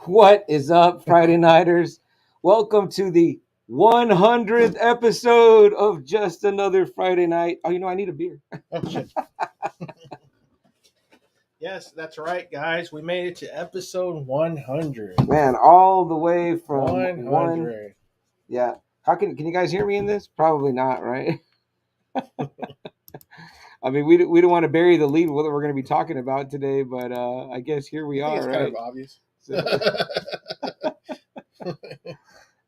What is up, Friday Nighters? Welcome to the 100th episode of Just Another Friday Night. Oh, I need a beer. Oh, shit. Yes, that's right, guys. We made it to episode 100. Man, all the way from 100. Yeah. Can you guys hear me in this? Probably not, right? I mean, we don't want to bury the lead what we're going to be talking about today, but I guess here we are, It's right? kind of obvious. So,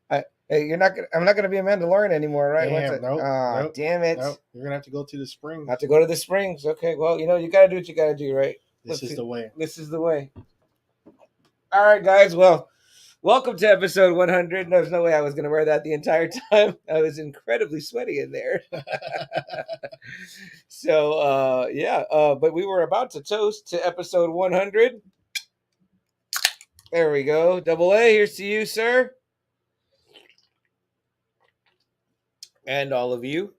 hey, you're not. I'm not going to be a Mandalorian anymore, right? Damn, nope, damn it! Nope. You're gonna have to go to the springs. Have to go to the springs. Okay, well, you got to do what you got to do, right? This is the way. This is the way. All right, guys. Well, welcome to episode 100. There's no way I was going to wear that the entire time. I was incredibly sweaty in there. So, but we were about to toast to episode 100. There we go. Double A, here's to you, sir. And all of you.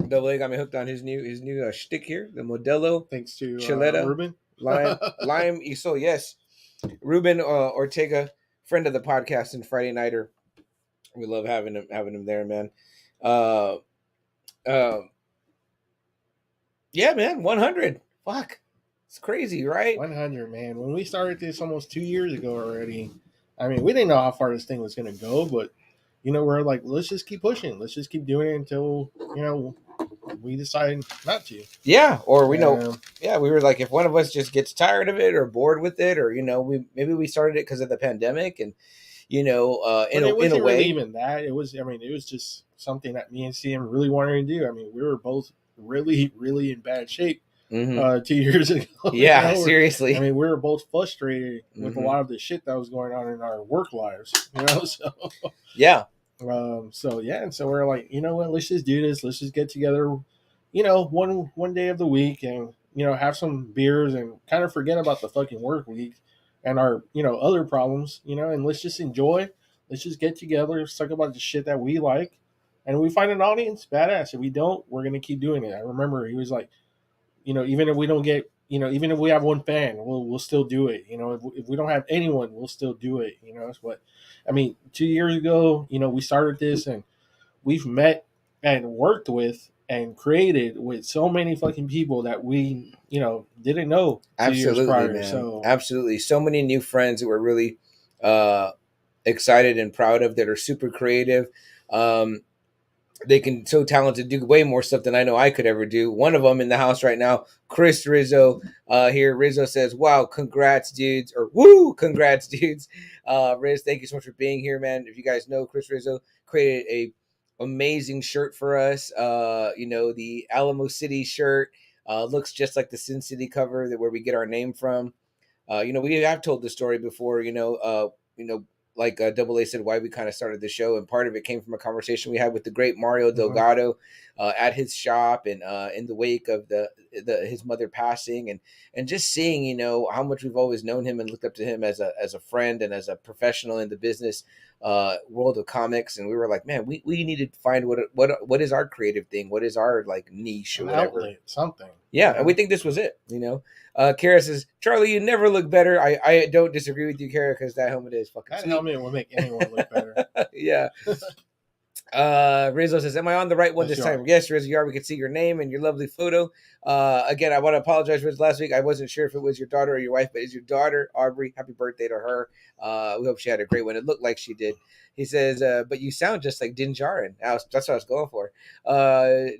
Double A got me hooked on his new shtick here, the Modelo. Thanks to Chileta, Ruben. Lime Iso, yes. Ruben Ortega, friend of the podcast and Friday Nighter. We love having him there, man. Yeah, man, 100. Fuck. It's crazy, right? 100, man. When we started this almost 2 years ago already, I mean, we didn't know how far this thing was going to go, but, we're like, let's just keep pushing. Let's just keep doing it until, we decide not to. Yeah, or we were like, if one of us just gets tired of it or bored with it, or, we started it because of the pandemic and, in a way. Really even that. It was just something that me and CM really wanted to do. I mean, we were both really, really in bad shape 2 years ago. Yeah, seriously. I mean, we were both frustrated with a lot of the shit that was going on in our work lives, so. Yeah. And so we're like, you know what, let's just do this. Let's just get together, one day of the week and, have some beers and kind of forget about the fucking work week and our, other problems, and let's just enjoy. Let's just get together, let's talk about the shit that we like. And we find an audience, badass. If we don't, we're going to keep doing it. I remember he was like, even if we don't get, even if we have one fan, we'll still do it. If we don't have anyone, we'll still do it. But I mean, 2 years ago, we started this and we've met and worked with and created with so many fucking people that we, didn't know 2 years prior. Man. So absolutely. So many new friends that we're really excited and proud of that are super creative. They can so talented, do way more stuff than I know I could ever do. One of them in the house right now, Chris Rizzo. Here, Rizzo says, "Wow, congrats, dudes!" Or "Woo, congrats, dudes!" Riz, thank you so much for being here, man. If you guys know, Chris Rizzo created a amazing shirt for us. The Alamo City shirt looks just like the Sin City cover where we get our name from. We have told the story before. Like Double A said, why we kind of started the show, and part of it came from a conversation we had with the great Mario Delgado at his shop, and in the wake of his mother passing, and just seeing how much we've always known him and looked up to him as a friend and as a professional in the business world of comics. And we were like, man, we need to find what is our creative thing, what is our like niche or whatever, outlet, something. Yeah, and we think this was it. Kara says, "Charlie, you never look better." I don't disagree with you, Kara, because that helmet is fucking That sweet. helmet will make anyone look better. Yeah. Rizzo says, "Am I on the right one this time?" Yes, Rizzo, you are. We can see your name and your lovely photo. Again, I want to apologize for this last week. I wasn't sure if it was your daughter or your wife, but it's your daughter, Aubrey. Happy birthday to her. We hope she had a great one. It looked like she did. He says, but you sound just like Din Djarin. That's what I was going for.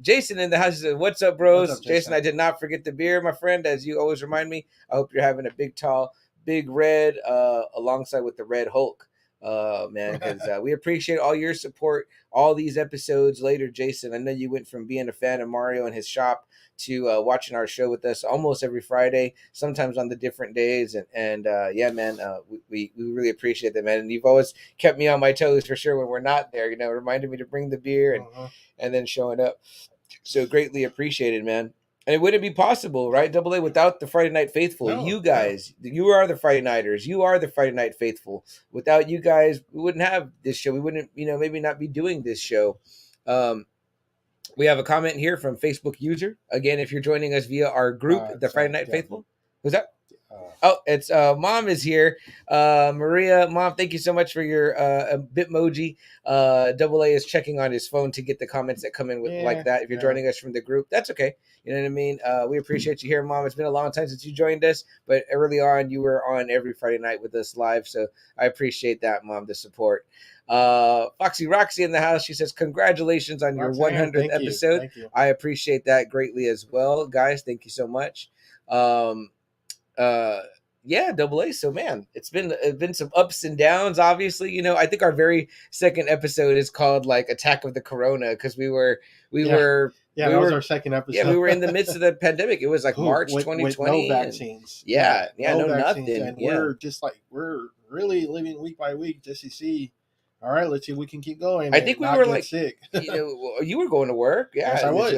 Jason in the house says, "What's up, bros?" What's up, Jason, I did not forget the beer, my friend, as you always remind me. I hope you're having a big, tall, big red alongside with the Red Hulk. Man, because we appreciate all your support all these episodes later. Jason, I know you went from being a fan of Mario and his shop to watching our show with us almost every Friday, sometimes on the different days, and yeah, man, we really appreciate that, man. And you've always kept me on my toes for sure when we're not there, reminded me to bring the beer and then showing up, so greatly appreciated, man. And it wouldn't be possible, right, Double A, without the Friday Night Faithful. No, you guys, you are the Friday Nighters. You are the Friday Night Faithful. Without you guys, we wouldn't have this show. We wouldn't, maybe not be doing this show. We have a comment here from Facebook user. Again, if you're joining us via our group, the Friday Night Faithful. Who's that? Oh, it's mom is here. Maria, mom, thank you so much for your Bitmoji. Double A is checking on his phone to get the comments that come in with like that. If you're joining us from the group, that's okay. You know what I mean? We appreciate you here, mom. It's been a long time since you joined us, but early on you were on every Friday night with us live, so I appreciate that, mom, the support. Foxy Roxy in the house. She says, congratulations on your 100th episode. Thank you. I appreciate that greatly as well, guys. Thank you so much. Yeah, Double A. So man, it's been some ups and downs. Obviously, you know, I think our very second episode is called like Attack of the Corona because we were that was our second episode. Yeah, we were in the midst of the pandemic. It was like March 2020. With no vaccines. No vaccines, nothing. And we're just like we're really living week by week just to see. All right, let's see if we can keep going. I think we were like sick. You were going to work. Yeah, yes, I was.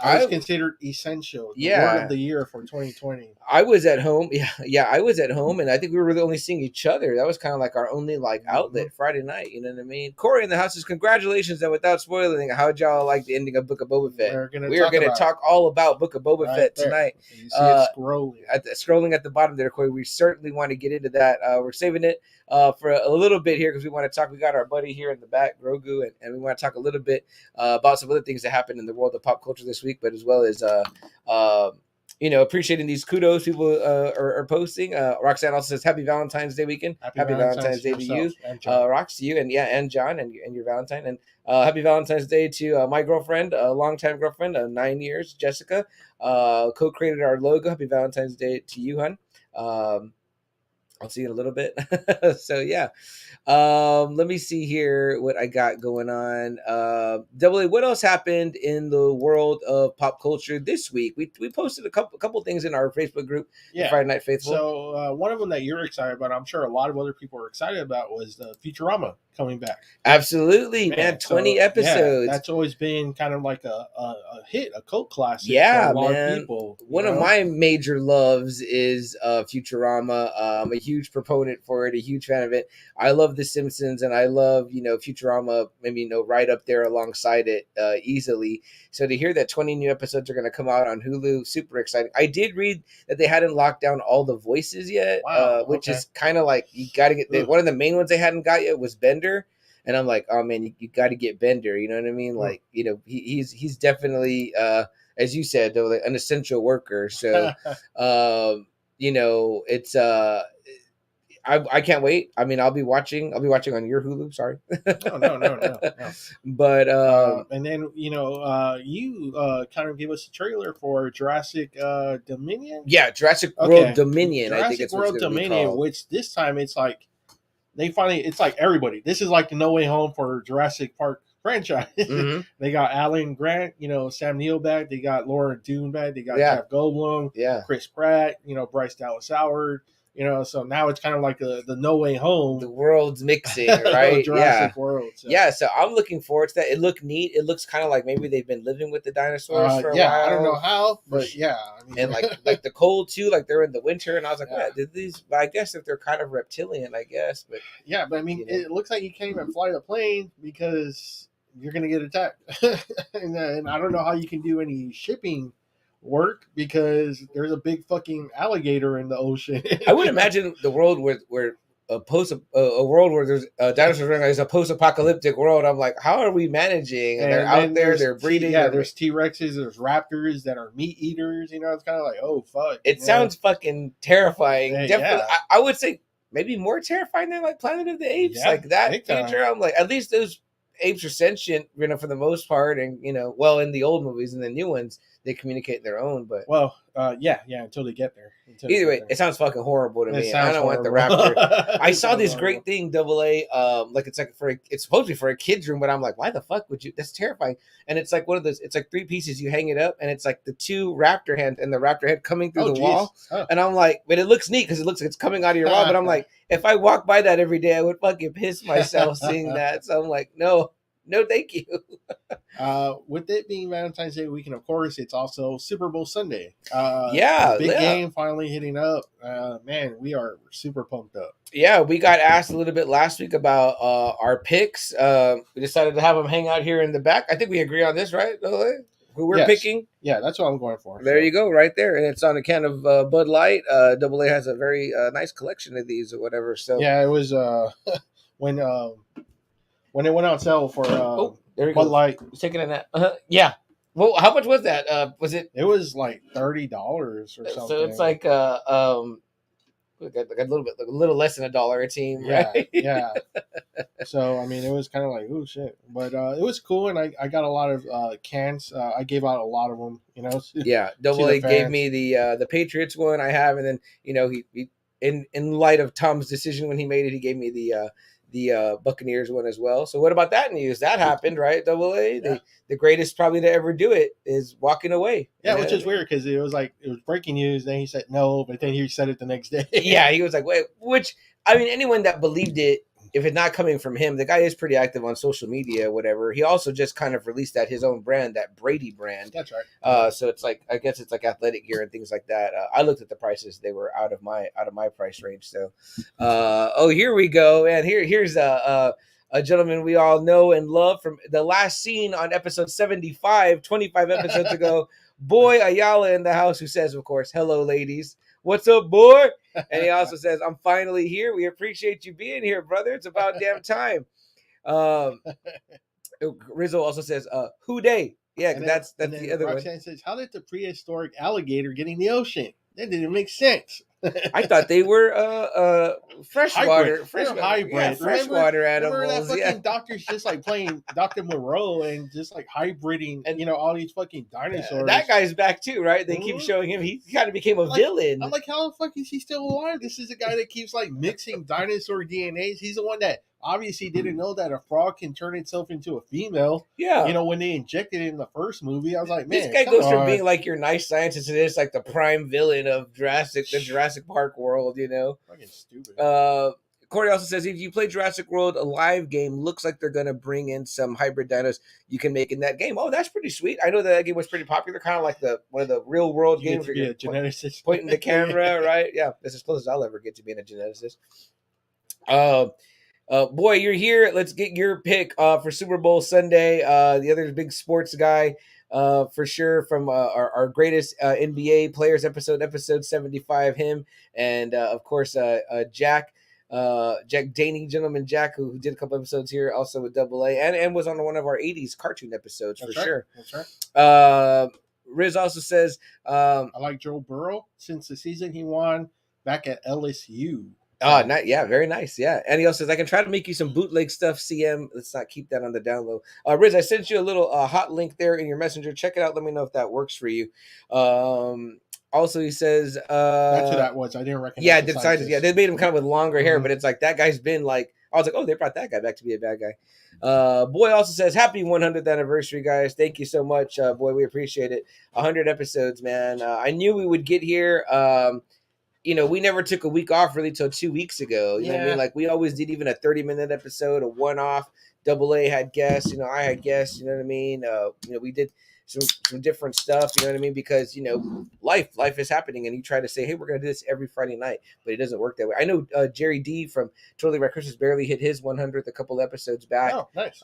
I was considered essential. The word of the year for 2020. I was at home. Yeah, I was at home, and I think we were really only seeing each other. That was kind of like our only like outlet Friday night. You know what I mean? Corey in the house says, congratulations, and without spoiling, how'd y'all like the ending of Book of Boba Fett? We are going to talk all about Book of Boba Fett tonight. You see it scrolling at the bottom there, Corey. We certainly want to get into that. We're saving it for a little bit here because we want to talk. We got our buddy here in the back, Grogu, and we want to talk a little bit about some other things that happened in the world of pop culture this week, but as well as appreciating these kudos people are posting. Roxanne also says, happy Valentine's Day weekend. Happy Valentine's Day to you, Rox, to you, and John, and your Valentine, and happy Valentine's Day to my girlfriend, longtime girlfriend, 9 years, Jessica, co-created our logo. Happy Valentine's Day to you, hon. I'll see you in a little bit. So yeah. Let me see here what I got going on. Double A, what else happened in the world of pop culture this week? We posted a couple things in our Facebook group, Friday Night Faithful. So one of them that you're excited about, I'm sure a lot of other people are excited about, was the Futurama coming back. Absolutely, man. 20 episodes. Yeah, that's always been kind of like a hit, a cult classic. Yeah, for a lot of people. One of my major loves is Futurama. I'm a huge proponent for it, a huge fan of it. I love The Simpsons, and I love, Futurama, maybe, right up there alongside it easily. So to hear that 20 new episodes are going to come out on Hulu, super exciting. I did read that they hadn't locked down all the voices yet, which is kind of like, you got to get, one of the main ones they hadn't got yet was Bender. And I'm like, oh man, you got to get Bender. You know what I mean? Like, he's definitely, as you said, though, like an essential worker. So, it's, I can't wait. I mean, I'll be watching on your Hulu. Sorry. No. But and then you kind of gave us a trailer for Jurassic Dominion. Yeah, Jurassic World Dominion. Jurassic I think it's World Dominion, which this time it's like it's like everybody. This is like the No Way Home for Jurassic Park franchise. Mm-hmm. They got Alan Grant, Sam Neill back. They got Laura Dern back. They got Jeff Goldblum, Chris Pratt, Bryce Dallas Howard. So now it's kind of like the No Way Home. The world's mixing, right? Jurassic World. So. Yeah, so I'm looking forward to that. It looked neat. It looks kind of like maybe they've been living with the dinosaurs for a while. I don't know how, but yeah. And like the cold too, like they're in the winter, and I was like, did these? But I guess if they're kind of reptilian, I guess. But yeah, but I mean, it looks like you can't even fly the plane because you're gonna get attacked, and I don't know how you can do any shipping work because there's a big fucking alligator in the ocean. I would imagine the world where a world where there's dinosaurs running is a post-apocalyptic world. I'm like, how are we managing? And they're out there, they're breeding. There's T-Rexes, there's raptors that are meat eaters. It's kind of like, oh fuck. It sounds fucking terrifying. Definitely, I would say maybe more terrifying than like Planet of the Apes, like that future. I'm like, at least those apes are sentient, for the most part, and in the old movies and the new ones, they communicate their own. But until they get there. Either way, it sounds fucking horrible to me. I don't want the raptor. I saw this great thing, Double A. It's supposed to be for a kid's room, but I'm like, why the fuck would you? That's terrifying. And it's like one of those. It's like 3 pieces. You hang it up, and it's like the 2 raptor hands and the raptor head coming through the wall. Oh. And I'm like, but it looks neat because it looks like it's coming out of your wall. But I'm like, if I walk by that every day, I would fucking piss myself seeing that. So I'm like, no, thank you. With it being Valentine's Day weekend, of course, it's also Super Bowl Sunday. Big game finally hitting up. Man, we are super pumped up. Yeah, we got asked a little bit last week about our picks. We decided to have them hang out here in the back. I think we agree on this, right? who we're Yes. picking. Yeah, that's what I'm going for. There you go, right there, and it's on a can of Bud Light. Double A has a very nice collection of these or whatever. So Yeah, it was when it went on sale for there you Bud go. Light. Taking a nap. Yeah. Well, how much was that? Was it? It was like $30 or something. So it's like like a little bit, like a little less than $1 a team, right? Yeah. So I mean, it was kind of like, oh shit, but it was cool, and I got a lot of cans. I gave out a lot of them, you know. Yeah, Double A gave me the Patriots one I have, and then he in light of Tom's decision when he made it, he gave me the Buccaneers one as well. So what about that news? That happened, right? Double A, Yeah. the greatest probably to ever do it is walking away. Yeah, which is weird because it was breaking news. Then he said no, but then he said it the next day. Yeah, he was like, wait, which I mean, anyone that believed it, if it's not coming from him, the guy is pretty active on social media, whatever. He also just kind of released his own brand, that Brady brand. That's right. So it's like, I guess it's like athletic gear and things like that. I looked at the prices; they were out of my price range. So, here we go, and here's a gentleman we all know and love from the last scene on episode 75, 25 episodes ago. Boy Ayala in the house, who says, of course, "Hello, ladies. What's up, boy?" And he also says, "I'm finally here. We appreciate you being here, brother. It's about damn time." Rizzo also says, "Who dey?" Yeah, that's the other Roxanne one. says, "How did the prehistoric alligator get in the ocean? That didn't make sense." I thought they were freshwater, hybrid. Yeah, freshwater animals. Remember that fucking doctor's just like playing Dr. Moreau and just like hybriding, and all these fucking dinosaurs. That guy's back too, right? They keep showing him. He kind of became a villain. I'm like, how the fuck is he still alive? This is the guy that keeps like mixing dinosaur DNAs. He's the one that obviously didn't know that a frog can turn itself into a female. Yeah. You know, when they injected it in the first movie, I was like, man, this guy goes from being like your nice scientist to this like the prime villain of the Jurassic Park world, you know? Fucking stupid. Corey also says, if you play Jurassic World, a live game, looks like they're going to bring in some hybrid dinos you can make in that game. Oh, that's pretty sweet. I know that game was pretty popular, kind of like one of the real world games where you're a geneticist. pointing the camera, right? Yeah, that's as close as I'll ever get to being a geneticist. Boy, you're here. Let's get your pick for Super Bowl Sunday. The other big sports guy, for sure, from our greatest NBA players episode 75, him, and of course Jack Daney, Gentleman Jack, who did a couple episodes here also with Double A, and was on one of our 80s cartoon episodes. That's for sure. That's right. Riz also says, I like Joe Burrow since the season he won back at LSU. Oh, yeah, very nice. Yeah. And he also says, I can try to make you some bootleg stuff, CM. Let's not keep that on the down low. Riz, I sent you a little hot link there in your messenger. Check it out. Let me know if that works for you. Also, he says, that's who that was. I didn't recognize. Yeah, they made him kind of with longer hair, but it's like that guy's been like, I was like, oh, they brought that guy back to be a bad guy. Boy also says, happy 100th anniversary, guys. Thank you so much, boy. We appreciate it. 100 episodes, man. I knew we would get here. We never took a week off really till 2 weeks ago. You know what I mean? Like we always did even a 30-minute episode, a one-off. Double A had guests, I had guests, you know what I mean? We did some different stuff, you know what I mean? Because, life is happening, and you try to say, hey, we're going to do this every Friday night, but it doesn't work that way. I know Jerry D from Totally Right Christmas barely hit his 100th a couple episodes back. Oh, nice.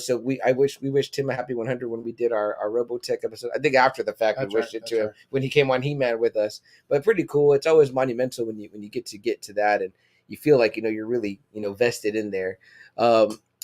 So we wished him a happy 100 when we did our Robotech episode. I think after the fact we wished it to him when he came on He-Man with us. But pretty cool. It's always monumental when you get to that, and you feel like you're really vested in there.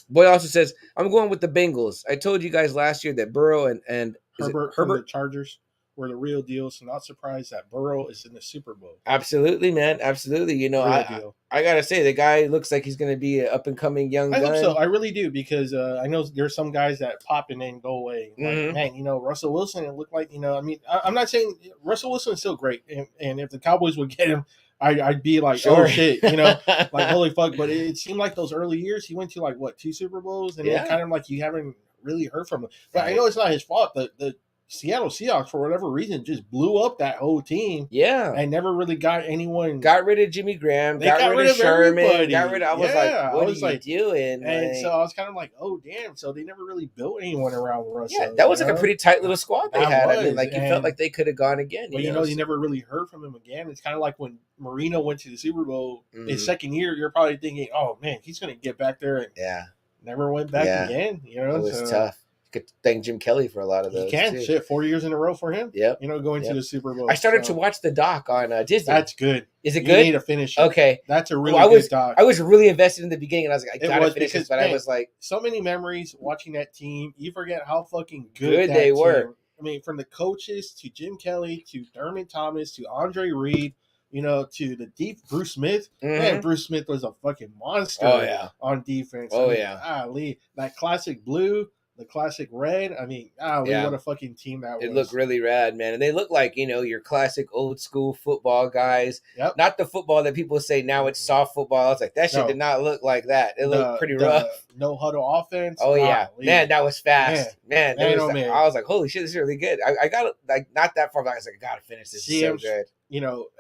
Boy also says, I'm going with the Bengals. I told you guys last year that Burrow and Herbert from the Chargers were the real deal, so not surprised that Burrow is in the Super Bowl. Absolutely, man. Absolutely. I got to say, the guy looks like he's going to be an up-and-coming young gun. I hope so. I really do, because I know there's some guys that pop and then go away. Like, man, Russell Wilson, it looked like, I'm not saying Russell Wilson is still great, and if the Cowboys would get him, I'd be like, sure. Oh shit, like holy fuck. But it seemed like those early years he went to like 2 Super Bowls, and then kind of like you haven't really heard from him. But I know it's not his fault. The Seattle Seahawks, for whatever reason, just blew up that whole team. Yeah, and never really got anyone. Got rid of Jimmy Graham. They got rid of Sherman. Everybody. I was like, what are you doing? And so I was kind of like, oh damn. So they never really built anyone around Russell. Yeah, that was like a pretty tight little squad they had. I mean, like you felt like they could have gone again. But you never really heard from him again. It's kind of like when Marino went to the Super Bowl his second year. You're probably thinking, oh man, he's going to get back there, and never went back again. It was tough. could thank Jim Kelly for a lot of He those can too. shit 4 years in a row for him. Yep. Going to Yep. the Super Bowl. I started to watch the doc on Disney. That's good. Is it You good? need to finish it. Okay. That's a really Well, good doc. I was really invested in the beginning, and I was like, I gotta finish this, but man, I was like, so many memories watching that team. You forget how fucking Good that they team. were. I mean, from the coaches to Jim Kelly to Thurman Thomas to Andre Reed, to the deep Bruce Smith. Man, Bruce Smith was a fucking monster Oh, yeah. on defense. Oh, I mean, yeah. Golly, that classic blue, the classic red. I mean, golly, Yeah. what a fucking team that was. It looked really rad, man. And they look like, your classic old school football guys. Yep. Not the football that people say now it's soft football. I was like, that shit did not look like that. It looked pretty rough. No huddle offense. Oh, yeah. Man, that was fast. Man, man. I was like, holy shit, this is really good. I got like not that far back. I was like, I gotta finish this. It's so good.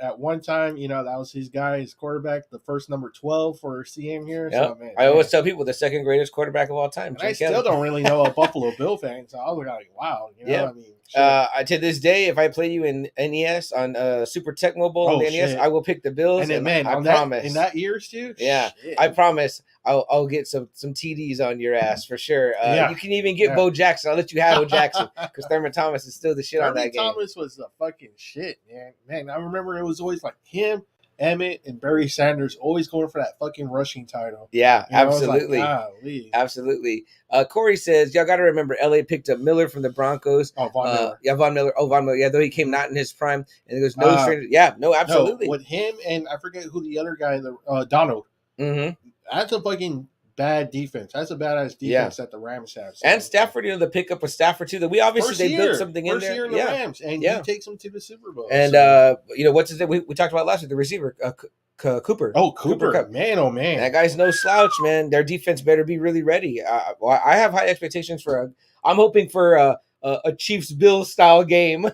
At one time, that was his guy, his quarterback, the first number 12 for CM here. Yep. So, man, I always tell people the second greatest quarterback of all time. I still don't really know a Buffalo Bill fan, so I was like, wow. Yeah. To this day, if I play you in NES on Super Tech Mobile on the NES, I will pick the Bills. And then, man, I promise. In that years, too? Yeah. Shit. I promise I'll get some TDs on your ass for sure. You can even get Bo Jackson. I'll let you have Bo Jackson because Thurman Thomas is still the shit on that game. Thurman Thomas was the fucking shit, man. Man, I remember it was always like him, Emmett, and Barry Sanders always going for that fucking rushing title. Yeah, absolutely. Absolutely. Corey says, y'all got to remember, LA picked up Miller from the Broncos. Oh, Von Miller. Yeah, Von Miller. Oh, Von Miller. Yeah, though he came not in his prime. And there was no stranger. Yeah, no, absolutely. No, with him and I forget who the other guy, Donald. Mm-hmm. That's a fucking bad defense. That's a badass defense that the Rams have. So. And Stafford, the pickup of Stafford too. That we obviously they built something in there. First year in the Rams, and he takes them to the Super Bowl. And what's his name? We talked about last week, the receiver Cooper. Oh, Cooper, man, oh man, that guy's no slouch, man. Their defense better be really ready. I have high expectations for. I'm hoping for a Chiefs Bills style game.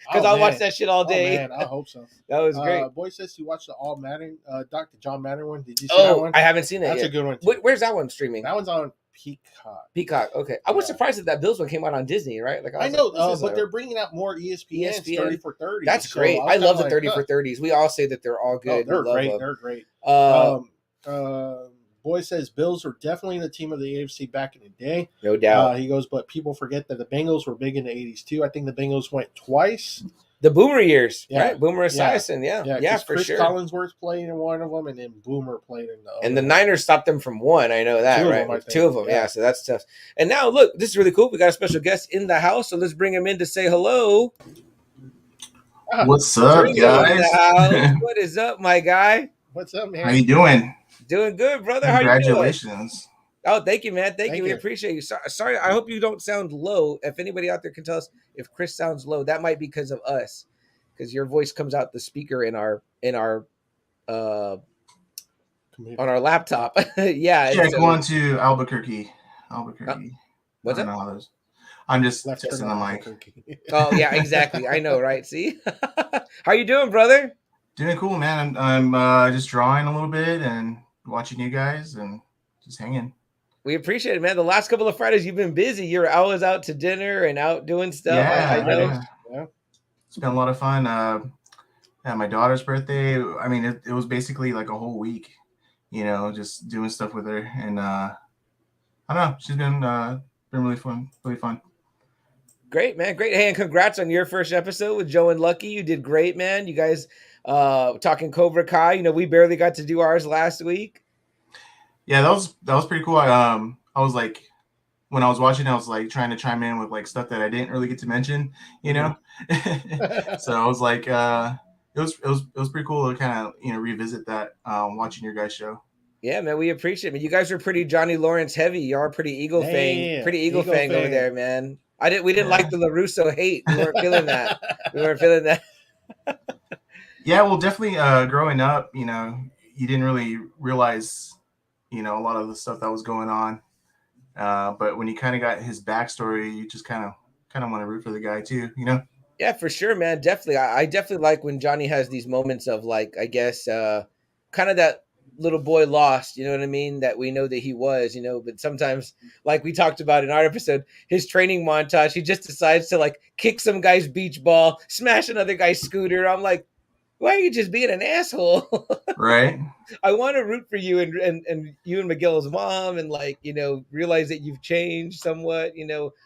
Because I'll watch that shit all day. Oh, man, I hope so. That was great. Boy says he watched the All Madden, Dr. John Madden one. Did you see that one? I haven't seen it That's yet. A good one, too. Where's that one streaming? That one's on Peacock. Okay. I was surprised that Bills one came out on Disney, right? Like I know, but they're bringing out more ESPN 30 for 30. That's great. I love the 30 for 30s. We all say that they're all good. They're great. They're great. Boy says Bills were definitely the team of the AFC back in the day. No doubt. He goes, but people forget that the Bengals were big in the 80s, too. I think the Bengals went twice. The Boomer years, right? Boomer Esiason, yeah, for Chris sure. Collinsworth played in one of them, and then Boomer played in the other. And the Niners stopped them from one. I know that, right? Two of them, yeah. So that's tough. And now, look, this is really cool. We got a special guest in the house, so let's bring him in to say hello. What's up, guys? What is up, my guy? What's up, man? How you doing? Doing good, brother. Congratulations. How you doing? Oh, thank you, man. Thank you. We appreciate you. Sorry, I hope you don't sound low. If anybody out there can tell us if Chris sounds low, that might be because of us. Because your voice comes out the speaker in our on our laptop. Yeah. Check one to Albuquerque. What's that? I'm just testing the mic. Oh yeah, exactly. I know, right? See, how you doing, brother? Doing cool, man. I'm just drawing a little bit and watching you guys and just hanging. We appreciate it, man. The last couple of Fridays you've been busy. You're always out to dinner and out doing stuff. Yeah, I know. Yeah. It's been a lot of fun. My daughter's birthday. I mean, it was basically like a whole week, just doing stuff with her. And I don't know. She's been really fun. Really fun. Great, man. Great. Hey, and congrats on your first episode with Joe and Lucky. You did great, man. You guys talking Cobra Kai. We barely got to do ours last week. Yeah, that was pretty cool. I was like, when I was watching, I was like trying to chime in with like stuff that I didn't really get to mention, So I was like, it was pretty cool to kind of revisit that watching your guys' show. Yeah, man, we appreciate it. You guys are pretty Johnny Lawrence heavy. You are pretty Eagle Fang over there, man. We didn't like the LaRusso hate. We weren't feeling that. Yeah, well, definitely. Growing up, you didn't really realize, a lot of the stuff that was going on. But when you kind of got his backstory, you just kind of want to root for the guy too, Yeah, for sure, man. Definitely. I definitely like when Johnny has these moments of like, I guess, kind of that little boy lost, you know what I mean? That we know that he was, but sometimes, like we talked about in our episode, his training montage, he just decides to like kick some guy's beach ball, smash another guy's scooter. I'm like, why are you just being an asshole? Right. I want to root for you and you and Miguel's mom, and like, realize that you've changed somewhat.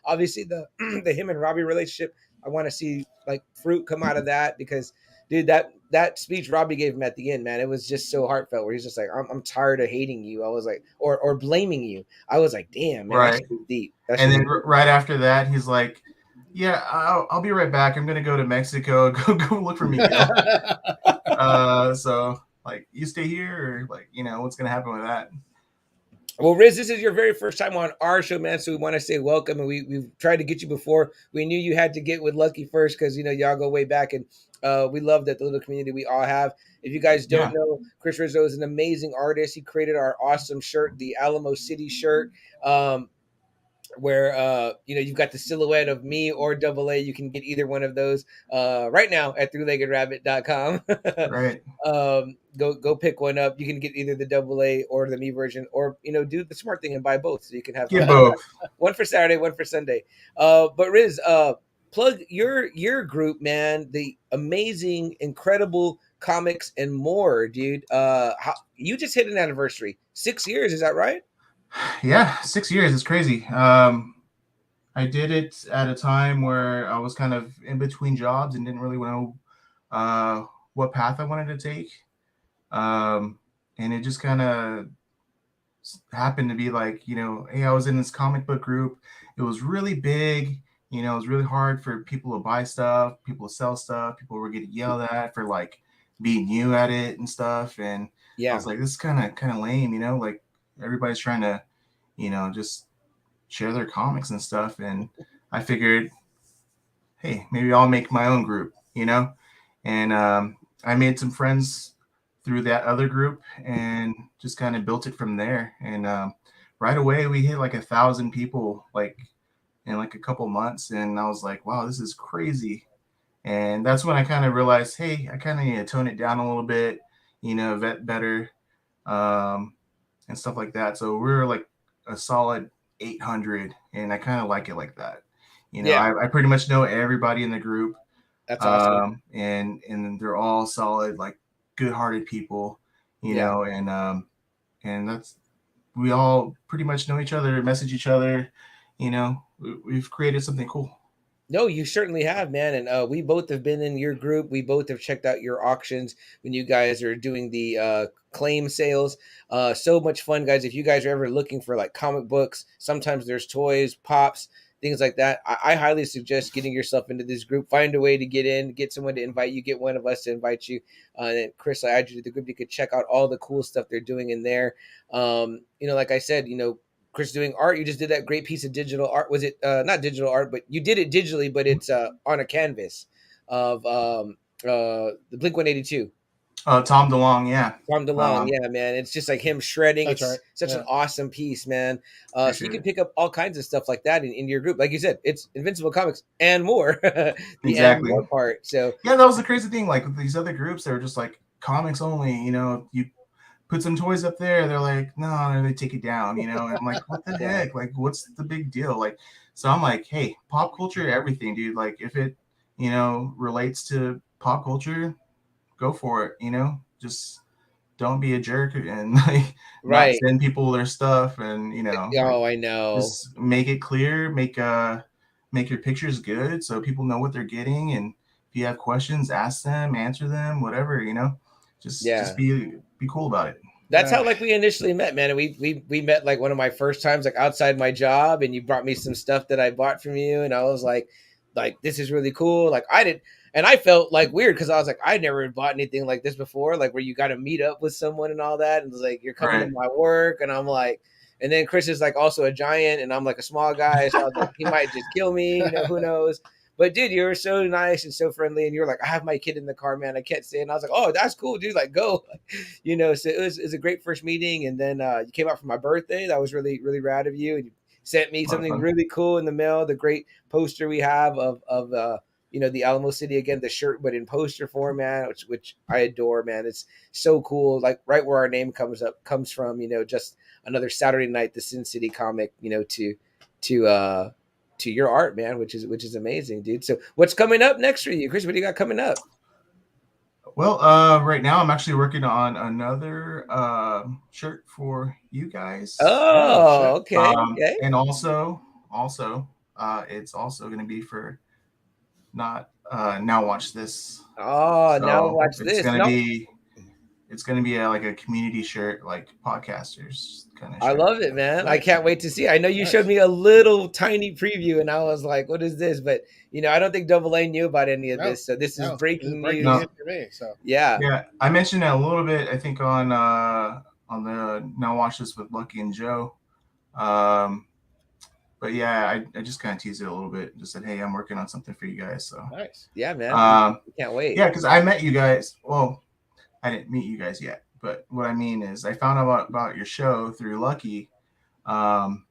Obviously the the him and Robbie relationship. I want to see like fruit come out of that, because dude, that speech Robbie gave him at the end, man, it was just so heartfelt. Where he's just like, I'm tired of hating you. I was like, or blaming you. I was like, damn, man, that Right. shit was deep. That shit And was then deep. right after that, he's like, "Yeah, I'll be right back. I'm gonna go to Mexico. Go look for Miguel." So like, you stay here, or like, what's gonna happen with that? Well, Riz, this is your very first time on our show, man. So we want to say welcome, and we've tried to get you before. We knew you had to get with Lucky first, because y'all go way back, and we love that the little community we all have. If you guys don't Yeah. know, Chris Rizzo is an amazing artist. He created our awesome shirt, the Alamo City shirt. Where you've got the silhouette of me or Double A. You can get either one of those right now at threelegedrabbit.com. Right. Go pick one up. You can get either the Double A or the me version, or do the smart thing and buy both, so you can have Get both. one for Saturday, one for Sunday. But Riz, plug your group, man. The amazing, incredible comics and more, dude. You just hit an anniversary, 6 years, is that right? Yeah, 6 years is crazy. I did it at a time where I was kind of in between jobs and didn't really know what path I wanted to take. And it just kind of happened to be like, hey, I was in this comic book group. It was really big. It was really hard for people to buy stuff, people to sell stuff. People were getting yelled at for like being new at it and stuff. And I Yeah. was like, this is kind of lame, like everybody's trying to, just share their comics and stuff. And I figured, hey, maybe I'll make my own group, And I made some friends through that other group and just kind of built it from there. And right away, we hit like 1,000 people, like in like a couple months. And I was like, wow, this is crazy. And that's when I kind of realized, hey, I kind of need to tone it down a little bit, vet better, and stuff like that. So we're like a solid 800, and I kind of like it like that. Yeah. I pretty much know everybody in the group, That's awesome. and they're all solid, like good-hearted people, Yeah. and that's, we all pretty much know each other, message each other, we've created something cool. No, you certainly have, man. And we both have been in your group. We both have checked out your auctions when you guys are doing the claim sales. So much fun, guys. If you guys are ever looking for like comic books, sometimes there's toys, pops, things like that. I highly suggest getting yourself into this group. Find a way to get in, get someone to invite you, get one of us to invite you. And Chris, I add you to the group. You could check out all the cool stuff they're doing in there. Like I said, Chris doing art. You just did that great piece of digital art. Was it not digital art, but you did it digitally, but it's on a canvas of the Blink 182. Tom DeLonge, yeah. Tom DeLonge, yeah, man. It's just like him shredding. That's It's right. such an Yeah. awesome piece, man. So you Appreciate can it. pick up all kinds of stuff like that in your group. Like you said, it's Invincible Comics and more. The and Exactly. more part. So Yeah, that was the crazy thing. Like with these other groups, they were just like comics only. You put some toys up there, they're like, no, they take it down. And I'm like, what the yeah, heck? Like, what's the big deal? Like, so I'm like, hey, pop culture, everything, dude. Like, if it, relates to pop culture, go for it. Just don't be a jerk and like not right. send people their stuff, and like, Oh, I know. just make it clear, make your pictures good so people know what they're getting, and if you have questions, ask them, answer them, whatever, just Yeah. be cool about it. That's how Yeah. like we initially met, man. And we met like one of my first times like outside my job, and you brought me some stuff that I bought from you, and I was like this is really cool. Like I did, and I felt like weird because I was like I never bought anything like this before, like where you got to meet up with someone and all that, and it's like you're coming to Right. my work, and I'm like, and then Chris is like also a giant, and I'm like a small guy, so I was like he might just kill me, who knows. But dude, you were so nice and so friendly, and you were like, I have my kid in the car, man. I can't stay. And I was like, oh, that's cool, dude. Like, go. So it was a great first meeting. And then you came out for my birthday. That was really, really rad of you. And you sent me A lot of something fun. really cool in the mail, the great poster we have of the Alamo City again, the shirt, but in poster form, man, which I adore, man. It's so cool. Like right where our name comes from, just another Saturday night, the Sin City comic, to to your art, man, which is amazing, dude. So what's coming up next for you, Chris? What do you got coming up? Well, right now I'm actually working on another shirt for you guys. Oh Oh, shit! okay, okay. And also, it's also going to be for not now watch this. Oh, now So watch this. No, it's gonna be like a community shirt, like podcasters kind of I shirt. love it, man. I Nice, can't wait to see. I know you showed nice. me a little tiny preview, and I was like, "What is this?" But I don't think Double A knew about any of No, this, so this is no, this is breaking breaking news. news No, for me. So Yeah, yeah, I mentioned it a little bit. I think on the now watch this with Lucky and Joe. Um, but yeah, I just kind of teased it a little bit. Just said, hey, I'm working on something for you guys. So nice. yeah, man. um, We can't wait. yeah, because I met you guys. Well, I didn't meet you guys yet, but what I mean is I found out about your show through Lucky. Um,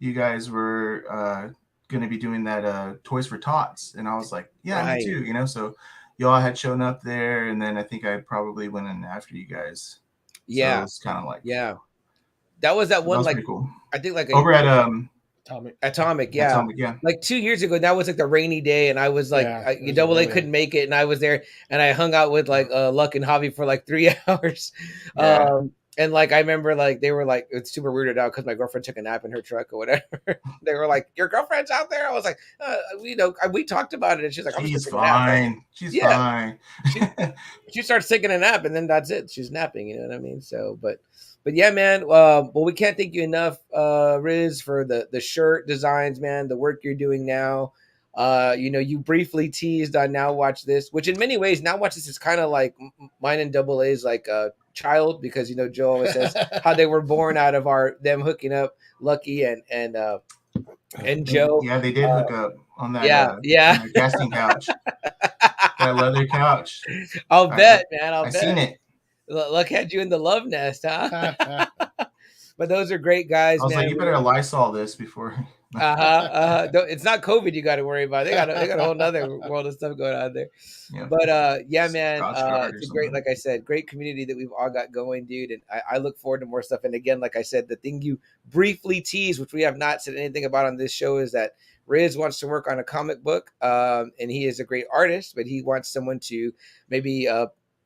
you guys were going to be doing that Toys for Tots, and I was like, yeah, me Right. too. So y'all had shown up there, and then I think I probably went in after you guys. So Yeah, it's kind of like, yeah. That was that so that one, was like, pretty cool. I think like a Over at Tommy. Atomic, yeah. Atomic, yeah, Like 2 years ago, that was like the rainy day, and I was like, Yeah, it was Double A really couldn't make it, and I was there, and I hung out with like Luck and Hobby for like 3 hours. yeah. And like I remember, like they were like, it's super weirded out because my girlfriend took a nap in her truck or whatever. They were like, "Your girlfriend's out there." I was like, we talked about it, and she's like, "I'm just gonna She's take a nap." fine. She's Yeah, fine. she starts taking a nap, and then that's it. She's napping. You know what I mean? So, but yeah, man. Well, we can't thank you enough, Riz, for the shirt designs, man. The work you're doing now. You briefly teased on Now Watch This, which in many ways Now Watch This is kind of like mine and Double A's like a child, because Joe always says how they were born out of them hooking up Lucky and Joe. Yeah, they did hook up Yeah, on yeah. that casting couch, that leather couch. I'll I bet, man. I'll I seen bet. it. Luck had you in the love nest, huh? But those are great I guys, was like, man. you better Lysol this before. It's not COVID you got to worry about. They got a whole nother world of stuff going on there. Yeah, But yeah, man, Scotch guard or it's a great, something. like I said, great community that we've all got going, dude. And I look forward to more stuff. And again, like I said, the thing you briefly teased, which we have not said anything about on this show, is that Riz wants to work on a comic book, and he is a great artist, but he wants someone to maybe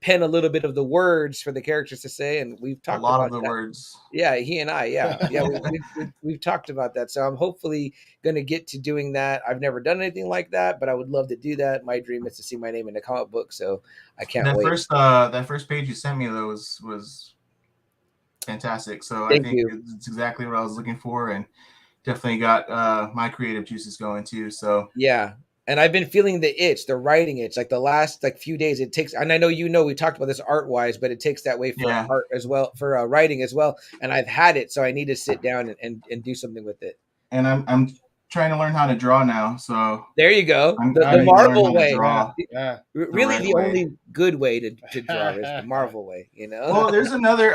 pen a little bit of the words for the characters to say. And we've A talked lot about of the that. words. Yeah, he and I. Yeah. We've talked about that. So I'm hopefully going to get to doing that. I've never done anything like that, but I would love to do that. My dream is to see my name in a comic book, so I can't wait. That first page you sent me though was fantastic. So I Thank think you. it's exactly what I was looking for, and definitely got my creative juices going too. So Yeah. And I've been feeling the itch, the writing itch, like the last like few days. It takes, and I know we talked about this art wise, but it takes that way for yeah, art as well, for writing as well. And I've had it, so I need to sit down and do something with it. and I'm trying to learn how to draw now. So There you go. I The Nice. need to learn how Marvel to way. Yeah, draw yeah. the Really, right the way. only good way to draw is the Marvel way. You know. Well, there's another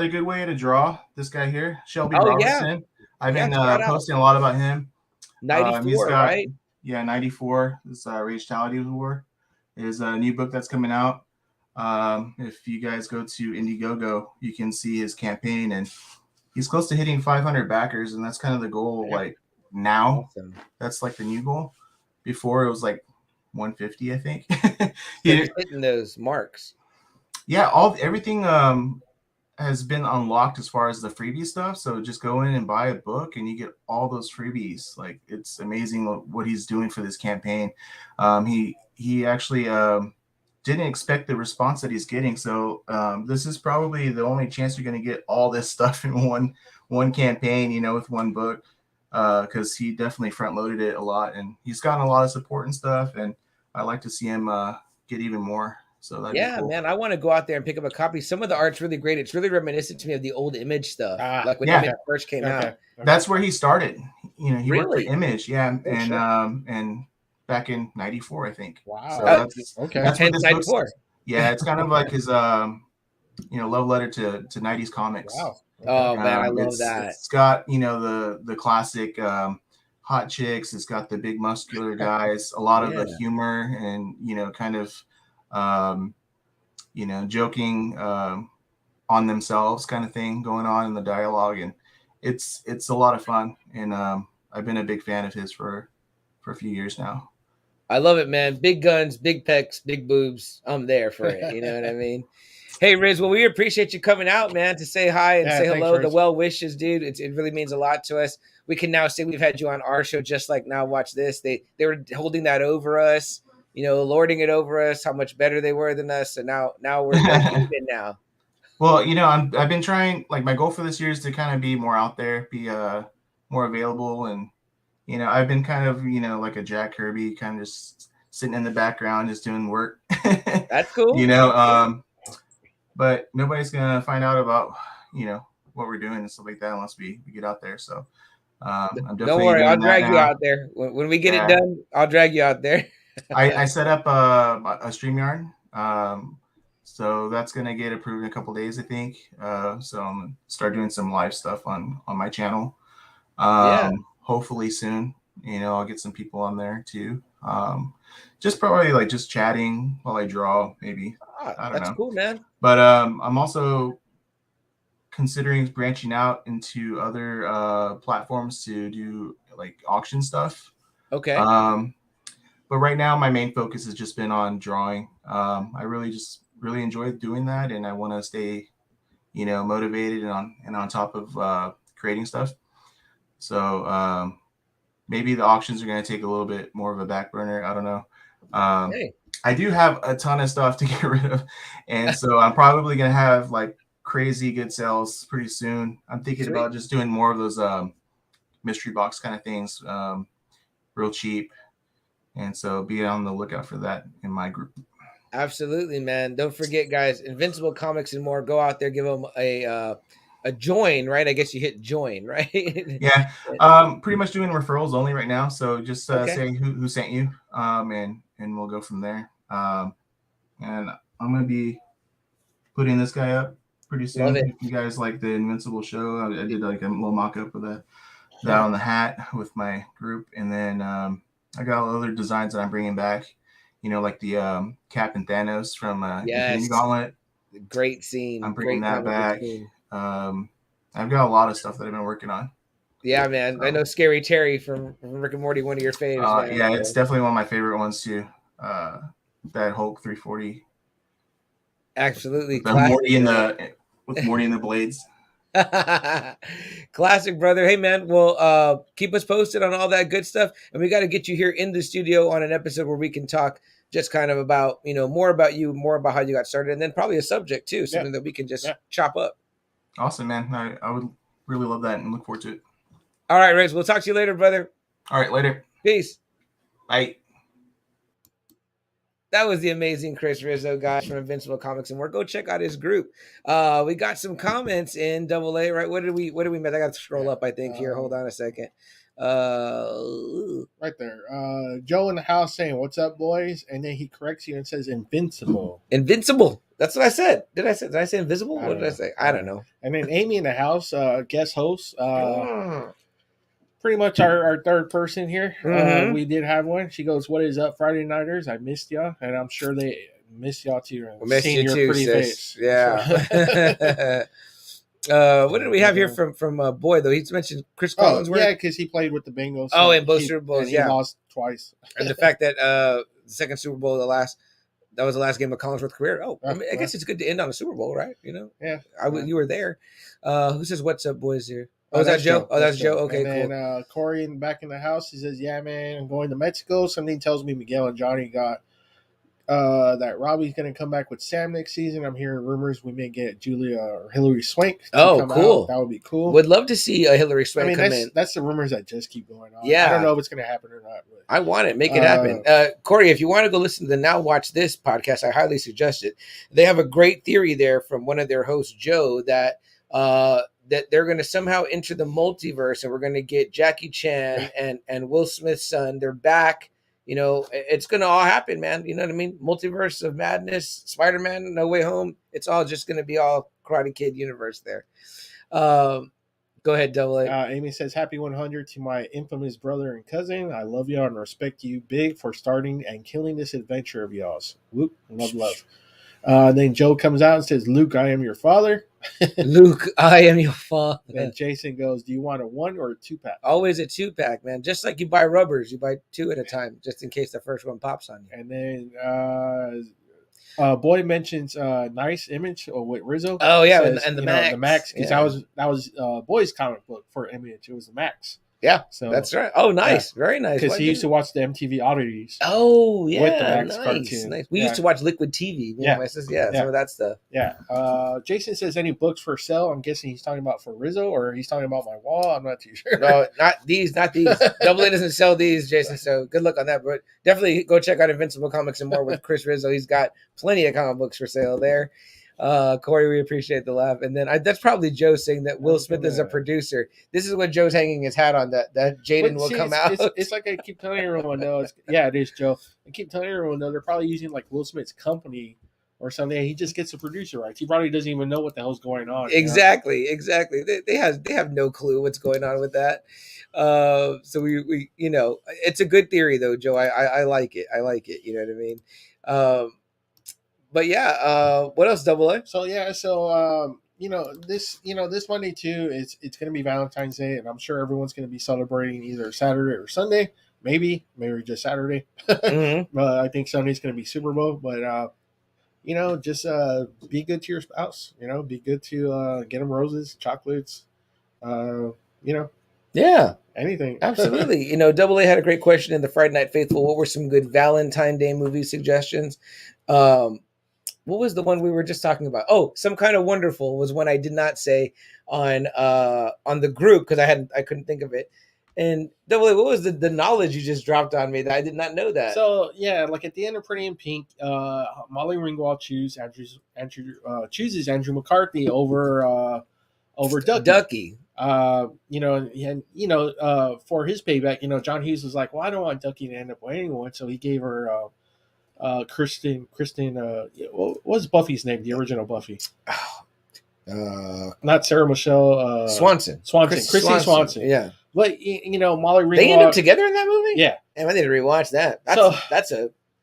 good way to draw. This guy here, Shelby Oh yeah, Robertson. I've yeah. been Shout out. posting a lot about him. He's 94, got right? 94. This Rage Tality War is a new book that's coming out. If you guys go to Indiegogo, you can see his campaign, and he's close to hitting 500 backers, and that's kind of the goal. Yeah. Like now, Awesome. that's like the new goal. Before it was like 150, I think. So just hitting those marks. Yeah, everything has been unlocked as far as the freebie stuff. So just go in and buy a book, and you get all those freebies. Like it's amazing what he's doing for this campaign. He actually didn't expect the response that he's getting. So this is probably the only chance you're going to get all this stuff in one campaign, with one book, because he definitely front loaded it a lot, and he's gotten a lot of support and stuff. And I like to see him get even more. So that'd be Yeah, cool. man. I want to go out there and pick up a copy. Some of the art's really great. It's really reminiscent to me of the old Image stuff, like when yeah. Image first came Okay. out. That's where he started. He worked for Really? Image, yeah, Oh, shit. and back in '94, I think. Wow. So Okay. that's what Hence this book's. 94. Yeah, it's kind of like his love letter to '90s comics. Wow. Okay. Oh man, I love that. It's got the classic hot chicks. It's got the big muscular guys. A lot of the Yeah. humor and kind of joking on themselves kind of thing going on in the dialogue, and it's a lot of fun. And I've been a big fan of his for a few years now. I love it, man. Big guns, big pecs, big boobs. I'm there for it. You know what I mean? Hey, Riz, well, we appreciate you coming out, man, to say hi and Yeah, say thanks, hello. The Rich. well wishes, dude. It really means a lot to us. We can now say we've had you on our show, just like Now Watch This. They were holding that over us, lording it over us, how much better they were than us. So now we're like even now. Well, I've been trying, like, my goal for this year is to kind of be more out there, be more available, and I've been kind of like a Jack Kirby, kind of just sitting in the background, just doing work. That's cool. you know, um, but nobody's gonna find out about what we're doing and stuff like that unless we get out there. So I'm Don't definitely worry, I'll doing that drag you now. out there when we get it Yeah, done. I'll drag you out there. I set up a StreamYard. So that's gonna get approved in a couple days, I think. So I'm gonna start doing some live stuff on my channel. Yeah, Hopefully soon. I'll get some people on there too. Just probably like just chatting while I draw, maybe. I don't that's know. cool, man. But I'm also considering branching out into other platforms to do like auction stuff. Okay. Um, but right now, my main focus has just been on drawing. I really enjoy doing that, and I want to stay, motivated and on top of creating stuff. So maybe the auctions are going to take a little bit more of a back burner. I don't know. Um, Hey, I do have a ton of stuff to get rid of, and so I'm probably going to have like crazy good sales pretty soon. I'm thinking sweet. about just doing more of those mystery box kind of things, real cheap, and so be on the lookout for that in my group. Absolutely, man. Don't forget, guys, Invincible Comics and More. Go out there, give them a join, right? I guess you hit join, right? Yeah, pretty much doing referrals only right now. So just Okay. say who sent you, and we'll go from there. And I'm gonna be putting this guy up pretty Love soon. it. If you guys like the Invincible show, I did like a little mock up of that on the hat with my group, and then I got other designs that I'm bringing back. Like the Cap and Thanos from Infinity Yes. Gauntlet. Great scene. I'm bringing Great that comic book back. scene. I've got a lot of stuff that I've been working on. Yeah, man. I So know Scary Terry from Rick and Morty, one of your faves, man. yeah, it's So definitely one of my favorite ones too. That Hulk 340 absolutely with the classic, man. Morty in the blades. Classic, brother. Hey, man. Well, keep us posted on all that good stuff, and we got to get you here in the studio on an episode where we can talk just kind of about more about you, more about how you got started, and then probably a subject too, Yeah, something that we can just yeah. chop up. Awesome, man. I would really love that and look forward to it. All right, Riggs. We'll talk to you later, brother. All right, later. Peace. Bye. That was the amazing Chris Rizzo, guys, from Invincible Comics and More. Go check out his group. We got some comments in Double A, right? What did we miss? I got to scroll Yeah. up, I think. Here, hold on a second. Right there. Joe in the house saying, "What's up, boys?" And then he corrects you and says, "Invincible." Invincible. That's what I said. Did I say invisible? I What don't did I know. say? I don't know. And then Amy in the house, guest host, pretty much our third person here. Mm-hmm. We did have one. She goes, "What is up, Friday Nighters? I missed y'all, and I'm sure they missed y'all too. We missed Seeing you your too, pretty sis. face." Yeah. What did we have here from Boy though? He's mentioned Chris Oh Collinsworth. yeah, because he played with the Bengals. Oh, So in both Super Bowls, and he yeah. lost twice. And the fact that the second Super Bowl, that was the last game of Collinsworth's career. Oh, I, mean, I guess it's good to end on a Super Bowl, right? Yeah. You were there. Who says what's up, boys? Here. Oh, Oh, is that that's Joe? Joe. Oh, that's Joe. Okay, and cool. then Corey back in the house, he says, "Yeah, man, I'm going to Mexico." Something tells me Miguel and Johnny got that Robbie's going to come back with Sam next season. I'm hearing rumors we may get Julia or Hillary Swank to come Cool. out. That would be cool. Would love to see a Hillary Swank come in. That's the rumors that just keep going on. Yeah. I don't know if it's going to happen or not. But I want it. Make it happen. Corey, if you want to go listen to the Now Watch This podcast, I highly suggest it. They have a great theory there from one of their hosts, Joe, that that they're going to somehow enter the multiverse and we're going to get Jackie Chan and Will Smith's son. They're back. It's going to all happen, man. You know what I mean? Multiverse of Madness, Spider-Man, No Way Home. It's all just going to be all Karate Kid universe there. Go ahead, Double A. Amy says, "Happy 100 to my infamous brother and cousin. I love y'all and respect you big for starting and killing this adventure of y'all's. Whoop, love. Then Joe comes out and says, "Luke, I am your father." Luke, I am your father. Then Jason goes, "Do you want a 1 or a 2-pack?" Always a 2-pack, man. Just like you buy rubbers, you buy 2 at a time, just in case the first one pops on you. And then Boy mentions nice image with Rizzo. Oh yeah, says, and the you know, Max. the Max, because Yeah. that was Boy's comic book for Image. It was the Max. Yeah, So that's right. Oh, nice, very nice. because Why he used to didn't- watch the MTV oddities. Oh yeah, with the Max nice, cartoon. nice. We Yeah. used to watch Liquid TV. Me and my sister, Yeah. some of that stuff. Yeah. Jason says any books for sale. I'm guessing he's talking about for Rizzo, or he's talking about my wall. I'm not too sure. No, not these, not these. Double A doesn't sell these, Jason. So good luck on that. But definitely go check out Invincible Comics and More with Chris Rizzo. He's got plenty of comic books for sale there. Corey, we appreciate the laugh. And then that's probably Joe saying that Will Smith is a producer. This is what Joe's hanging his hat on, that Jaden will come out. It's like I keep telling everyone, though. It is Joe. I keep telling everyone, though, they're probably using like Will Smith's company or something. He just gets the producer rights. He probably doesn't even know what the hell's going on. Exactly. They have no clue what's going on with that. So we it's a good theory though, Joe. I like it. I like it. You know what I mean? But yeah, what else, Double A? So this Monday too, it's gonna be Valentine's Day, and I'm sure everyone's gonna be celebrating either Saturday or Sunday. Maybe just Saturday. Mm-hmm. But I think Sunday's gonna be Super Bowl. But just be good to your spouse. Be good to get them roses, chocolates. Yeah, anything. Absolutely. Double A had a great question in the Friday Night Faithful. What were some good Valentine Day movie suggestions? What was the one we were just talking about? Oh, Some Kind of Wonderful was one I did not say on the group because I couldn't think of it. And Double A, what was the knowledge you just dropped on me that I did not know that? So yeah, like at the end of Pretty in Pink, Molly Ringwald chooses Andrew McCarthy over Ducky. For his payback, John Hughes was like, "Well, I don't want Ducky to end up with anyone," so he gave her Kristen. What was Buffy's name? The original Buffy. Not Sarah Michelle Swanson. Christy Swanson. Yeah. But Molly Ringwald. They end up together in that movie? Yeah. Damn, I need to rewatch that.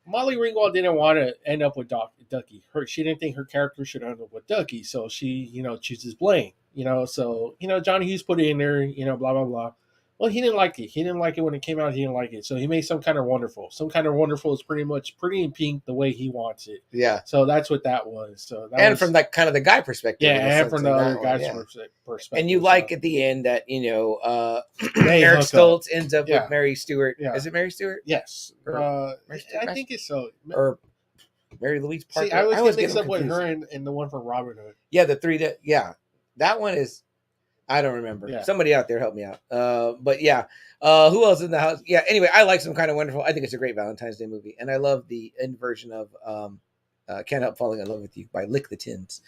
Molly Ringwald didn't want to end up with Ducky. She didn't think her character should end up with Ducky, so she, chooses Blaine. John Hughes put it in there, blah, blah, blah. Well, he didn't like it. He didn't like it when it came out. He didn't like it. So he made Some Kind of Wonderful. Some Kind of Wonderful is pretty much Pretty in Pink the way he wants it. Yeah. So that's what that was. So from like kind of the guy perspective. Yeah, and from the other guy's perspective. And you like at the end that, Eric Stoltz ends up with Mary Stewart. Yeah. Is it Mary Stewart? Yes. I think it's so. Or Mary Louise Parker. See, I always get mixed up with her and the one from Robin Hood. Yeah, that one is, I don't remember. Yeah. Somebody out there help me out. But yeah, who else in the house? Yeah. Anyway, I like Some Kind of Wonderful. I think it's a great Valentine's Day movie, and I love the end version of "Can't Help Falling in Love with You" by Lick the Tins.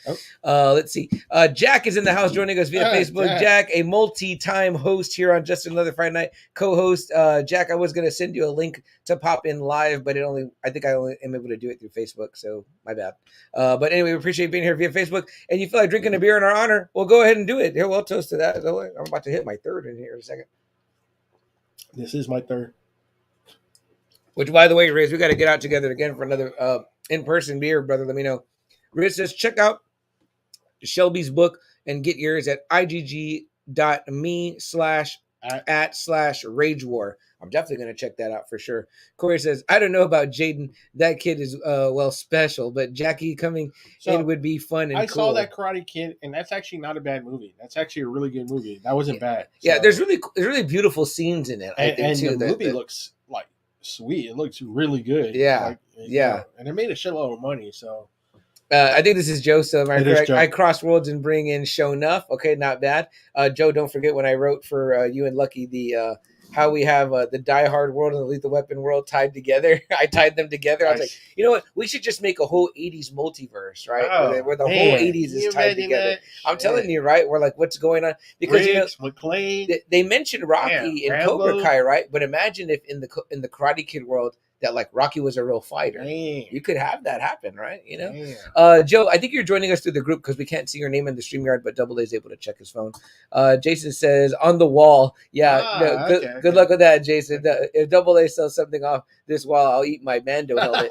Let's see. Jack is in the house joining us via Facebook. Jack, a multi-time host here on Just Another Friday Night, co-host. Jack, I was going to send you a link to pop in live, but I think I only am able to do it through Facebook, so my bad. But anyway, we appreciate being here via Facebook. And you feel like drinking a beer in our honor, well, go ahead and do it. Here, we'll toast to that. I'm about to hit my third in here in a second. This is my third. Which, by the way, Riz, we got to get out together again for another in-person beer, brother. Let me know. Riz says, check out Shelby's book and get yours at igg.me/@/rage war. I'm definitely going to check that out for sure. Corey says, I don't know about Jaden. That kid is, special, but Jackie coming in would be fun and cool. I saw that Karate Kid, and that's actually not a bad movie. That's actually a really good movie. That wasn't bad. So. Yeah, there's really beautiful scenes in it. I think, too. The movie looks like sweet. It looks really good. Yeah. And it made a shitload of money, so. I think this is Joe. So am I correct? Joe. I cross worlds and bring in Show Enough. Okay, not bad. Joe, don't forget when I wrote for you and Lucky the how we have the Die Hard world and the Lethal Weapon world tied together. I tied them together. I was like, you know what? We should just make a whole 80s multiverse, right? Where the whole 80s is tied together. I'm telling you, right? We're like, what's going on? Because McClane. They mentioned Rocky in Cobra Kai, right? But imagine if in the Karate Kid world that like Rocky was a real fighter. You could have that happen, right? Joe, I think you're joining us through the group because we can't see your name in the StreamYard, but Double A is able to check his phone. Jason says on the wall. Yeah, good luck with that, Jason. If Double A sells something off this wall, I'll eat my Mando helmet.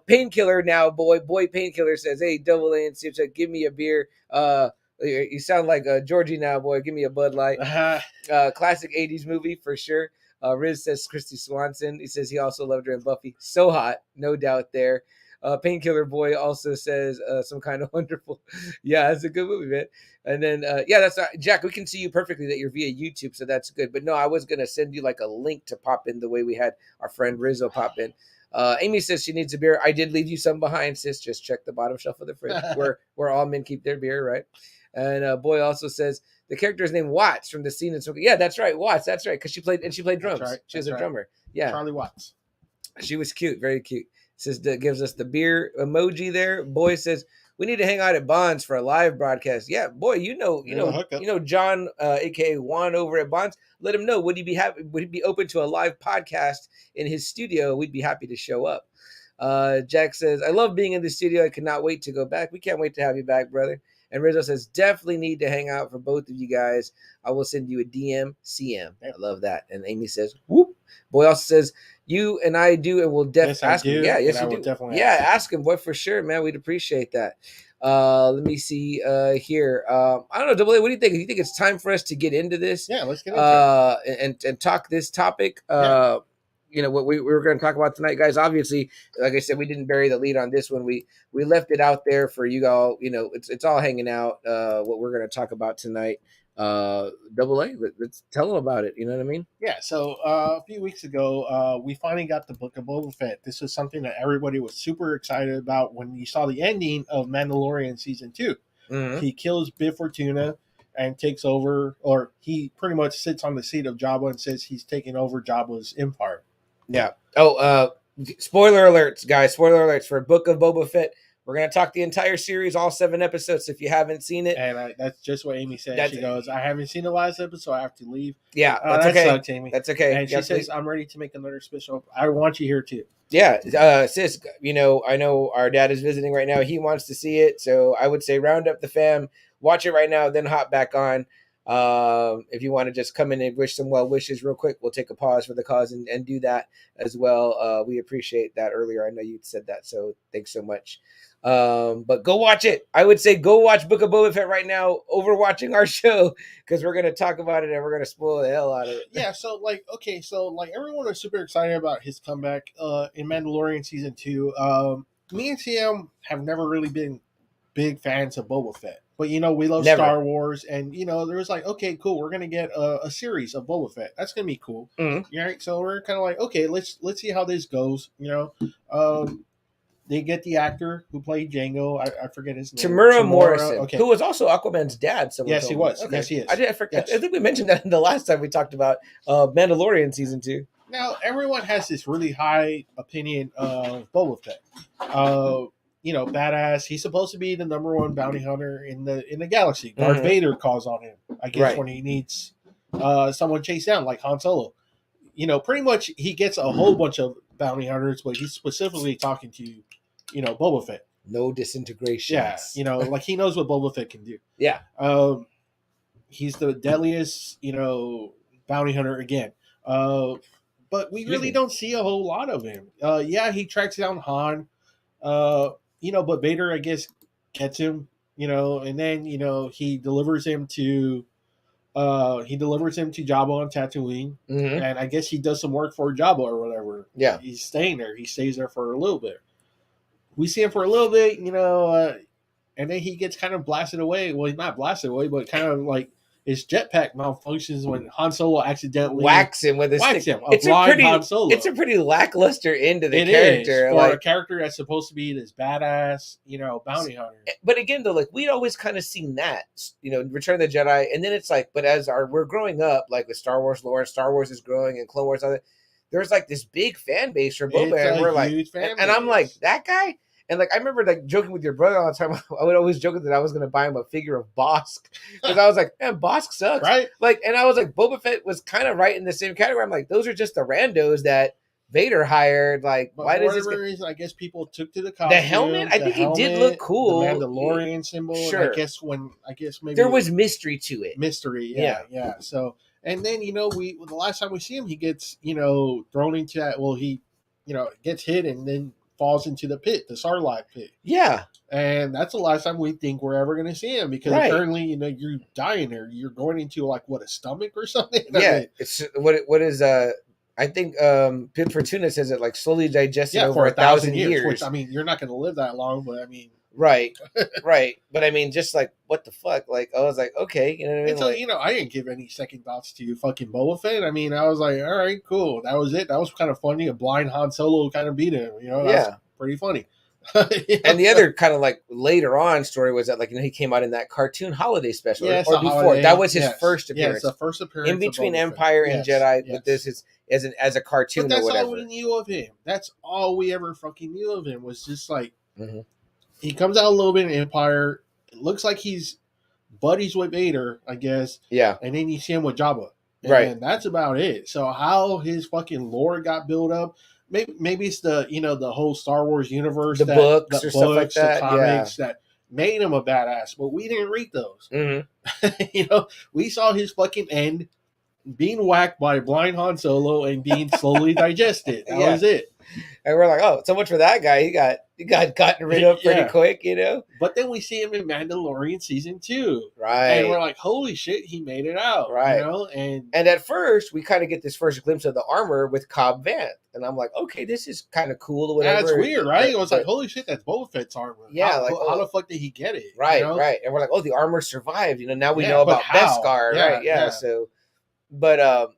Painkiller now, boy Painkiller says, "Hey, Double A and Sipcheck, give me a beer." You sound like Georgie now, boy. Give me a Bud Light. Classic '80s movie for sure. Riz says Christy Swanson. He says he also loved her in Buffy. So hot, no doubt there. Painkiller Boy also says some kind of wonderful. Yeah, that's a good movie, man. And then yeah, that's Jack. We can see you perfectly that you're via YouTube, so that's good. But no, I was gonna send you like a link to pop in the way we had our friend Rizzo pop in. Amy says she needs a beer. I did leave you some behind, sis. Just check the bottom shelf of the fridge where all men keep their beer, right? And Boy also says the character is named Watts from the scene in Smoking. Yeah, that's right, Watts. That's right, because she played drums. Right, she was a drummer. Yeah, Charlie Watts. She was cute, very cute. Says that gives us the beer emoji there. Boy says we need to hang out at Bonds for a live broadcast. Yeah, boy, you know John, aka Juan over at Bonds. Let him know. Would he be open to a live podcast in his studio? We'd be happy to show up. Jack says, I love being in the studio. I cannot wait to go back. We can't wait to have you back, brother. And Rizzo says, definitely need to hang out for both of you guys. I will send you a DM, CM. I love that. And Amy says, whoop. Boy also says, you and I do, and we'll definitely ask him. Yeah, yes, you do. Definitely ask him, boy, for sure, man. We'd appreciate that. Let me see here. I don't know, Double A, what do you think? Do you think it's time for us to get into this? Yeah, let's get into it. And talk this topic. You know what we were going to talk about tonight, guys. Obviously, like I said, we didn't bury the lead on this one. We left it out there for you all. You know, it's all hanging out. What we're going to talk about tonight. Double A, let's tell them about it. You know what I mean? Yeah. So a few weeks ago, we finally got the Book of Boba Fett. This was something that everybody was super excited about when you saw the ending of Mandalorian season 2. Mm-hmm. He kills Bib Fortuna and takes over, or he pretty much sits on the seat of Jabba and says he's taking over Jabba's empire. Yeah. Oh, spoiler alerts, guys. Spoiler alerts for Book of Boba Fett. We're going to talk the entire series, all 7 episodes, if you haven't seen it. And that's just what Amy said. She goes, I haven't seen the last episode, so I have to leave. Yeah, that's okay. Sucks, Amy. That's okay. And she says, I'm ready to make another special. I want you here, too. Yeah, sis, you know, I know our dad is visiting right now. He wants to see it, so I would say round up the fam, watch it right now, then hop back on. If you want to just come in and wish some well wishes real quick, we'll take a pause for the cause and do that as well. We appreciate that earlier. I know you said that, so thanks so much. But go watch it. I would say go watch Book of Boba Fett right now over watching our show, because we're going to talk about it and we're going to spoil the hell out of it. Yeah, so everyone was super excited about his comeback in Mandalorian season 2. Me and CM have never really been big fans of Boba Fett. But, you know, we love Star Wars. And, you know, there was like, okay, cool. We're going to get a series of Boba Fett. That's going to be cool. Mm-hmm. Right? So we're kind of like, okay, let's see how this goes. You know, they get the actor who played Jango. I forget his name. Tamura Morrison, who was also Aquaman's dad. Yes, he was. Okay. Yes, he is. I forget. Yes. I think we mentioned that the last time we talked about Mandalorian season 2. Now, everyone has this really high opinion of Boba Fett. You know, badass. He's supposed to be the number 1 bounty hunter in the galaxy. Darth Vader calls on him, I guess, when he needs someone chased down, like Han Solo. You know, pretty much he gets a whole bunch of bounty hunters, but he's specifically talking to, you know, Boba Fett. No disintegration. Yeah, you know, like he knows what Boba Fett can do. Yeah. He's the deadliest, you know, bounty hunter again. But we really don't see a whole lot of him. Yeah, he tracks down Han. You know, but Vader, I guess, gets him, you know, and then, you know, he delivers him to Jabba on Tatooine. Mm-hmm. And I guess he does some work for Jabba or whatever. Yeah. He's staying there. He stays there for a little bit. We see him for a little bit, you know, and then he gets kind of blasted away. Well, he's not blasted away, but kind of like his jetpack malfunctions when Han Solo accidentally whacks him with his stick. It's a pretty lackluster end to the character. Is, for a character that's supposed to be this badass, you know, bounty hunter. But again, though, like we'd always kind of seen that, you know, Return of the Jedi, and then it's like, but as we're growing up, like with Star Wars lore, Star Wars is growing, and Clone Wars, there's like this big fan base for Boba, and we're like, and I'm like, that guy. And like I remember like joking with your brother all the time. I would always joke that I was going to buy him a figure of Bosk, because I was like, man, Bosk sucks, right? Like, and I was like, Boba Fett was kind of right in the same category. I'm like, those are just the randos that Vader hired. Like, but why does this? Reason, I guess people took to the costume. The helmet, I think he did look cool. The Mandalorian symbol. Sure. I guess maybe there was mystery to it. Yeah. So, and then you know, the last time we see him, he gets, you know, thrown into that. Well, he, you know, gets hit and then falls into the pit, the Sarlacc pit. Yeah. And that's the last time we think we're ever going to see him, because apparently, you're dying there. You're going into like a stomach or something. Yeah, it's what is I think Pit Fortuna says it like slowly digested over for 1,000 years. Which, I mean, you're not going to live that long, but I mean, right. But I mean, just like what the fuck? Like I was like, okay, you know what I mean? And so I didn't give any second thoughts to fucking Boba Fett. I mean, I was like, all right, cool, that was it. That was kind of funny. A blind Han Solo kind of beat him. That's pretty funny. And the other kind of like later on story was that like he came out in that cartoon holiday special or before holiday. That was his first appearance. The first appearance in between Empire and Jedi. But this is as a cartoon. But that's or whatever. all we knew of him. That's all we ever fucking knew of him, was just like he comes out a little bit in Empire. It looks like he's buddies with Vader, I guess. Yeah, and then you see him with Jabba. And that's about it. So how his fucking lore got built up. Maybe it's the the whole Star Wars universe, the books, stuff like that, the comics that made him a badass, but we didn't read those. We saw his fucking end being whacked by blind Han Solo and being slowly digested. That was it. And we're like, oh, so much for that guy. He got gotten rid of pretty quick, But then we see him in Mandalorian season 2, right? And we're like, holy shit, he made it out, right? And at first we kind of get this first glimpse of the armor with Cobb Vanth, and I'm like, okay, this is kind of cool. Whatever. That's weird, right? It was like, holy shit, that's Boba Fett's armor. Yeah, how the fuck did he get it? Right, right. And we're like, oh, the armor survived. Now we know about Beskar, right? Yeah. So, but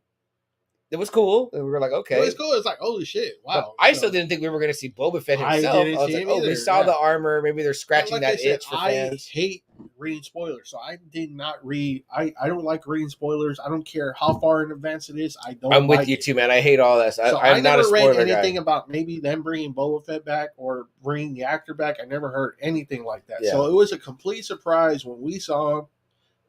it was cool. And we were like, okay. It was cool. It's like, holy shit, wow. But I still didn't think we were going to see Boba Fett himself. I was like, oh, we saw the armor. Maybe they're scratching that itch for fans. I hate reading spoilers, so I did not read. I don't like reading spoilers. I don't care how far in advance it is. I'm with you too, man. I hate all this. I'm not a spoiler guy. I never read anything about maybe them bringing Boba Fett back or bringing the actor back. I never heard anything like that. Yeah. So it was a complete surprise when we saw him.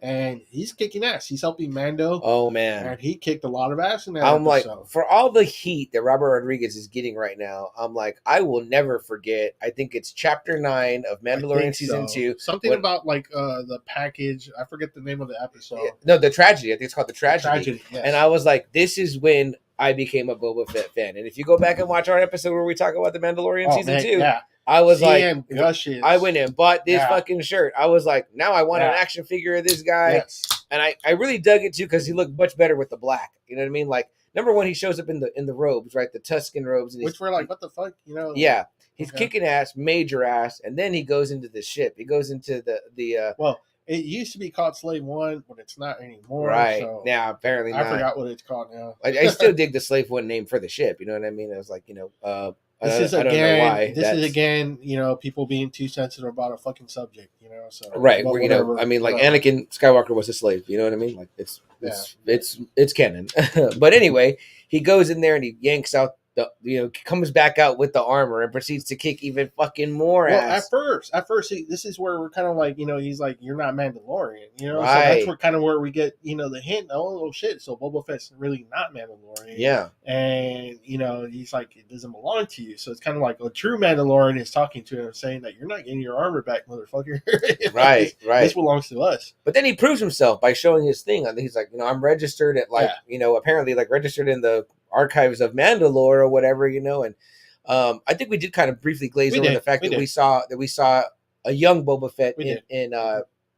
And he's kicking ass. He's helping Mando. Oh, man. And he kicked a lot of ass in that episode. Like, for all the heat that Robert Rodriguez is getting right now, I'm like, I will never forget. I think it's Chapter 9 of Mandalorian Season 2. Something about, like, the package. I forget the name of the episode. No, The Tragedy. I think it's called The Tragedy. Yes. And I was like, this is when I became a Boba Fett fan. And if you go back and watch our episode where we talk about the Mandalorian Season 2, I was like, gushes. I went and bought this fucking shirt. I was like, now I want an action figure of this guy. Yes. And I really dug it too because he looked much better with the black. You know what I mean? Like, number one, he shows up in the robes, right? The Tuscan robes. And which were like, what the fuck? Yeah. He's kicking ass, major ass. And then he goes into the ship. He goes into the well, it used to be called Slave One, but it's not anymore. Right. So now, apparently not. I forgot what it's called now. I still dig the Slave One name for the ship. You know what I mean? I was like, This is again, people being too sensitive about a fucking subject, So right, where I mean, like Anakin Skywalker was a slave. You know what I mean? Like it's canon. But anyway, he goes in there and he yanks out comes back out with the armor and proceeds to kick even fucking more ass. At first, this is where we're kind of like, he's like, you're not Mandalorian, Right. So that's where we get, the hint. Oh shit! So Boba Fett's really not Mandalorian. Yeah. And he's like, it doesn't belong to you. So it's kind of like a true Mandalorian is talking to him, saying that you're not getting your armor back, motherfucker. Right. This belongs to us. But then he proves himself by showing his thing. He's like, I'm registered at apparently like registered in the archives of Mandalore or whatever, and I think we did kind of briefly glaze over the fact that we saw a young Boba Fett in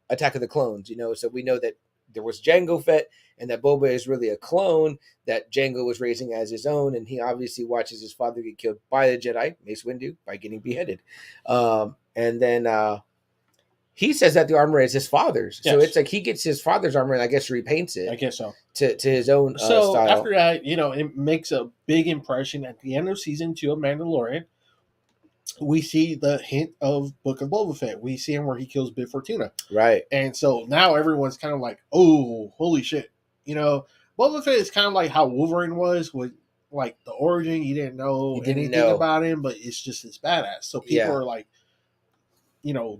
Attack of the Clones, so we know that there was Jango Fett and that Boba is really a clone that Jango was raising as his own, and he obviously watches his father get killed by the Jedi, Mace Windu, by getting beheaded. And then he says that the armor is his father's. Yes. So it's like he gets his father's armor and I guess repaints it. I guess so. To his own so style. After that, it makes a big impression at the end of season 2 of Mandalorian. We see the hint of Book of Boba Fett. We see him where he kills Bib Fortuna. Right. And so now everyone's kind of like, oh, holy shit. Boba Fett is kind of like how Wolverine was with like the origin. You didn't know anything about him, but it's just this badass. So people are like,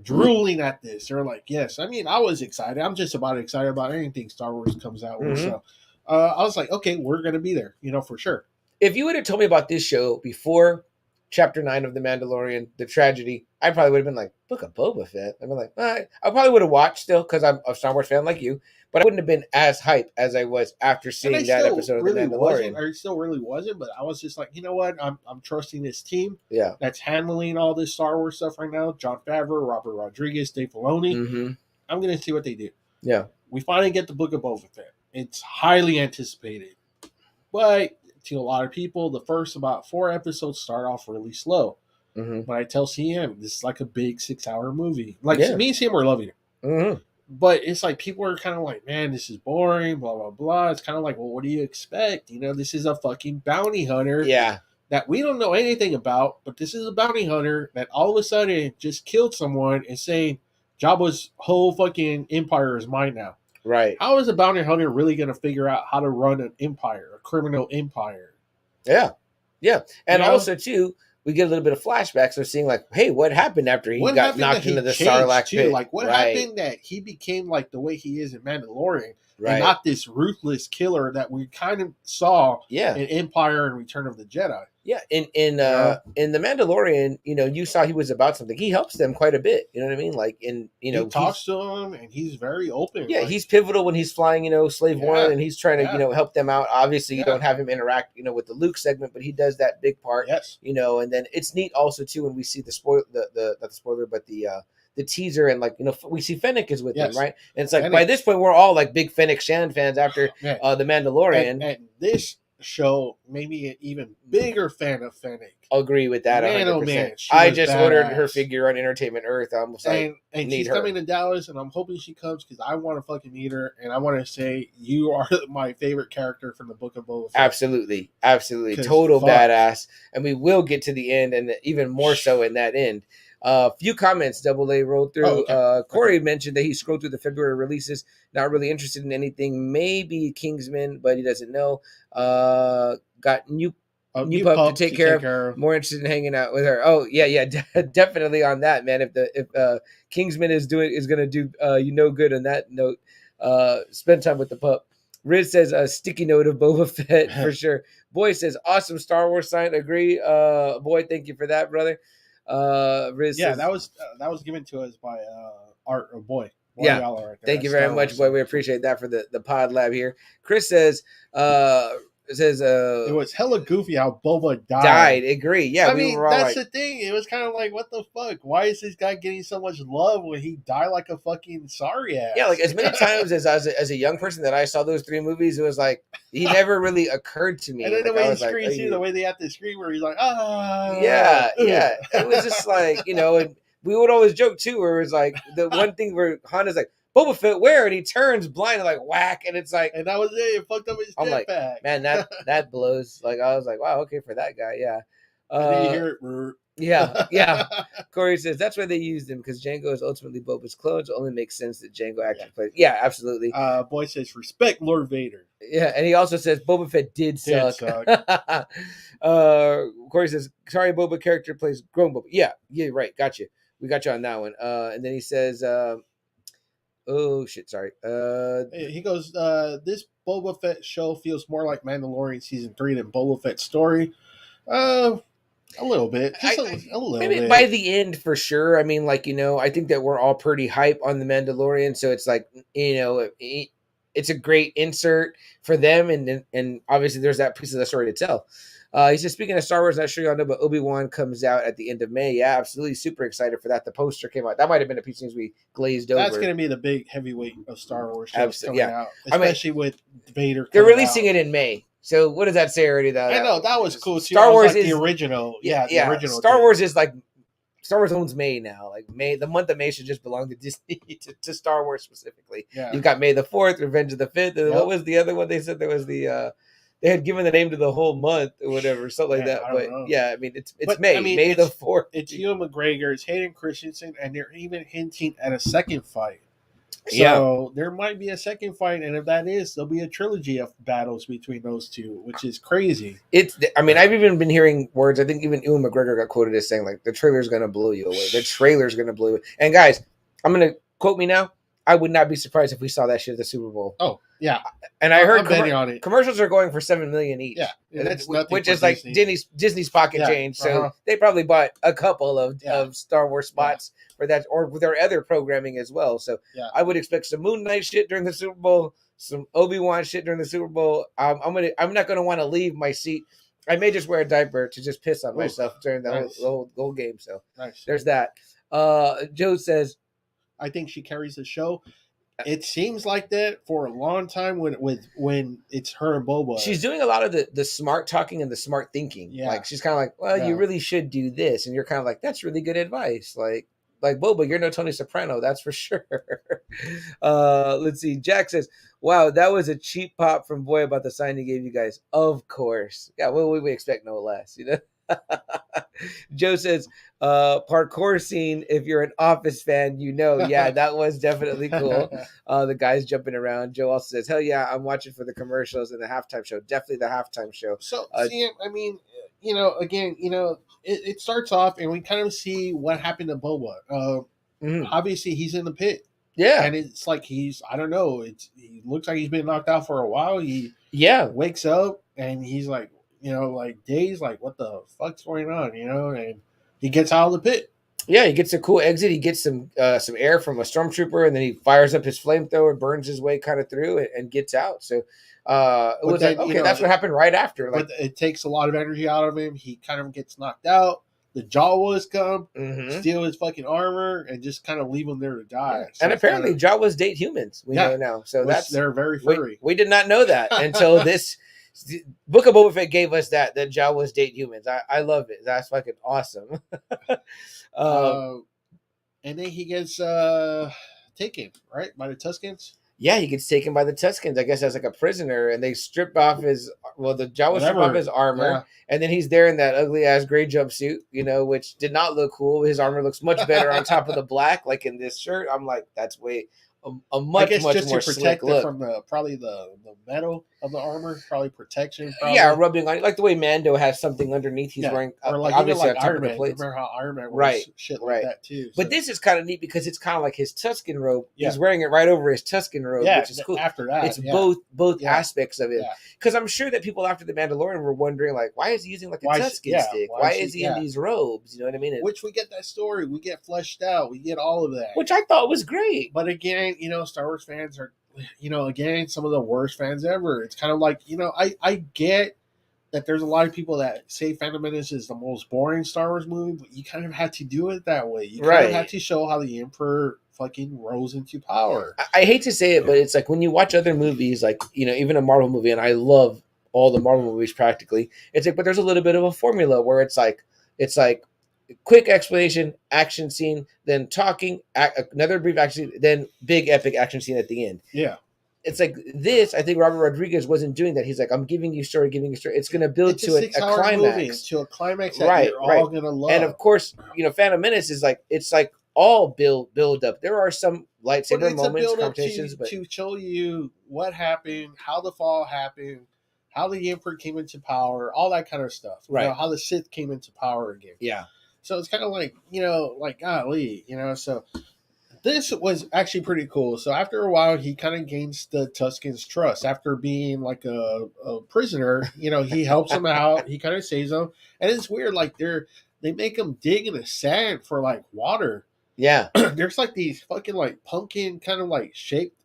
drooling at this. They're like, yes. I mean, I was excited. I'm just about excited about anything Star Wars comes out with. So I was like, okay, we're going to be there, for sure. If you would have told me about this show before Chapter 9 of The Mandalorian, the tragedy, I probably would have been like, Book of Boba Fett. I'd been like, all right. I probably would have watched still because I'm a Star Wars fan like you, but I wouldn't have been as hype as I was after And I seeing that still episode of The really wasn't. Mandalorian. I still really wasn't. But I was just like, you know what? I'm trusting this team Yeah. that's handling all this Star Wars stuff right now. John Favreau, Robert Rodriguez, Dave Filoni. Mm-hmm. I'm gonna see what they do. Yeah. We finally get the Book of Boba Fett. It's highly anticipated, but to a lot of people, the first about 4 episodes start off really slow. Mm-hmm. But I tell CM, this is like a big 6-hour movie. Like Yeah. me and CM were loving it. Mm-hmm. But it's like people are kind of like, man, this is boring, blah, blah, blah. It's kind of like, well, what do you expect? You know, this is a fucking bounty hunter Yeah. that we don't know anything about, but this is a bounty hunter that all of a sudden just killed someone and saying Jabba's whole fucking empire is mine now. Right. How is a bounty hunter really going to figure out how to run an empire, a criminal empire? Yeah. Yeah. And You know? also, too, we get a little bit of flashbacks of seeing, like, hey, what happened after he got knocked into the Sarlacc pit? Like, what happened that he became like the way he is in Mandalorian? Right. And not this ruthless killer that we kind of saw Yeah. in Empire and Return of the Jedi. Yeah, in The Mandalorian, you know, you saw he was about something. He helps them quite a bit. You know what I mean? Like he talks to them and he's very open. Yeah, like, he's pivotal when he's flying, Slave One, and he's trying to, help them out. Obviously, you don't have him interact, with the Luke segment, but he does that big part. Yes. And then it's neat also too when we see the teaser and we see Fennec is with him, right? And it's like Fennec. by this point we're all like big Fennec Shan fans after the Mandalorian. And this show made me an even bigger fan of Fennec. Agree with that. Man, 100%. oh man, I just badass. ordered her figure on Entertainment Earth. I almost and she's her. coming to Dallas, and I'm hoping she comes because I want to fucking meet her, and I want to say you are my favorite character from the Book of Boba Fett. Absolutely, total badass, and we will get to the end, and even more so in that end. Few comments Double A rolled through. Oh, okay. Corey mentioned that he scrolled through the February releases, not really interested in anything. Maybe Kingsman, but he doesn't know. Got new pup to take care of. More interested in hanging out with her. Oh yeah, definitely on that, man. If Kingsman is gonna do good on that note. Spend time with the pup. Riz says a sticky note of Boba Fett for sure. Boy says awesome Star Wars sign. Agree. Boy, thank you for that, brother. Riz says, that was given to us by Art or Boy. Yeah, right, thank you very much, boy. We appreciate that for the pod lab here. Chris says it was hella goofy how Boba died. Agree. Yeah, I mean that's the thing. It was kind of like, what the fuck? Why is this guy getting so much love when he died like a fucking sorry ass? Yeah, like as many times as a young person that I saw those 3 movies, it was like he never really occurred to me. And then like, the way he screams, the way they have to scream, where he's like, yeah. It was just like and we would always joke too, where it's like the one thing where Han is like, Boba Fett, where? And he turns blind and like whack, and it's like, and that was it. It fucked up his jetpack. Like, man, that blows. Like I was like, wow, okay for that guy, yeah. And then you hear it. Yeah. Corey says that's why they used him because Jango is ultimately Boba's clone. So it only makes sense that Jango actually played. Yeah, absolutely. Boy says respect Lord Vader. Yeah, and he also says Boba Fett did suck. Corey says sorry, Boba character plays grown Boba. Yeah, right. Got you. We got you on that one. And then he says. Oh shit! Sorry. He goes. This Boba Fett show feels more like Mandalorian season 3 than Boba Fett's story. A little bit, just a little bit. By the end, for sure. I mean, I think that we're all pretty hype on the Mandalorian, so it's like, it's a great insert for them, and obviously there's that piece of the story to tell. He says, speaking of Star Wars, not sure y'all know, but Obi-Wan comes out at the end of May. Yeah, absolutely. Super excited for that. The poster came out. That might have been a piece of news we glazed over. That's going to be the big heavyweight of Star Wars shows coming out. Especially with Vader. They're releasing it in May. So what does that say already, though? I know. That was cool. Star Wars is the original. Yeah, the original. Star Wars is like, Star Wars owns May now. Like May, the month of May should just belong to Disney, to Star Wars specifically. Yeah. You've got May the 4th, Revenge of the 5th. And what was the other one? They said there was the... they had given the name to the whole month or whatever, something like that. But yeah, I mean, it's May. May the 4th. It's Ewan McGregor, it's Hayden Christensen, and they're even hinting at a second fight. So there might be a second fight, and if that is, there'll be a trilogy of battles between those two, which is crazy. I've even been hearing words. I think even Ewan McGregor got quoted as saying, like, the trailer's going to blow you away. The trailer's going to blow you. And guys, I'm going to quote me now. I would not be surprised if we saw that shit at the Super Bowl. Oh, Yeah, And I heard I'm betting on it. commercials are going for $7 million each. Yeah, and that's nothing which for is like Disney. Disney's pocket Yeah, change. So they probably bought a couple of Star Wars spots for that, or with their other programming as well. So I would expect some Moon Knight shit during the Super Bowl, some Obi-Wan shit during the Super Bowl. I'm not gonna want to leave my seat. I may just wear a diaper to just piss on myself during the whole game. So there's that. Joe says, I think she carries the show. It seems like that for a long time when it's her and Boba. She's doing a lot of the smart talking and the smart thinking. Yeah. Like she's kind of like, well, you really should do this, and you're kind of like, that's really good advice. Like Boba, you're no Tony Soprano, that's for sure. Let's see. Jack says, wow, that was a cheap pop from Boy about the sign he gave you guys. Of course. Yeah, well, we expect no less, you know? Joe says, parkour scene, if you're an Office fan, you know. Yeah, that was definitely cool. The guys jumping around. Joe also says, hell yeah, I'm watching for the commercials and the halftime show. Definitely the halftime show. So, see, I mean, again, it starts off and we kind of see what happened to Boba. Obviously, he's in the pit. Yeah. And it's like I don't know, he looks like he's been knocked out for a while. He wakes up and he's like, like dazed, like what the fuck's going on, and he gets out of the pit. Yeah, he gets a cool exit. He gets some air from a stormtrooper, and then he fires up his flamethrower, burns his way kind of through, and gets out. So it was then, like, okay, that's what happened right after. Like, but it takes a lot of energy out of him. He kind of gets knocked out. The Jawas come, steal his fucking armor, and just kind of leave him there to die. Yeah. So and apparently, Jawas date humans. We know now. So they're very furry. We did not know that until this. Book of Boba Fett gave us that Jawas date humans. I love it. That's fucking awesome. And then he gets taken, right, by the Tuskens. Yeah, he gets taken by the Tuskens, I guess, as like a prisoner, and they strip off the Jawas strip off his armor, and then he's there in that ugly ass gray jumpsuit, which did not look cool. His armor looks much better on top of the black, like in this shirt. I'm like, that's way a much more to slick look from probably the metal of the armor, probably protection. Probably. Yeah, rubbing on, like the way Mando has something underneath. He's wearing, or like obviously like Iron Man. Remember how Iron Man wears shit like that too. So. But this is kind of neat because it's kind of like his Tusken robe. Yeah. He's wearing it right over his Tusken robe, which is cool. After that, it's both aspects of it. Because I'm sure that people after the Mandalorian were wondering, like, why is he using like a Tusken stick? Why is he in these robes? You know what I mean? Which we get that story, we get fleshed out, we get all of that, which I thought was great. But again, Star Wars fans are, again, some of the worst fans ever. It's kind of like, I get that there's a lot of people that say Phantom Menace is the most boring Star Wars movie, but you kind of had to do it that way. You kind of had to show how the Emperor fucking rose into power. I hate to say it, but it's like when you watch other movies, like, even a Marvel movie, and I love all the Marvel movies practically, it's like, but there's a little bit of a formula where it's like quick explanation, action scene, then talking, another brief action scene, then big epic action scene at the end. Yeah. It's like this. I think Robert Rodriguez wasn't doing that. He's like, I'm giving you story. It's going to build to a climax. To a climax that you're all going to love. And of course, Phantom Menace is like, it's like all build up. There are some lightsaber moments, conversations, but to show you what happened, how the fall happened, how the Emperor came into power, all that kind of stuff. Right. How the Sith came into power again. Yeah. So it's kind of like, like, golly, so this was actually pretty cool. So after a while, he kind of gains the Tusken's trust. After being like a prisoner, he helps them out. He kind of saves them. And it's weird, like they make him dig in the sand for like water. Yeah. There's like these fucking like pumpkin kind of like shaped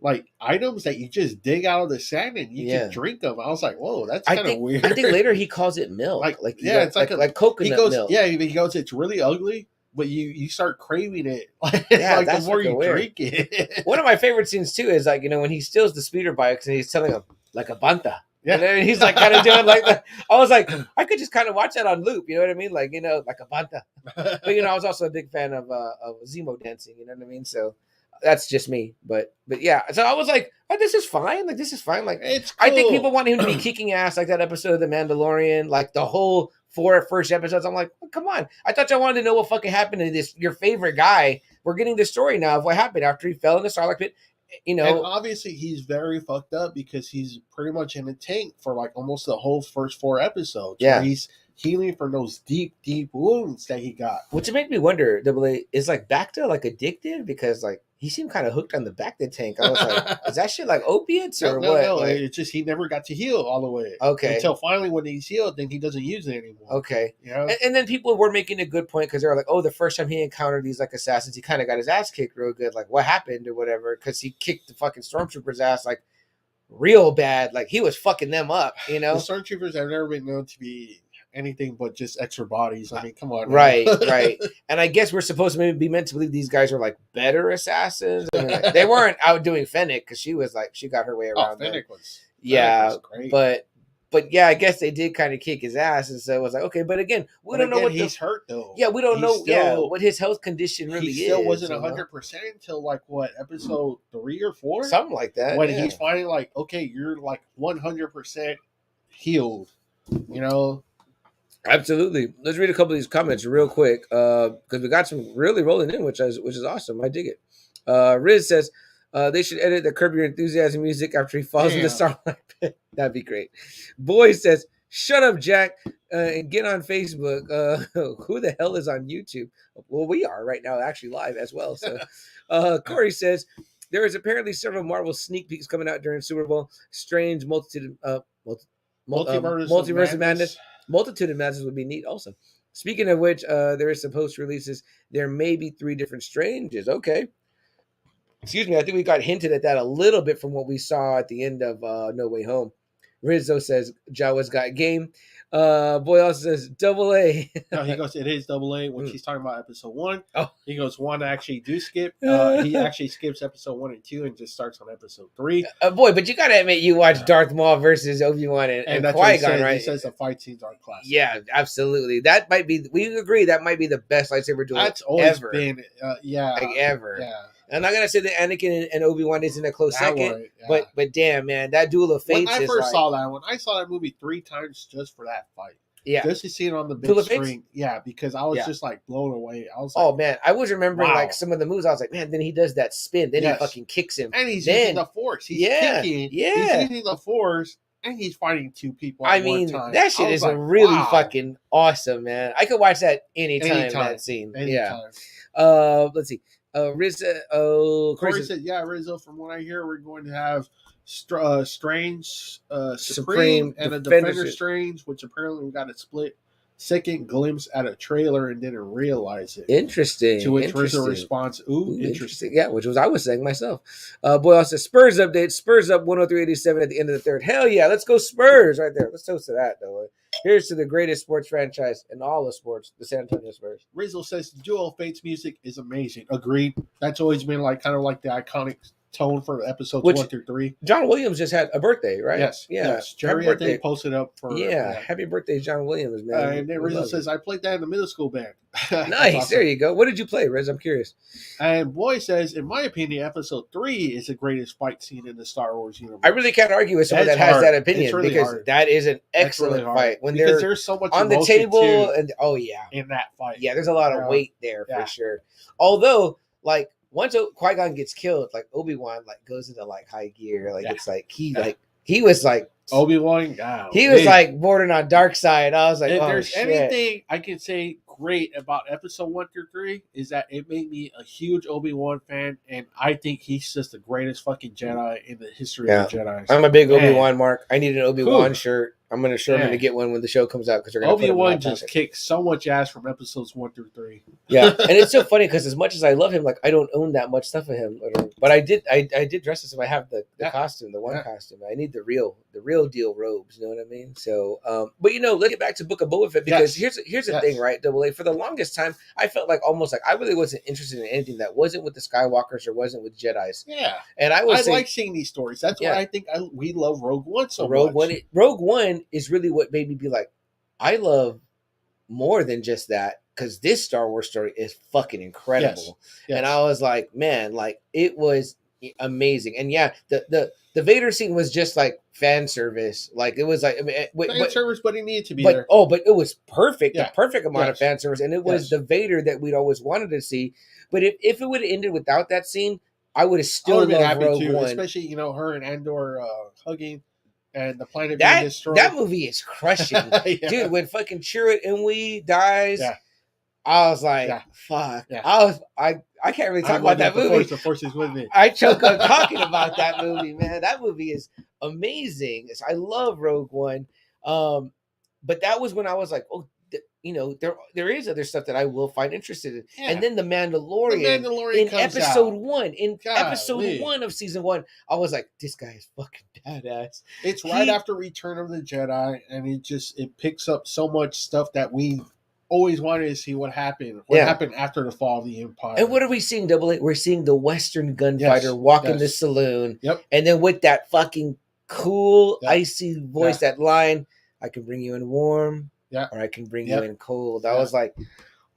like items that you just dig out of the sand and you can drink them. I was like, whoa, that's kind of weird. I think later he calls it milk. It's like coconut milk. Yeah, he goes, it's really ugly, but you start craving it. The more you drink it. One of my favorite scenes too is like, when he steals the speeder bikes and he's telling him like a banta. Yeah. And then he's like kind of doing like that. I was like, I could just kind of watch that on loop. You know what I mean? Like, like a banta. But I was also a big fan of Zemo dancing. You know what I mean? So that's just me, but yeah. So I was like, oh, this is fine. Like, this is fine. Like, it's cool. I think people want him to be kicking ass, like that episode of The Mandalorian, like the whole 4 first episodes. I'm like, oh, come on. I thought y'all wanted to know what fucking happened to this, your favorite guy. We're getting the story now of what happened after he fell in the Sarlacc pit. And obviously he's very fucked up because he's pretty much in a tank for like almost the whole first 4 episodes. Yeah. Where he's healing from those deep wounds that he got. Which made me wonder, is like Bacta like addicted? Because like he seemed kind of hooked on the bacta tank. I was like, is that shit like opiates or no, what? no. Like, It's just he never got to heal all the way. Okay. Until finally, when he's healed, then he doesn't use it anymore. Okay. You know? And then people were making a good point because they were like, oh, the first time he encountered these like assassins, he kind of got his ass kicked real good. Like, what happened or whatever? Because he kicked the fucking stormtrooper's ass like real bad. Like he was fucking them up, you know? The stormtroopers have never been known to be anything but just extra bodies. I mean, come on. Right, right. And I guess we're supposed to maybe be meant to believe these guys are like better assassins. I mean, like, they weren't outdoing Fennec because she was like, she got her way around. Fennec was great. But yeah, I guess they did kind of kick his ass, and so it was like, okay, but again, we don't know what he's hurt though. Yeah, we don't know what his health condition really is. He still wasn't 100% until like what, episode 3 or 4, something like that. When he's finally like, okay, you're like 100% healed, you know. Absolutely. Let's read a couple of these comments real quick because we got some really rolling in, which is awesome. I dig it. Riz says they should edit the Curb Your Enthusiasm music after he falls in the Starlight Pit. That'd be great. Boy says, shut up, Jack, and get on Facebook. Who the hell is on YouTube? Well, we are right now, actually live as well. So Corey says, there is apparently several Marvel sneak peeks coming out during Super Bowl. Strange multitude Multiverse of Madness. Multitude of Madness would be neat also. Speaking of which, there is some post releases. There may be 3 different Stranges. Okay. Excuse me. I think we got hinted at that a little bit from what we saw at the end of No Way Home. Rizzo says Jawa's got game. Boy also says AA. No, he goes, it is AA when she's talking about episode 1. Oh. He goes, 1 actually do skip. He actually skips episode 1 and 2 and just starts on episode 3. Boy, but you gotta admit you watched Darth Maul versus Obi-Wan and Qui-Gon, right? He says the fight scenes are classic. Yeah, absolutely. That might be, we agree, that might be the best lightsaber duel that's always ever. Been, ever. Yeah. I'm not gonna say that Anakin and Obi-Wan is in a close second, yeah. but damn, man, that Duel of Fates. When I first saw that one, I saw that movie 3 times just for that fight. Yeah, just to see it on the big screen. Yeah, because I was just like blown away. I was like, oh man, I was remembering like some of the moves. I was like, man, then he does that spin, then he fucking kicks him, and he's using the Force. He's kicking, he's using the Force, and he's fighting 2 people. At one time. That shit is like, really fucking awesome, man. I could watch that anytime. That scene. Anytime. Yeah. Let's see. Rizzo. Corey said, "Yeah, Rizzo. From what I hear, we're going to have Strange, Supreme, and a Defender Strange, which apparently we got a split second glimpse at a trailer and didn't realize it. Interesting. To which Rizzo response, "Ooh, interesting." Yeah, which was I was saying myself. Boy also Spurs update. Spurs up 103-87 at the end of the third. Hell yeah, let's go Spurs right there. Let's toast to that though. Here's to the greatest sports franchise in all of sports, the San Antonio Spurs. Rizzo says the Duel of Fates music is amazing. Agreed. That's always been like kind of like the iconic tone for episodes 1 through 3. John Williams just had a birthday, right? Yes. Jerry, I think, posted up for happy birthday, John Williams, man. And then Rizzo says, I played that in the middle school band. Nice. Awesome. There you go. What did you play, Riz? I'm curious. And Boy says, in my opinion, episode 3 is the greatest fight scene in the Star Wars universe. I really can't argue with someone that has that opinion because that is an excellent fight. When there's so much on the table and in that fight. Yeah, there's a lot of weight there for sure. Although, like, once Qui-Gon gets killed, like Obi-Wan like goes into like high gear. Like it's like he was like Obi-Wan. He was like bordering on dark side. I was like, if there's anything I can say great about episode 1 through 3 is that it made me a huge Obi-Wan fan, and I think he's just the greatest fucking Jedi in the history of the Jedi. I'm a big Obi-Wan mark. I need an Obi-Wan shirt. I'm gonna I'm gonna get one when the show comes out because Obi-Wan just kicked so much ass from episodes 1 through 3. Yeah, and it's so funny because as much as I love him, like I don't own that much stuff of him, but I did dress as if I have the costume, the one costume. I need the real deal robes. You know what I mean? So, but let's get back to Book of Boba Fett because here's the thing, right? AA. For the longest time, I felt like almost like I really wasn't interested in anything that wasn't with the Skywalkers or wasn't with Jedis. Yeah, and I like seeing these stories. That's why I think we love Rogue One so much. Rogue One is really what made me be like, I love more than just that because this Star Wars story is fucking incredible. Yes. And I was like, man, like it was amazing. And the Vader scene was just like fan service. Like it was like fan service, but it needed to be there. But it was perfect, the perfect amount of fan service, and it was the Vader that we'd always wanted to see. But if it would have ended without that scene, I would have still loved Rogue One, especially her and Andor hugging. And the planet being destroyed. That movie is crushing. Dude, when fucking Chirrut Imwe dies, I was like, Yeah. fuck. Yeah. I can't really talk I'm about with that the movie. Force, the Force is with me. I choke up talking about that movie, man. That movie is amazing. I love Rogue One. But that was when I was like, oh, you know, there is other stuff that I will find interested in. Yeah. And then the The Mandalorian, Mandalorian in comes episode out. one, episode Golly. 1 of season 1, I was like, this guy is fucking badass. It's right after Return of the Jedi, and it picks up so much stuff that we always wanted to see what happened. What happened after the fall of the Empire. And what are we seeing, Double A? We're seeing the Western gunfighter walk in the saloon. Yep. And then with that fucking cool, Yep. icy voice, that line, I can bring you in warm, or I can bring you in cold. I was like,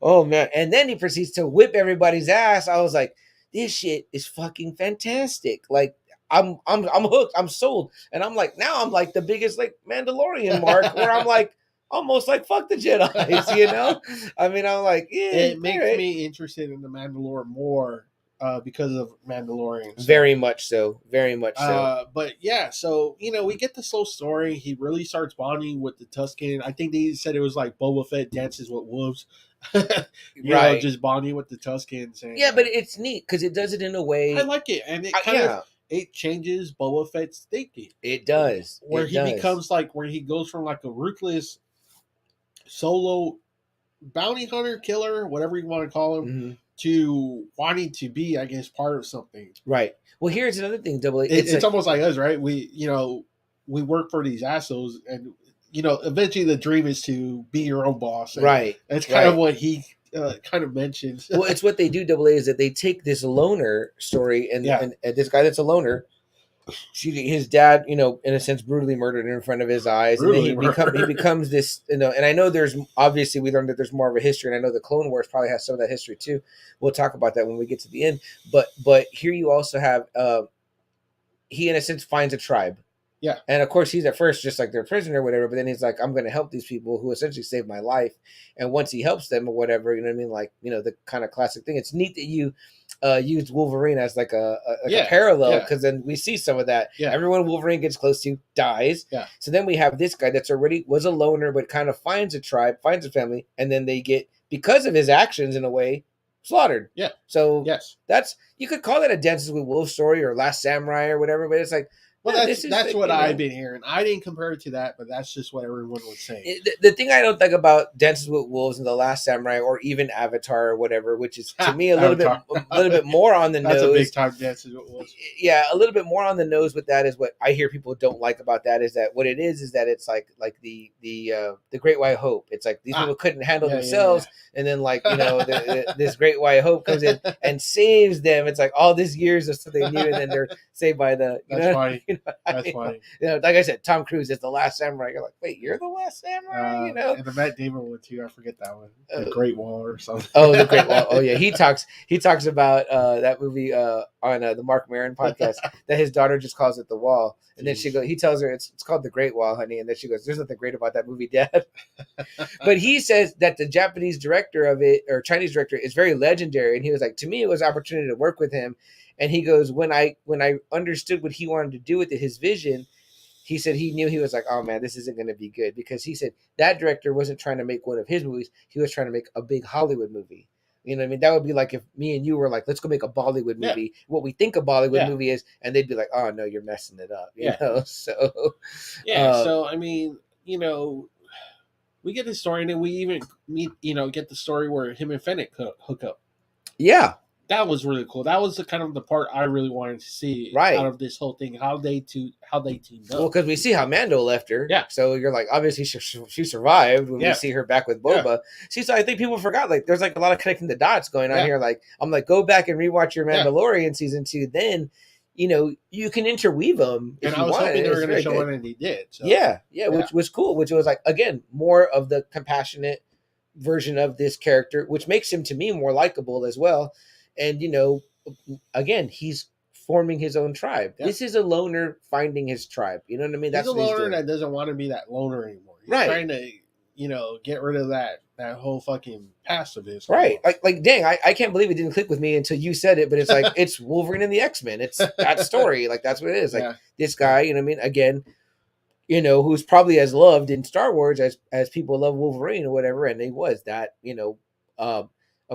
oh man. And then he proceeds to whip everybody's ass. I was like, this shit is fucking fantastic. Like, I'm hooked. I'm sold. And I'm like, now I'm like the biggest like Mandalorian mark where I'm like, almost like fuck the Jedi, you know? I mean, I'm like, yeah. It makes me interested in the Mandalore more because of Mandalorian. So. Very much so. Very much so. But yeah, so, you know, we get this whole story. He really starts bonding with the Tusken. I think they said it was like Boba Fett dances with wolves. you know, just bonding with the Tuskens. And, yeah, but it's neat because it does it in a way. I like it. And it kind of... It changes Boba Fett's thinking. It does. Where he becomes like, where he goes from like a ruthless solo bounty hunter, killer, whatever you want to call him, to wanting to be, I guess, part of something. Right. Well, here's another thing, Double A. It's like, almost like us, right? We work for these assholes, and eventually the dream is to be your own boss. And right. That's kind of what he kind of mentions. Well, it's what they do, Double A, is that they take this loner story and this guy that's a loner, his dad, in a sense, brutally murdered in front of his eyes. And then he becomes this, and I know there's, obviously we learned that there's more of a history, and I know the Clone Wars probably has some of that history too. We'll talk about that when we get to the end. But here you also have, he in a sense finds a tribe. Yeah. And of course he's at first just like their prisoner or whatever, but then he's like, I'm going to help these people who essentially saved my life. And once he helps them or whatever, you know what I mean? Like, the kind of classic thing. It's neat that you used Wolverine as like a parallel, because then we see some of that. Yeah. Everyone Wolverine gets close to dies. Yeah. So then we have this guy that's already was a loner, but kind of finds a tribe, finds a family, and then they get, because of his actions in a way, slaughtered. Yeah. So that's, you could call it a Dances with Wolves story or Last Samurai or whatever, but it's like, well, that's what I've been hearing. I didn't compare it to that, but that's just what everyone was saying. The thing I don't think about Dances with Wolves and The Last Samurai or even Avatar or whatever, which is to me a little bit more on the nose. That's a big time Dances with Wolves. Yeah, a little bit more on the nose with that is what I hear people don't like about that, is that what it is that it's like the Great White Hope. It's like these people couldn't handle themselves, and then like this Great White Hope comes in and saves them. It's like all these years of stuff they knew, and then they're saved by the. That's funny. That's funny. Like I said, Tom Cruise is the Last Samurai. You're like, wait, you're the Last Samurai? And the Matt Damon one too. I forget that one. The Great Wall or something. Oh, the Great Wall. Oh yeah, he talks about that movie on the Mark Maron podcast that his daughter just calls it The Wall, and then he tells her it's called The Great Wall, honey, and then she goes, "There's nothing great about that movie, Dad." But he says that the Japanese director of it, or Chinese director, is very legendary, and he was like, to me, it was an opportunity to work with him. And he goes, when I understood what he wanted to do with it, his vision, he said he knew, he was like, oh man, this isn't going to be good, because he said that director wasn't trying to make one of his movies. He was trying to make a big Hollywood movie. You know what I mean? That would be like if me and you were like, let's go make a Bollywood movie. What we think a Bollywood movie is, and they'd be like, oh no, you're messing it up. You know? So so I mean, we get the story, and then we even meet, get the story where him and Fennec hook up. Yeah. That was really cool. That was the part I really wanted to see out of this whole thing. How they teamed up. Well, because we see how Mando left her. Yeah. So you're like, obviously she survived when we see her back with Boba. See, so I think people forgot. Like, there's like a lot of connecting the dots going on here. Like, I'm like, go back and rewatch your Mandalorian season 2. Then, you can interweave them. And I was hoping they were going to show it, and they did. So. Yeah, which was cool. Which was like, again, more of the compassionate version of this character, which makes him to me more likable as well. And, again, he's forming his own tribe. Yeah. This is a loner finding his tribe. You know what I mean? That's a loner that doesn't want to be that loner anymore. He's trying to, get rid of that whole fucking past of his. Right. Like, dang, I can't believe it didn't click with me until you said it, but it's like, it's Wolverine and the X-Men. It's that story. Like, that's what it is. Like, this guy, you know what I mean? Again, who's probably as loved in Star Wars as people love Wolverine or whatever. And he was that, Of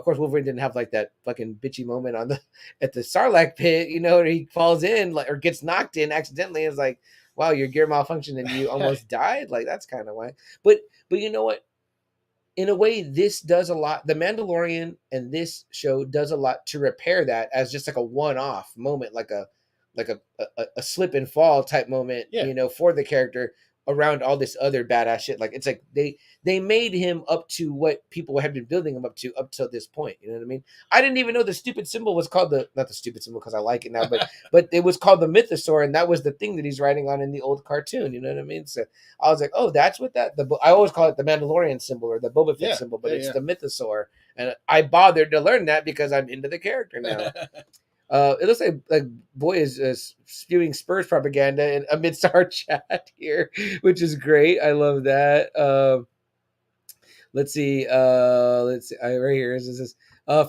course, Wolverine didn't have like that fucking bitchy moment on the at the Sarlacc pit, where he falls in like or gets knocked in accidentally. It's like, wow, your gear malfunctioned and you almost died. Like that's kind of why. But you know what? In a way, this does a lot. The Mandalorian and this show does a lot to repair that as just like a one-off moment, like a slip and fall type moment, for the character around all this other badass shit. Like it's like they made him up to what people had been building him up till this point. You know what I mean? I didn't even know the stupid symbol was called not the stupid symbol because I like it now, but it was called the Mythosaur, and that was the thing that he's riding on in the old cartoon. You know what I mean? So I was like, oh, that's what I always call it the Mandalorian symbol or the Boba Fett symbol, but it's the Mythosaur, and I bothered to learn that because I'm into the character now. It looks like Boy is spewing Spurs propaganda amidst our chat here, which is great. I love that. Let's see. Right here is this.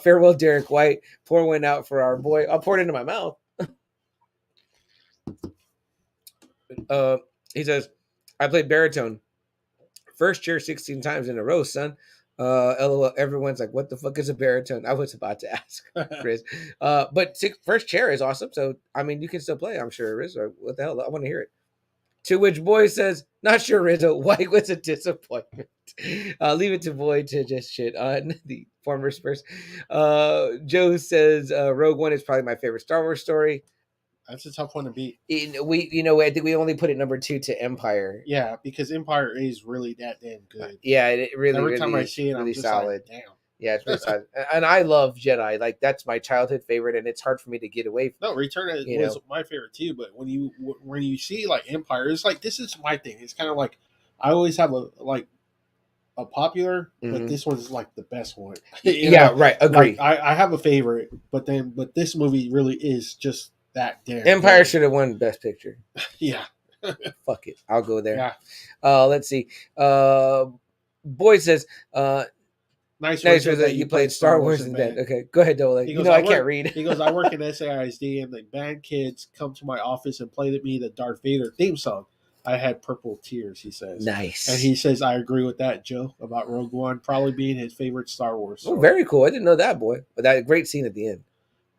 Farewell, Derek White. Pour one out for our boy. I'll pour it into my mouth. He says, I played baritone. First chair 16 times in a row, son. LOL. Everyone's like, what the fuck is a baritone? I was about to ask Chris. But first chair is awesome. So, I mean, you can still play, I'm sure, Riz. What the hell? I want to hear it. To which Boy says, not sure, Rizzo. White was a disappointment. Leave it to Boy to just shit on the former Spurs. Joe says, Rogue One is probably my favorite Star Wars story. That's a tough one to beat. I think we only put it number 2 to Empire. Yeah, because Empire is really that damn good. Yeah, it really. Every time I see it, really I'm just solid. Like, damn. Yeah, it's really solid. And I love Jedi. Like that's my childhood favorite, and it's hard for me to get away from. No, Return was my favorite too. But when you see like Empire, it's like this is my thing. It's kind of like I always have a popular, but this one's like the best one. Right. Agree. Like, I have a favorite, but this movie really is just that damn. Empire should have won Best Picture. Yeah. Fuck it. I'll go there. Yeah. Let's see. Boy says, nice that you played Star Wars in bed. Okay, go ahead, Dole. I can't read. He goes, I work in SAISD, and the band kids come to my office and play me the Darth Vader theme song. I had purple tears, he says. Nice. And he says, I agree with that, Joe, about Rogue One probably being his favorite Star Wars story. Oh, very cool. I didn't know that, Boy. But that great scene at the end.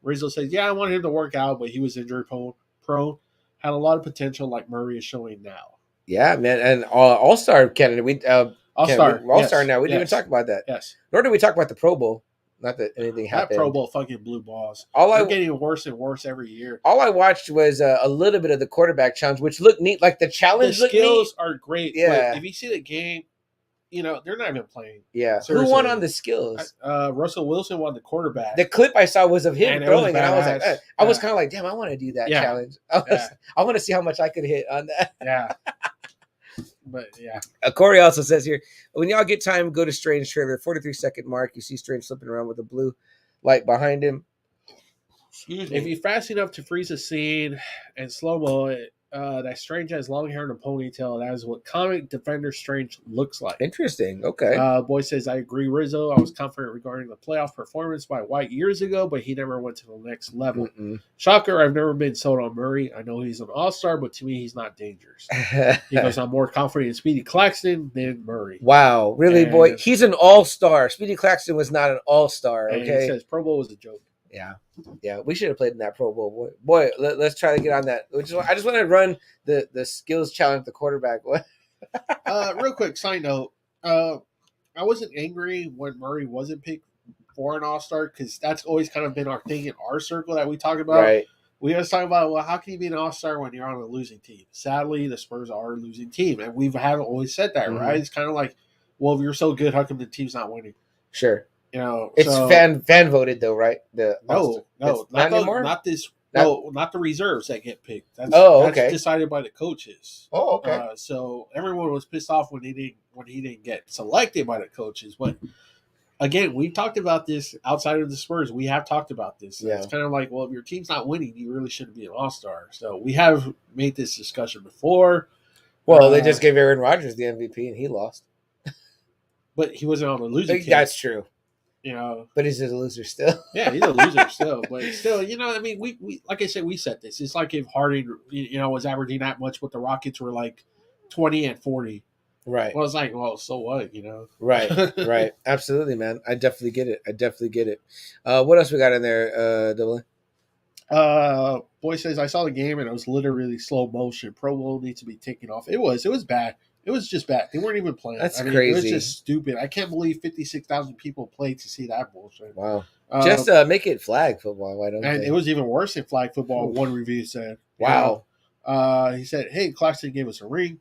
Rizzo says, yeah, I wanted him to work out, but he was injury prone. Had a lot of potential like Murray is showing now. Yeah, man. And All-Star candidate. All-Star now. We didn't even talk about that. Yes. Nor did we talk about the Pro Bowl. Not that anything happened. That Pro Bowl fucking blew balls. They're getting worse and worse every year. All I watched was a little bit of the quarterback challenge, which looked neat. Like the challenge looked neat. The skills are great. Yeah. But if you see the game, they're not even playing. Yeah. Seriously. Who won on the skills? Russell Wilson won the quarterback. The clip I saw was of him throwing, and I was like, I was kind of like, damn, I want to do that challenge. I want to see how much I could hit on that. Yeah. But yeah. Corey also says here, when y'all get time, go to Strange trailer, 43-second mark. You see Strange slipping around with a blue light behind him. Excuse me. If you're fast enough to freeze a scene and slow-mo, that Strange has long hair and a ponytail. That is what comic Defender Strange looks like. Interesting. Okay. Boy says, I agree, Rizzo. I was confident regarding the playoff performance by White years ago, but he never went to the next level. Shocker, I've never been sold on Murray. I know he's an all-star, but to me, he's not dangerous. He goes, I'm more confident in Speedy Claxton than Murray. Wow. Really, Boy? He's an all-star. Speedy Claxton was not an all-star, okay? And he says, Pro Bowl was a joke. Yeah, we should have played in that Pro Bowl. Boy, let's try to get on that. I just want to run the skills challenge, the quarterback. Real quick side note, I wasn't angry when Murray wasn't picked for an All-Star because that's always kind of been our thing in our circle that we talk about. Right. We always talk about, well, how can you be an All-Star when you're on a losing team? Sadly, the Spurs are a losing team, and we've always said that, right? It's kind of like, well, if you're so good, how come the team's not winning? Sure. It's fan voted though, right? No, not anymore. Not the reserves that get picked. That's decided by the coaches. Oh, okay. So everyone was pissed off when he didn't get selected by the coaches. But again, we talked about this outside of the Spurs. We have talked about this. Yeah. It's kind of like, well, if your team's not winning, you really shouldn't be an All-Star. So we have made this discussion before. Well, they just gave Aaron Rodgers the MVP and he lost. But he wasn't on the losing team. That's true. But he's a loser still. Yeah, he's a loser still. But still, I mean, we like I said, we said this. It's like if Harden, was averaging that much, but the Rockets were like 20 and 40. Right. Well, it's like, well, so what, you know? Right. Right. Absolutely, man. I definitely get it. I definitely get it. What else we got in there, Double A? Boy says I saw the game and it was literally slow motion. Pro Bowl needs to be taken off. It was bad. It was just bad. They weren't even playing. That's I mean, crazy. it was just stupid. I can't believe 56,000 people played to see that bullshit. Wow. Just make it flag football. Why don't and they? it was even worse than flag football. Oof. One review said, Wow. He said, "Hey, Claxton gave us a ring."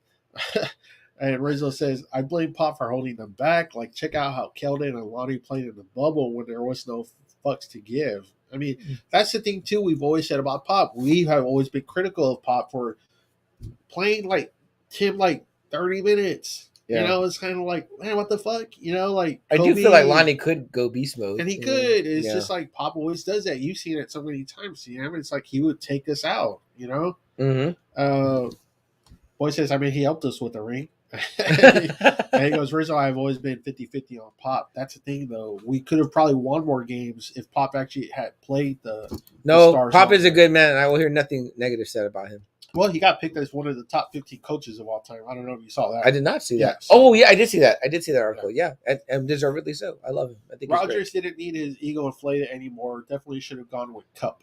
And Rizzo says, "I blame Pop for holding them back. Like, check out how Keldon and Lonnie played in the bubble when there was no fucks to give." I mean, that's the thing too. We've always said about Pop. We have always been critical of Pop for playing like Tim like 30 minutes. Yeah. You know, it's kind of like, man, what the fuck? You know, like I do feel like Lonnie could go beast mode, and he could. It's just like Pop always does that. You've seen it so many times. You know, it's like he would take us out. You know. Mm-hmm. Boy says, I mean, he helped us with the ring. And he goes, Rizzo, I've always been 50-50 on Pop. That's the thing, though. We could have probably won more games if Pop actually had played the No, Pop is a good man, and I will hear nothing negative said about him. Well, he got picked as one of the top 15 coaches of all time. I don't know if you saw that. I did not see that. So, oh, yeah, I did see that. I did see that article. Yeah, and deservedly so. I love him. I think Rodgers didn't need his ego inflated anymore. Definitely should have gone with Cup.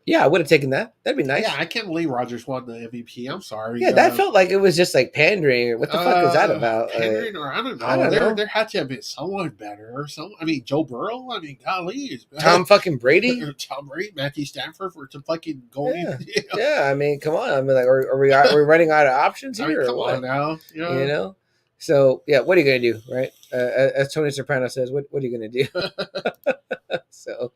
Yeah, I would have taken that. That'd be nice. Yeah, I can't believe Rodgers won the MVP. I'm sorry. Yeah, that felt like it was just like pandering. What the fuck is that about? Pandering, or I don't know. There had to have been someone better or something. I mean, Joe Burrow. I mean, golly, Tom fucking Brady. Tom Brady, Matthew Stafford for to fucking go. Yeah. Yeah, I mean, come on. I mean, like, are we running out of options here? I mean, come on now. You know. So yeah, what are you gonna do, right? As Tony Soprano says, what are you gonna do? So,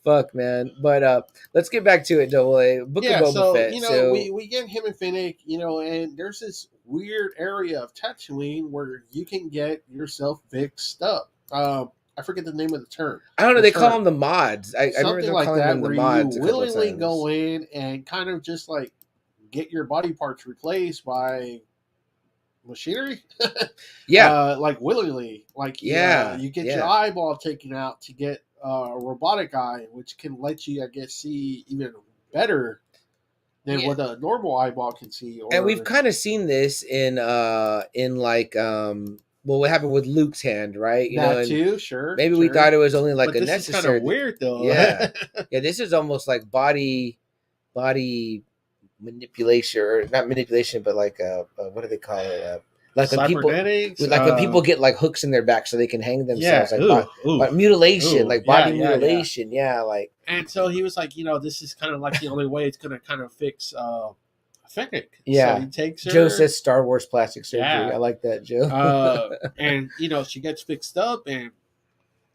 fuck, man. But let's get back to it, Double A. Book of Boba Fett. You know, we get him and Finnick, you know, and there's this weird area of Tatooine where you can get yourself fixed up. I forget the name of the term. I don't know. They call them the mods. I remember something like that, where you mods willingly go in and kind of just like get your body parts replaced by machinery. Yeah, like willingly, like you get your eyeball taken out to get a robotic eye, which can let you, I guess, see even better than what a normal eyeball can see. And we've kind of seen this in like what happened with Luke's hand, right? You know, too, sure. Maybe we thought it was only like but a this necessary. Is kind of weird though. Yeah, yeah. This is almost like body manipulation, or not manipulation, but like what do they call it? Like when people get like hooks in their back so they can hang themselves, like mutilation, like body mutilation, like. And so he was like, you know, this is kind of like the only way it's gonna kind of fix Fennec. Yeah, so he takes her. Joe says Star Wars plastic surgery. Yeah. I like that, Joe. And you know, she gets fixed up, and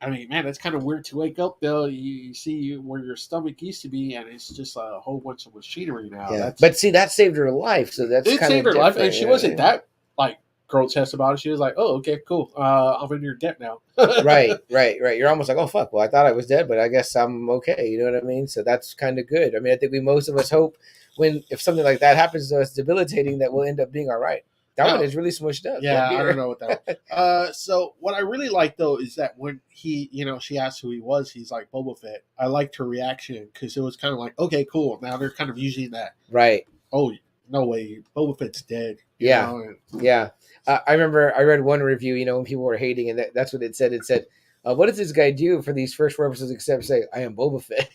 I mean, man, it's kind of weird to wake up though. You see where your stomach used to be, and it's just a whole bunch of machinery now. Yeah. But see, that saved her life. So that's it saved her life, and she wasn't that like grotesque about it. She was like, "Oh, okay, cool. I'm in your debt now." right. You're almost like, "Oh fuck, well, I thought I was dead, but I guess I'm okay." You know what I mean? So that's kind of good. I mean, I think most of us hope if something like that happens to us, debilitating, that we'll end up being all right. That one is really smushed up. Yeah, I don't know what that was. So what I really like though is that when he, you know, she asked who he was, he's like Boba Fett. I liked her reaction because it was kind of like, okay, cool. Now they're kind of using that. Right. Oh, no way, Boba Fett's dead. Yeah. Yeah. I remember I read one review, you know, when people were hating, and that's what it said. It said, what does this guy do for these first 4 episodes except say, I am Boba Fett?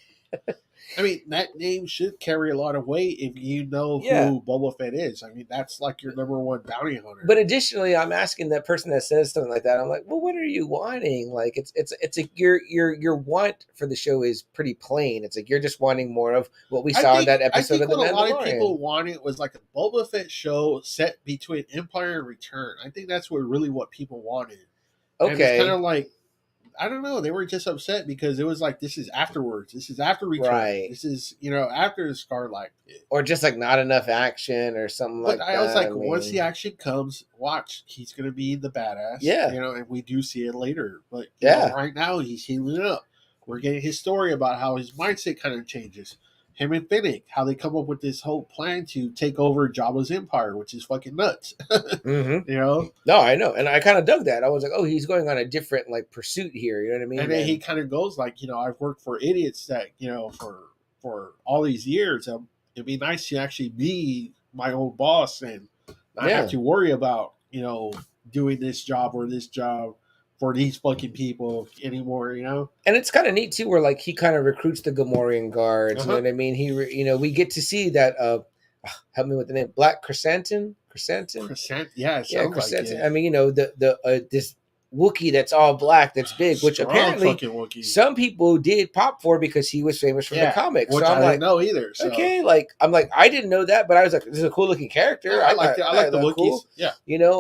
I mean, that name should carry a lot of weight if you know who Boba Fett is. I mean, that's like your number one bounty hunter. But additionally, I'm asking that person that says something like that, I'm like, well, what are you wanting? Like, it's a your want for the show is pretty plain. It's like you're just wanting more of what we saw in that episode of The Mandalorian. What a lot of people wanted was like a Boba Fett show set between Empire and Return. I think that's what people wanted. Okay. And it's kind of like, I don't know. They were just upset because it was like, this is afterwards. This is after Return. Right. This is, you know, after the Scarlet Pit. Or just like not enough action or something like that. But I was like, once the action comes, watch. He's going to be the badass. Yeah. You know, and we do see it later. But you know, right now, he's healing up. We're getting his story about how his mindset kind of changes. Him and Finnick, how they come up with this whole plan to take over Jabba's empire, which is fucking nuts. Mm-hmm. You know? No, I know. And I kind of dug that. I was like, oh, he's going on a different like pursuit here. You know what I mean? And then he kind of goes like, you know, I've worked for idiots that, you know, for all these years. It'd be nice to actually be my own boss and not have to worry about, doing this job or this job for these fucking people anymore. And it's kind of neat too, where like he kind of recruits the Gamorrean guards. You know Uh-huh. what I mean? We get to see that. Help me with the name. Black Chrysanthemum. Yeah, it Yeah, sounds like Chrysanthemum. it. I mean, this Wookiee that's all black, that's big, which Strong apparently fucking Wookiee. some people did pop for because he was famous from the comics. Which So I'm I like, didn't know either. So. okay, I didn't know that, but I was like, this is a cool looking character. Yeah, I like the Wookiees. Cool. Yeah,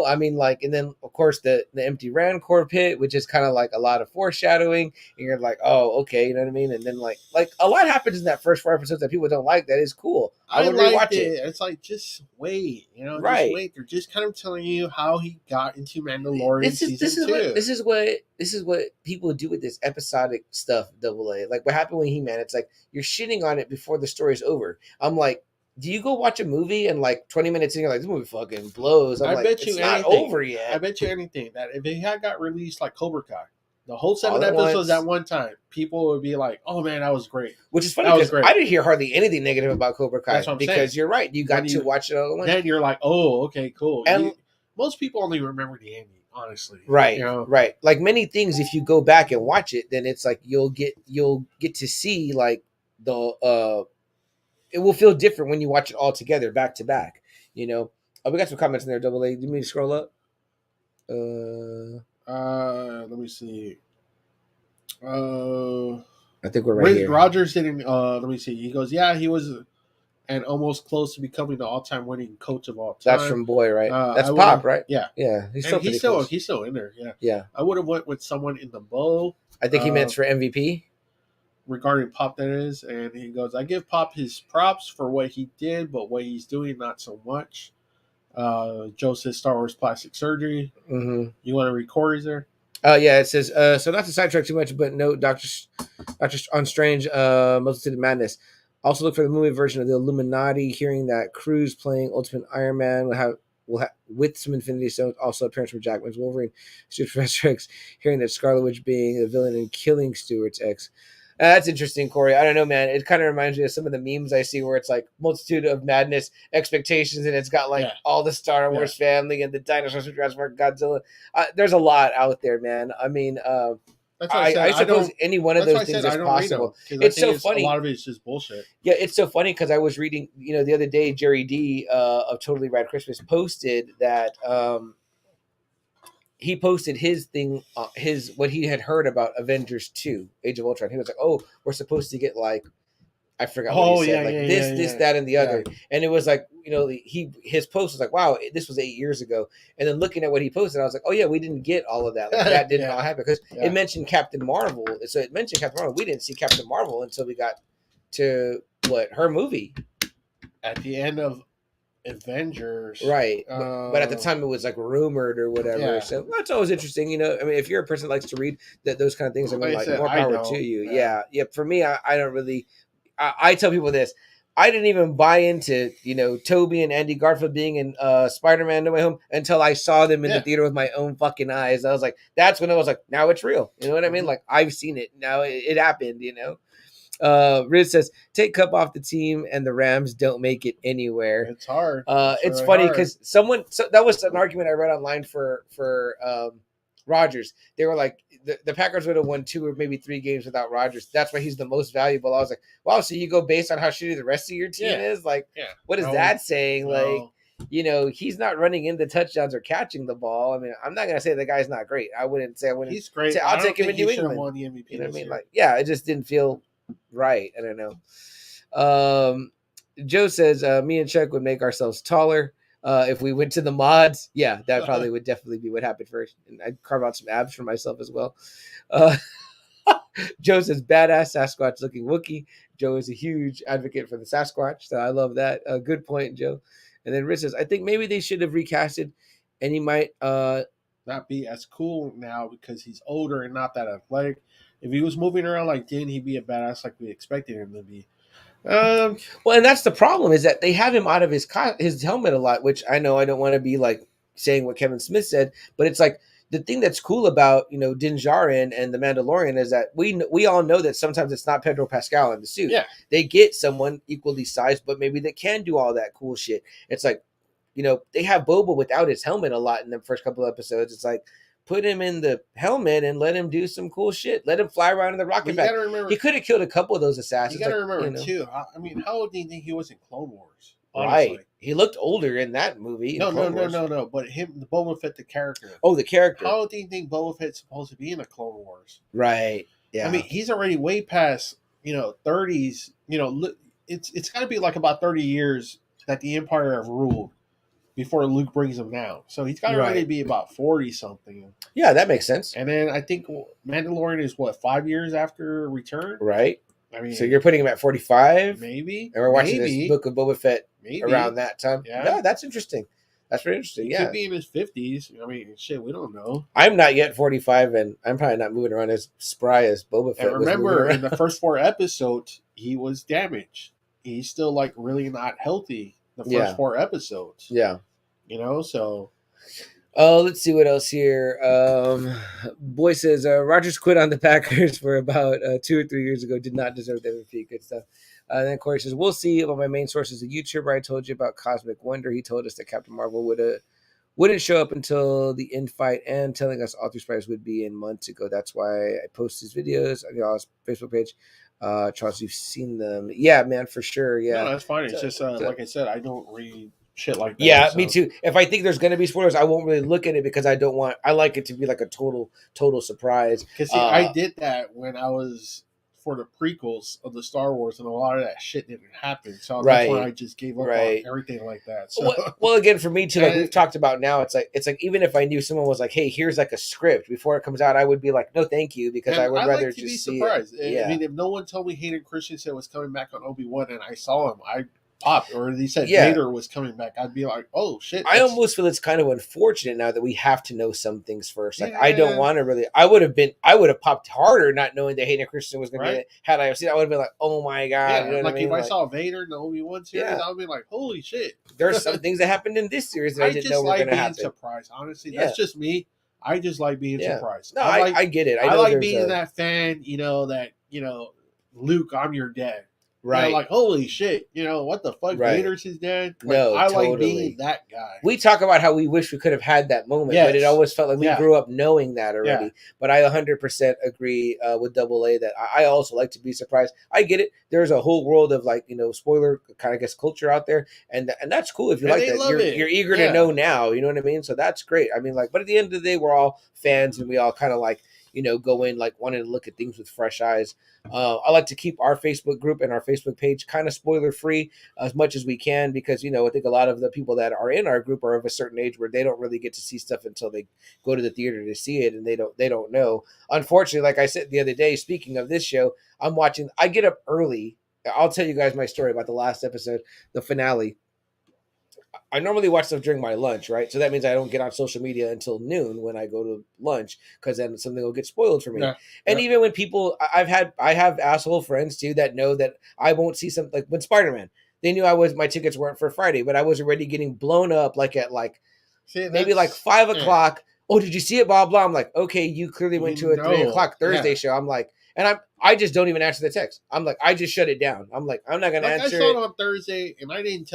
I mean, like, and then of course the empty Rancor pit, which is kind of like a lot of foreshadowing. And you're like, oh, okay, you know what I mean? And then like a lot happens in that first 4 episodes that people don't like. That is cool. I would rewatch it. It's like, just wait, right? Just wait. They're just kind of telling you how he got into Mandalorian season 2. This is what people do with this episodic stuff. AA, like what happened with He-Man. It's like you're shitting on it before the story's over. I'm like, do you go watch a movie and like 20 minutes in you're like, this movie fucking blows? I'm like, it's not over yet. I bet you anything that if it had got released like Cobra Kai, the whole 7 episodes at one time, people would be like, oh man, that was great. Which is funny because I didn't hear hardly anything negative about Cobra Kai. That's what I'm saying. You're right. You got to watch it all at once. Then you're like, oh, okay, cool. And most people only remember the ending, honestly. Right. Right. Like many things, if you go back and watch it, then it's like you'll get to see like it will feel different when you watch it all together back to back. We got some comments in there, AA. Do you mean to scroll up? Let me see. I think we're right here. Rogers didn't. Let me see. He goes, yeah, he was, and almost close to becoming the all-time winning coach of all time. That's from Boy, right? That's Pop, right? Yeah, yeah. He's still in there. Yeah, yeah. I would have went with someone in the bow. I think he meant for MVP. Regarding Pop, that is, and he goes, I give Pop his props for what he did, but what he's doing, not so much. Joe says Star Wars plastic surgery. Mm-hmm. You want to read Corey's there? Yeah, it says, so not to sidetrack too much, but no, Doctor on Strange, Multitude of Madness. Also look for the movie version of the Illuminati, hearing that Cruz playing Ultimate Iron Man will have with some Infinity Stones, also appearance from Jackman's Wolverine, Stuart Professor X, hearing that Scarlet Witch being the villain and killing Stewart's ex. That's interesting, Corey. I don't know, man. It kind of reminds me of some of the memes I see where it's like Multitude of Madness, expectations, and it's got like all the Star Wars family and the dinosaurs from Jurassic Park, Godzilla. There's a lot out there, man. I mean, I suppose any one of those things is possible. It's so funny. A lot of it is just bullshit. Yeah, it's so funny because I was reading, the other day, Jerry D of Totally Rad Christmas posted that he posted his thing, what he had heard about Avengers 2, Age of Ultron. He was like, "Oh, we're supposed to get like." I forgot what he said. This, that, and the other. And it was like, his post was like, wow, this was 8 years ago. And then looking at what he posted, I was like, oh yeah, we didn't get all of that. Like, that didn't all happen because it mentioned Captain Marvel. So it mentioned Captain Marvel. We didn't see Captain Marvel until we got to her movie at the end of Avengers, right? But at the time, it was like rumored or whatever. So that's always interesting. I mean, if you're a person that likes to read those kind of things, I mean, like more power to you. Yeah. For me, I don't really. I tell people this. I didn't even buy into, Toby and Andy Garfield being in Spider-Man No Way Home until I saw them in the theater with my own fucking eyes. I was like, that's when I was like, now it's real. You know what I mean? Like, I've seen it. Now it happened, Riz says, take Cup off the team and the Rams don't make it anywhere. It's hard. It's really funny because that was an argument I read online for Rodgers. They were like, the Packers would have won 2 or maybe 3 games without Rodgers. That's why he's the most valuable. I was like, wow, so you go based on how shitty the rest of your team is? Like, what is that saying? No. Like, he's not running into touchdowns or catching the ball. I mean, I'm not going to say the guy's not great. I wouldn't. He's great. I'll take him in New England. Won the MVP, you know what I mean? Like, it just didn't feel right. I don't know. Joe says, me and Chuck would make ourselves taller. If we went to the mods, that probably would definitely be what happened first. And I'd carve out some abs for myself as well. Joe says, badass Sasquatch looking Wookiee. Joe is a huge advocate for the Sasquatch, so I love that. Good point, Joe. And then Rich says, I think maybe they should have recasted, and he might not be as cool now because he's older and not that athletic. If he was moving around like then, he'd be a badass like we expected him to be. Well, and that's the problem is that they have him out of his helmet a lot, which I know I don't want to be like saying what Kevin Smith said, but it's like the thing that's cool about Din Djarin and the Mandalorian is that we all know that sometimes it's not Pedro Pascal in the suit. Yeah, they get someone equally sized, but maybe that can do all that cool shit. It's like they have Boba without his helmet a lot in the first couple of episodes. It's like, put him in the helmet and let him do some cool shit. Let him fly around in the rocket pack. He could have killed a couple of those assassins. You got to remember too. I mean, how old do you think he was in Clone Wars? Honestly? Right. He looked older in that movie. No. But the Boba Fett, the character. Oh, the character. How old do you think Boba Fett's supposed to be in the Clone Wars? Right. Yeah. I mean, he's already way past 30s. It's got to be like about 30 years that the Empire have ruled before Luke brings him down. So he's got to already be about 40 something. Yeah, that makes sense. And then I think Mandalorian is 5 years after Return? Right. I mean, so you're putting him at 45? Maybe. And we're watching this Book of Boba Fett around that time? Yeah. No, that's interesting. That's very interesting. He could be in his 50s. I mean, shit, we don't know. I'm not yet 45, and I'm probably not moving around as spry as Boba Fett. And remember, in the first 4 episodes, he was damaged. He's still really not healthy. The first 4 episodes. Yeah. So. Oh, let's see what else here. Boy says Rodgers quit on the Packers for about 2 or 3 years ago. Did not deserve the MVP. Good stuff. And then Corey says, we'll see. But my main source is a YouTuber I told you about, Cosmic Wonder. He told us that Captain Marvel wouldn't show up until the end fight, and telling us all 3 Spiders would be in months ago. That's why I post his videos on y'all's Facebook page. Charles, you've seen them. Yeah, man, for sure. Yeah. No, that's fine. It's just, like I said, I don't read shit like that. Yeah, me too. If I think there's going to be spoilers, I won't really look at it because I like it to be like a total surprise. Because I did that when I was for the prequels of the Star Wars, and a lot of that shit didn't happen. So that's why I just gave up on everything like that. So. Well, again, for me too, like we've talked about now, it's like even if I knew someone was like, "Hey, here's like a script," before it comes out, I would be like, "No, thank you," because I would rather just be surprised. I mean, if no one told me Hayden Christensen was coming back on Obi-Wan and I saw him, I popped, or they said Vader was coming back, I'd be like, oh shit. I almost feel it's kind of unfortunate now that we have to know some things first. Like I don't want to really. I would have popped harder not knowing that Hayden Christensen was going to be it. Had I seen, I would have been like, oh my god. Yeah, you know like if I saw Vader in the Obi-Wan series, I would be like, holy shit. There's some things that happened in this series that I didn't know were going to happen. Surprised, honestly. That's just me. I just like being surprised. No, I get it. I like being that fan, that Luke, I'm your dad. Right. Like, holy shit, what the fuck? Vader's his dad? Like, I like being that guy. We talk about how we wish we could have had that moment, but it always felt like we grew up knowing that already. Yeah. But I 100% agree with Double A that I also like to be surprised. I get it. There's a whole world of spoiler kind of culture out there, and that's cool if you like that. You're eager to know now, you know what I mean? So that's great. I mean, but at the end of the day, we're all fans, and we all kind of go in wanting to look at things with fresh eyes. I like to keep our Facebook group and our Facebook page kind of spoiler free as much as we can, because I think a lot of the people that are in our group are of a certain age where they don't really get to see stuff until they go to the theater to see it, and they don't know. Unfortunately, like I said the other day, speaking of this show, I get up early. I'll tell you guys my story about the last episode, the finale. I normally watch stuff during my lunch, right? So that means I don't get on social media until noon when I go to lunch, because then something will get spoiled for me. Yeah. And even when people, I have asshole friends too that know that I won't see something, like when Spider-Man, they knew my tickets weren't for Friday, but I was already getting blown up at maybe 5 o'clock. Oh, did you see it? Blah, blah. I'm like, okay, you clearly went to a 3 o'clock Thursday show. I'm like, and I just don't even answer the text. I'm like, I just shut it down. I'm like, I'm not gonna answer. I saw it on Thursday, and I didn't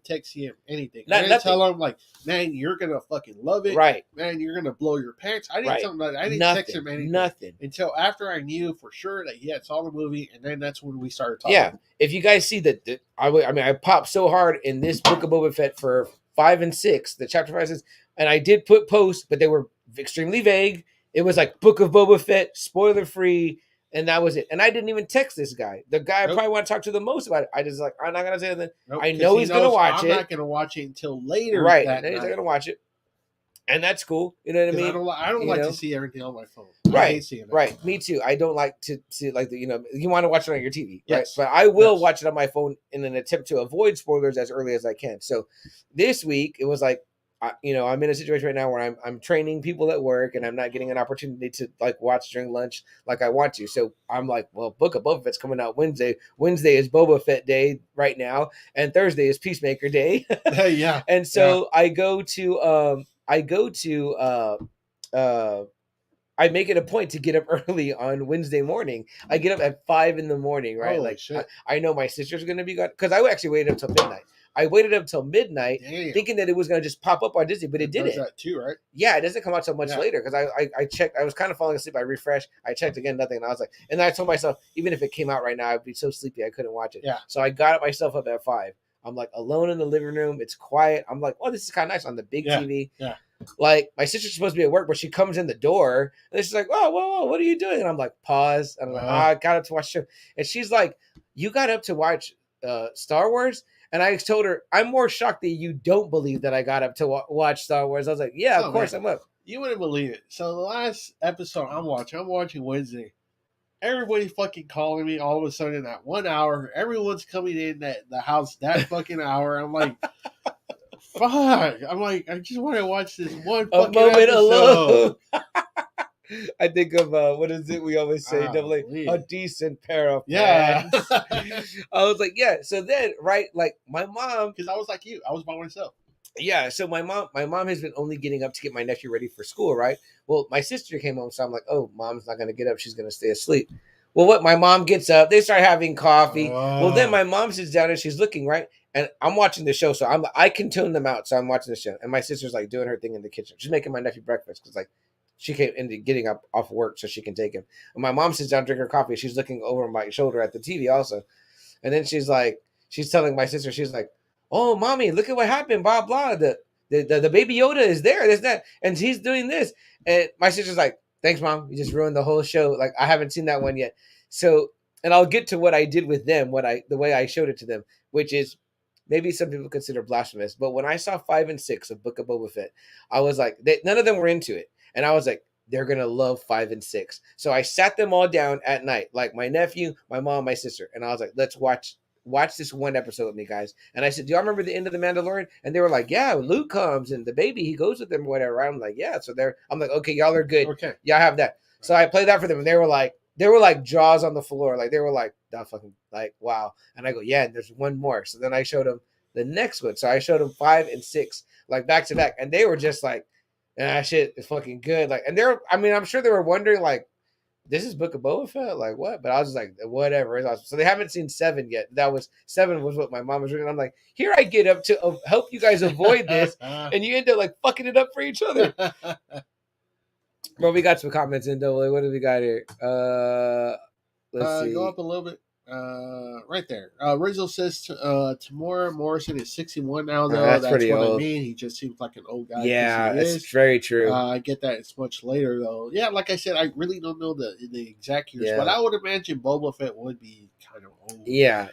text him anything. I didn't tell him man, you're gonna fucking love it. Right. Man, you're gonna blow your pants. I didn't tell him that. I didn't text him anything. Nothing. Until after I knew for sure that he had saw the movie, and then that's when we started talking. Yeah. If you guys see that, I popped so hard in this Book of Boba Fett for 5 and 6, the chapter 5 says, and I did put posts, but they were extremely vague. It was like Book of Boba Fett, spoiler free. And that was it. And I didn't even text this guy. The guy I probably want to talk to the most about it. I just I'm not going to say anything. I know he's going to watch it. I'm not going to watch it until later. Right. He's not going to watch it. And that's cool. You know what I mean? I don't like to see everything on my phone. Right. I hate seeing it. Right. Me too. I don't like to see it you want to watch it on your TV. Yes. Right? But I will watch it on my phone in an attempt to avoid spoilers as early as I can. So this week, it was I'm in a situation right now where I'm training people at work, and I'm not getting an opportunity to watch during lunch like I want to. So I'm like, well, Book of Boba Fett's coming out Wednesday. Wednesday is Boba Fett Day right now, and Thursday is Peacemaker Day. Yeah. And so I go to I make it a point to get up early on Wednesday morning. I get up at 5 in the morning, right? Holy Like shit. I know my sister's gonna be gone because I actually waited up till midnight. I waited up till midnight, Damn. thinking that it was gonna just pop up on Disney, but it does didn't. that too, right? Yeah, it doesn't come out so much Yeah. later because I checked. I was kind of falling asleep. I refreshed. I checked again, nothing. And I was like, and then I told myself, even if it came out right now, I'd be so sleepy I couldn't watch it. Yeah. So I got myself up at 5. I'm like alone in the living room. It's quiet. I'm like, oh, this is kind of nice on the big TV. Yeah. Like my sister's supposed to be at work, but she comes in the door and she's like, "Whoa, whoa, whoa, what are you doing?" And I'm like, "Pause." And I'm like, I got up to watch show. And she's like, "You got up to watch Star Wars?" And I told her, "I'm more shocked that you don't believe that I got up to watch Star Wars." I was like, "Yeah, of course I'm up." You wouldn't believe it. So the last episode I'm watching Wednesday. Everybody fucking calling me all of a sudden at 1 hour. Everyone's coming in the house that fucking hour. I'm like, fuck. I'm like, I just want to watch this one fucking moment episode. alone. I think of what is it we always say? A decent pair of pants. I was like, yeah. So then, right, like my mom, because I was like you, I was by myself. Yeah, so my mom has been only getting up to get my nephew ready for school, right? Well, my sister came home, so I'm like, oh, mom's not gonna get up; she's gonna stay asleep. Well, what? My mom gets up, they start having coffee. Well, then my mom sits down and she's looking, right, and I'm watching the show, so I can tune them out, so I'm watching the show, and my sister's like doing her thing in the kitchen. She's making my nephew breakfast because like she came into getting up off work so she can take him. And my mom sits down, drinking her coffee. She's looking over my shoulder at the TV also, and then she's telling my sister, she's like, "Oh, mommy, look at what happened, blah, blah. The baby Yoda is there, this, that, and he's doing this." And my sister's like, "Thanks, mom. You just ruined the whole show. Like, I haven't seen that one yet." So, and I'll get to what I did with them, the way I showed it to them, which is maybe some people consider blasphemous. But when I saw 5 and 6 of Book of Boba Fett, I was like, none of them were into it. And I was like, they're going to love 5 and 6. So I sat them all down at night, like my nephew, my mom, my sister. And I was like, let's watch this one episode with me, guys. And I said, do y'all remember the end of The Mandalorian? And they were like, yeah, Luke comes and the baby, he goes with them or whatever. I'm like, yeah. So I'm like, okay, y'all are good. Okay. Y'all have that. So I played that for them and they were like jaws on the floor. Like they were like, that fucking, like, wow. And I go, yeah, and there's one more. So then I showed them the next one. So I showed them 5 and 6, like back to back. And they were just like, shit is fucking good. Like, and I'm sure they were wondering like, this is Book of Boba Fett? Like what? But I was just like, whatever. It's awesome. So they haven't seen 7 yet. 7 was what my mom was reading. I'm like, here I get up to help you guys avoid this, and you end up like fucking it up for each other. Well, we got some comments in though. Like, what do we got here? Let's see. Go up a little bit. Right there. Rizzo says Tamora Morrison is 61 now, though. That's That's pretty what old. I mean. He just seems like an old guy. Yeah, it's very true. I get that it's much later, though. Yeah, like I said, I really don't know the exact years, Yeah. but I would imagine Boba Fett would be kind of old. Yeah.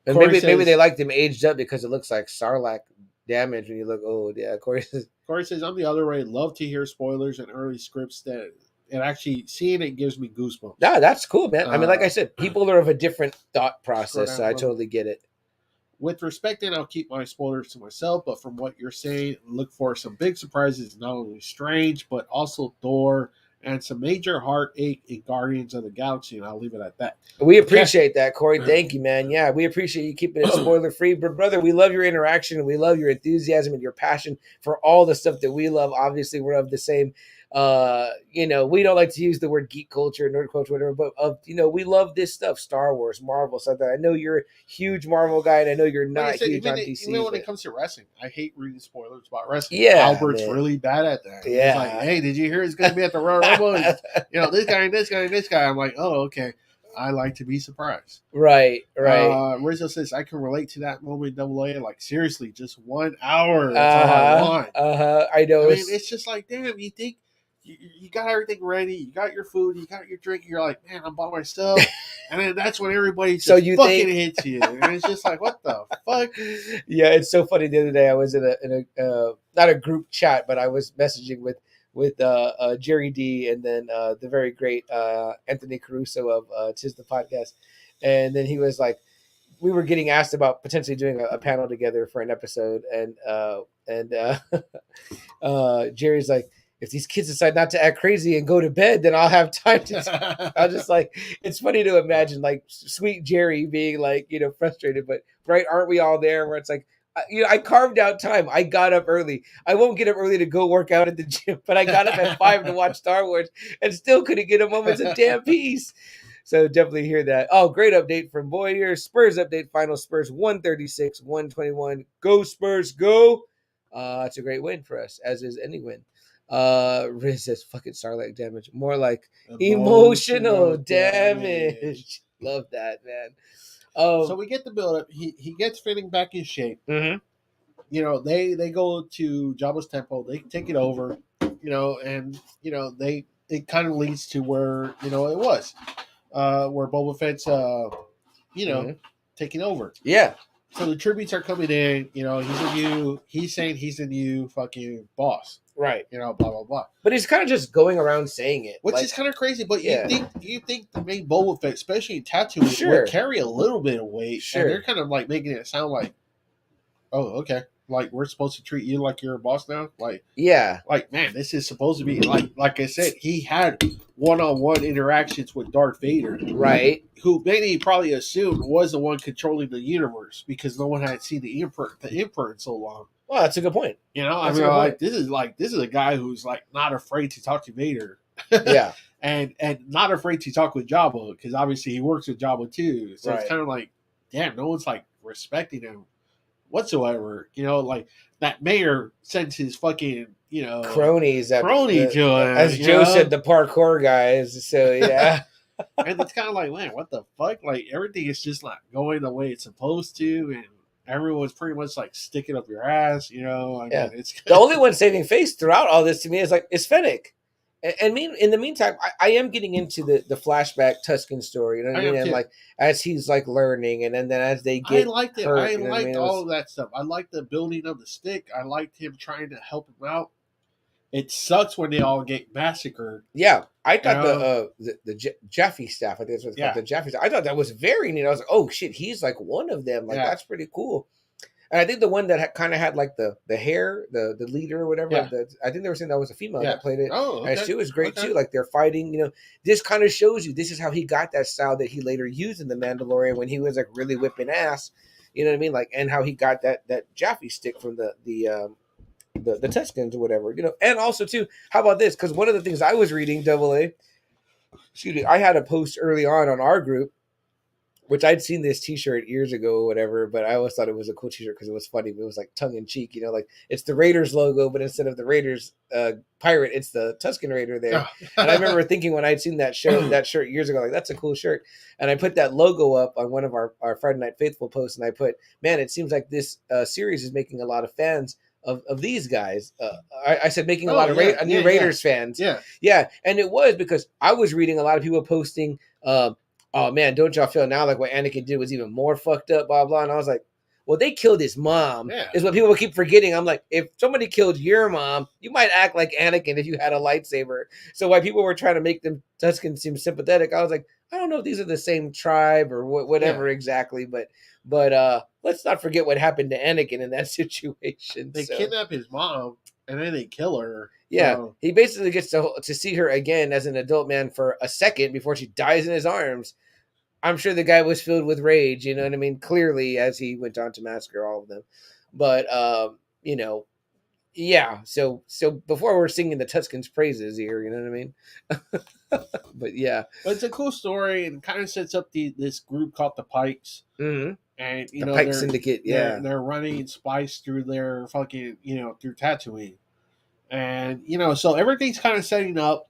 And Corey maybe says- they liked him aged up because it looks like Sarlacc damage when you look old. Yeah, Corey says, I'm the other way. Love to hear spoilers and early scripts and actually seeing it gives me goosebumps. yeah, that's cool, man. I mean, like I said, people are of a different thought process, so I little. totally get it. With respect, and I'll keep my spoilers to myself, but from what you're saying, look for some big surprises, not only Strange, but also Thor, and some major heartache in Guardians of the Galaxy, and I'll leave it at that. We appreciate that, Corey. Thank you, man. Yeah, we appreciate you keeping it spoiler-free. But, brother, we love your interaction. We love your enthusiasm and your passion for all the stuff that we love. Obviously, we're of the same, we don't like to use the word geek culture, nerd culture, whatever, but, we love this stuff, Star Wars, Marvel, stuff. I know you're a huge Marvel guy, and I know you're not huge on DC. Even when it comes to wrestling, I hate reading spoilers about wrestling. Yeah, Albert's really bad at that. Yeah. He's like, hey, did you hear he's going to be at the Royal Rumble? This guy and this guy and this guy. I'm like, oh, okay. I like to be surprised. Right. Rizzo says, I can relate to that moment in AA. Like, seriously, just 1 hour. That's all I want. I know. I mean, it's just like, damn, you think you got everything ready, you got your food, you got your drink, you're like, man, I'm by myself. And then that's when everybody just fucking hits you. And it's just like, what the fuck? Yeah, it's so funny. The other day I was in a not a group chat, but I was messaging with Jerry D and then the very great Anthony Caruso of Tis the Podcast. And then he was like, we were getting asked about potentially doing a panel together for an episode. And Jerry's like, if these kids decide not to act crazy and go to bed, then I'll have time to. I'll just like, it's funny to imagine like sweet Jerry being like, frustrated, but right. Aren't we all there where it's like, I carved out time. I got up early. I won't get up early to go work out at the gym, but I got up at 5 to watch Star Wars and still couldn't get a moment's of damn peace. So definitely hear that. Oh, great update from Boyer. Spurs update. Final Spurs 136, 121. Go Spurs, go. It's a great win for us, as is any win. Riz says fucking Starlight damage. More like emotional damage. Love that, man. So we get the build up. He gets fitting back in shape. Mm-hmm. You know, they go to Jabba's temple. They take it over. You know, and you know it kind of leads to where it was, where Boba Fett's taking over. Yeah. So the tributes are coming in. You know, he's saying he's the new fucking boss. Right. You know, blah blah blah. But he's kind of just going around saying it, which is kind of crazy. But yeah. you think the main Boba Fett, especially in Tatooine, Sure. would carry a little bit of weight. Sure. And they're kind of like making it sound like, oh, okay, like we're supposed to treat you like you're a boss now. Like, yeah, like man, this is supposed to be like I said, he had one-on-one interactions with Darth Vader, right? Who many probably assumed was the one controlling the universe because no one had seen the Emperor in so long. Well, that's a good point. You know, I mean, this is a guy who's like not afraid to talk to Vader. Yeah. and not afraid to talk with Jabba because obviously he works with Jabba too. So right. It's kind of like, damn, no one's like respecting him whatsoever. You know, like that mayor sends his fucking cronies to him, as Joe said, the parkour guys. So yeah. And it's kind of like, man, what the fuck? Like everything is just like going the way it's supposed to, and everyone's pretty much like sticking up your ass, you know. I mean, it's the only one saving face throughout all this to me is Fennec. And in the meantime, I am getting into the flashback Tusken story, you know what I mean? And like as he's like learning, and then as they get, I liked it. Hurt, I liked all of that stuff. I liked the building of the stick. I liked him trying to help him out. It sucks when they all get massacred. Yeah, I thought the Jaffe staff, I think that's what it's called, the Jaffe staff. I thought that was very neat. I was like, oh shit, he's like one of them. Like that's pretty cool. And I think the one that kind of had like the hair, the leader or whatever. I think they were saying that was a female that played it. Oh, okay. And she was great too. Like they're fighting. You know, this kind of shows you this is how he got that style that he later used in the Mandalorian when he was like really whipping ass. You know what I mean? Like, and how he got that Jaffe stick from the Tuscans or whatever. You know, and also too, how about this? Because one of the things I was reading, I had a post early on our group. Which I'd seen this T-shirt years ago or whatever, but I always thought it was a cool T-shirt because it was funny. It was like tongue in cheek, you know, like it's the Raiders logo, but instead of the Raiders pirate, it's the Tusken Raider there. And I remember thinking when I'd seen that shirt years ago, like that's a cool shirt. And I put that logo up on one of our Friday Night Faithful posts, and I put, man, it seems like this series is making a lot of fans of these guys. I said making a lot of new Raiders fans. Yeah, and it was because I was reading a lot of people posting. Oh man, don't y'all feel now like what Anakin did was even more fucked up, blah, blah. And I was like, well, they killed his mom. Is what people keep forgetting. I'm like, if somebody killed your mom, you might act like Anakin if you had a lightsaber. So while people were trying to make them Tusken seem sympathetic, I was like, I don't know if these are the same tribe or whatever exactly, but let's not forget what happened to Anakin in that situation. They kidnap his mom and then they kill her. Yeah, he basically gets to see her again as an adult man for a second before she dies in his arms. I'm sure the guy was filled with rage, you know what I mean? Clearly, as he went on to massacre all of them. But, you know, yeah. So before we're singing the Tuscans' praises here, you know what I mean? But yeah. But it's a cool story and kind of sets up this group called the Pikes. Mm-hmm. And, the Pike Syndicate, They're running spice through their fucking, through Tatooine. And, so everything's kind of setting up.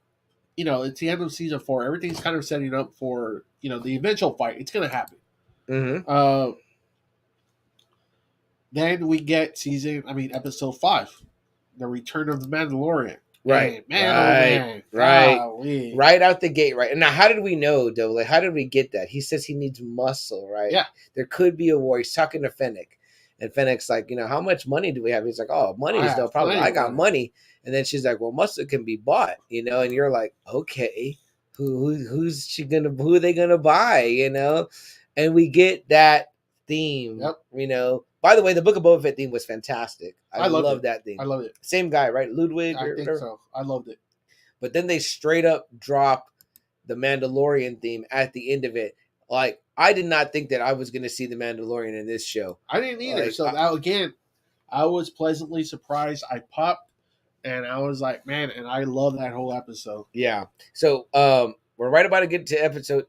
It's the end of season 4. Everything's kind of setting up for, the eventual fight. It's going to happen. Mm-hmm. Then we get episode 5, The Return of the Mandalorian. Right. Man, right out the gate, right? And now, how did we know, though? Like, how did we get that? He says he needs muscle, right? Yeah. There could be a war. He's talking to Fennec. And Fennec's like, how much money do we have? He's like, oh, money is no problem. I got money. And then she's like, well, muscle can be bought, and you're like, okay, who are they gonna buy, And we get that theme, By the way, the Book of Boba Fett theme was fantastic. I love that theme. I love it. Same guy, right? Ludwig? I think so. I loved it. But then they straight up drop the Mandalorian theme at the end of it. Like, I did not think that I was going to see the Mandalorian in this show. I didn't either. Like, So now again, I was pleasantly surprised. I popped and I was like, man, and I love that whole episode. Yeah. So we're right about to get to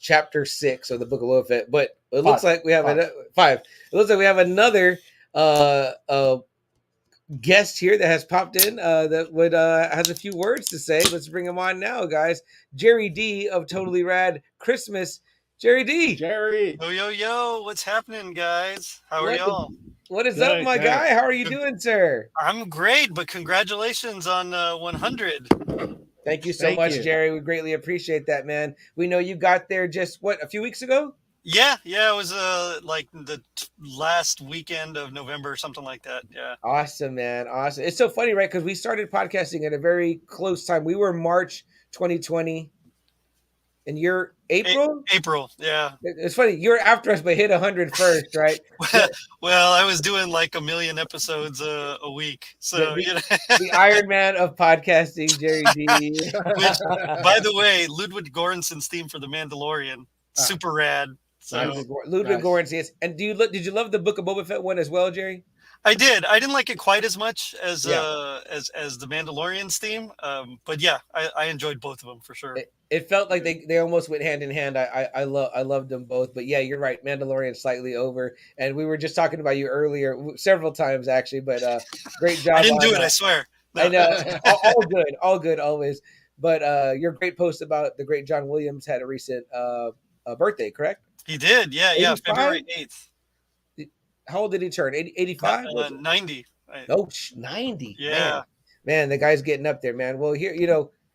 chapter 6 of the Book of Boba Fett, but it looks like we have five. It looks like we have another guest here that has popped in that would has a few words to say. Let's bring him on now, guys. Jerry D of Totally Rad Christmas. Jerry D. Jerry. Yo, what's happening, guys? How are y'all? What is up, my guy? How are you doing, sir? I'm great, but congratulations on 100. Thank you so much, Jerry. We greatly appreciate that, man. We know you got there just, a few weeks ago? Yeah, it was like the last weekend of November or something like that. Yeah. Awesome, man. Awesome. It's so funny, right? Because we started podcasting at a very close time. We were March 2020. And you're April? April, yeah. It's funny. You're after us, but hit 100 first, right? Well, I was doing like a million episodes a week. So, the Iron Man of podcasting, Jerry D. Which, by the way, Ludwig Göransson's theme for The Mandalorian, super rad. So Ludwig Göransson, yes. And did you love the Book of Boba Fett one as well, Jerry? I did. I didn't like it quite as much as the Mandalorian's theme, but yeah, I enjoyed both of them for sure. It felt like they almost went hand in hand. I loved them both, but yeah, you're right. Mandalorian slightly over, and we were just talking about you earlier several times actually. But great job. I didn't do it. I swear. No. I know. all good, always. But your great post about the great John Williams had a recent birthday, correct? He did. Yeah, 85? February 8th. How old did he turn? 85? 90. Oh, 90. Yeah. Man, the guy's getting up there, man. Well, here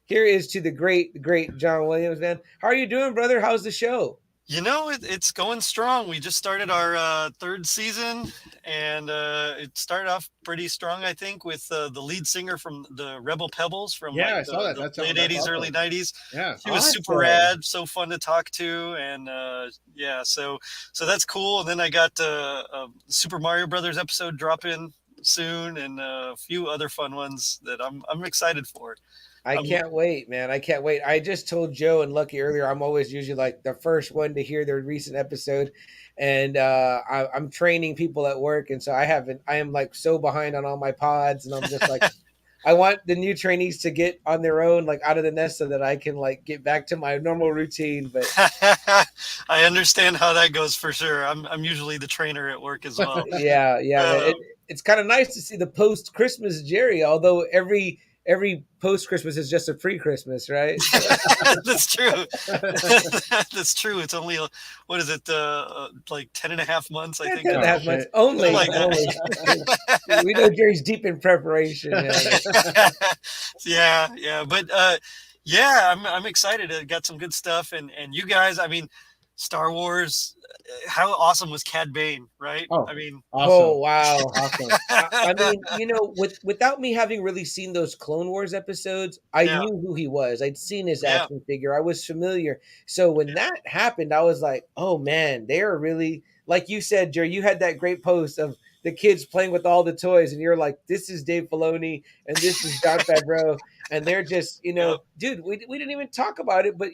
is to the great John Williams, man. How are you doing, brother? How's the show? It's going strong. We just started our third season, and it started off pretty strong, I think, with the lead singer from the Rebel Pebbles from I saw that. That's late 80s, early 90s. Yeah, he was super rad, so fun to talk to, and so that's cool. And then I got a Super Mario Brothers episode dropping soon, and a few other fun ones that I'm excited for. I can't wait, man. I can't wait. I just told Joe and Lucky earlier, I'm always usually like the first one to hear their recent episode. And I'm training people at work. And so I am like so behind on all my pods. And I'm just like, I want the new trainees to get on their own, like out of the nest so that I can like get back to my normal routine. But I understand how that goes for sure. I'm usually the trainer at work as well. Yeah. It's kind of nice to see the post-Christmas Jerry, although every post-Christmas is just a pre-Christmas, right? That's true. That's true. It's only, what is it, like 10 and a half months, I think. 10 and a half months. Only. We know Jerry's deep in preparation. Yeah. But, I'm excited. I got some good stuff. And you guys, I mean, Star Wars, how awesome was Cad Bane, right? Oh, I mean, awesome. Oh wow, awesome. I mean, without me having really seen those Clone Wars episodes, I knew who he was. I'd seen his action figure. I was familiar. So when that happened, I was like, oh man, they are really, like you said, Jerry, you had that great post of the kids playing with all the toys, and you're like, this is Dave Filoni and this is Jon Favreau, and they're just, dude, we didn't even talk about it, but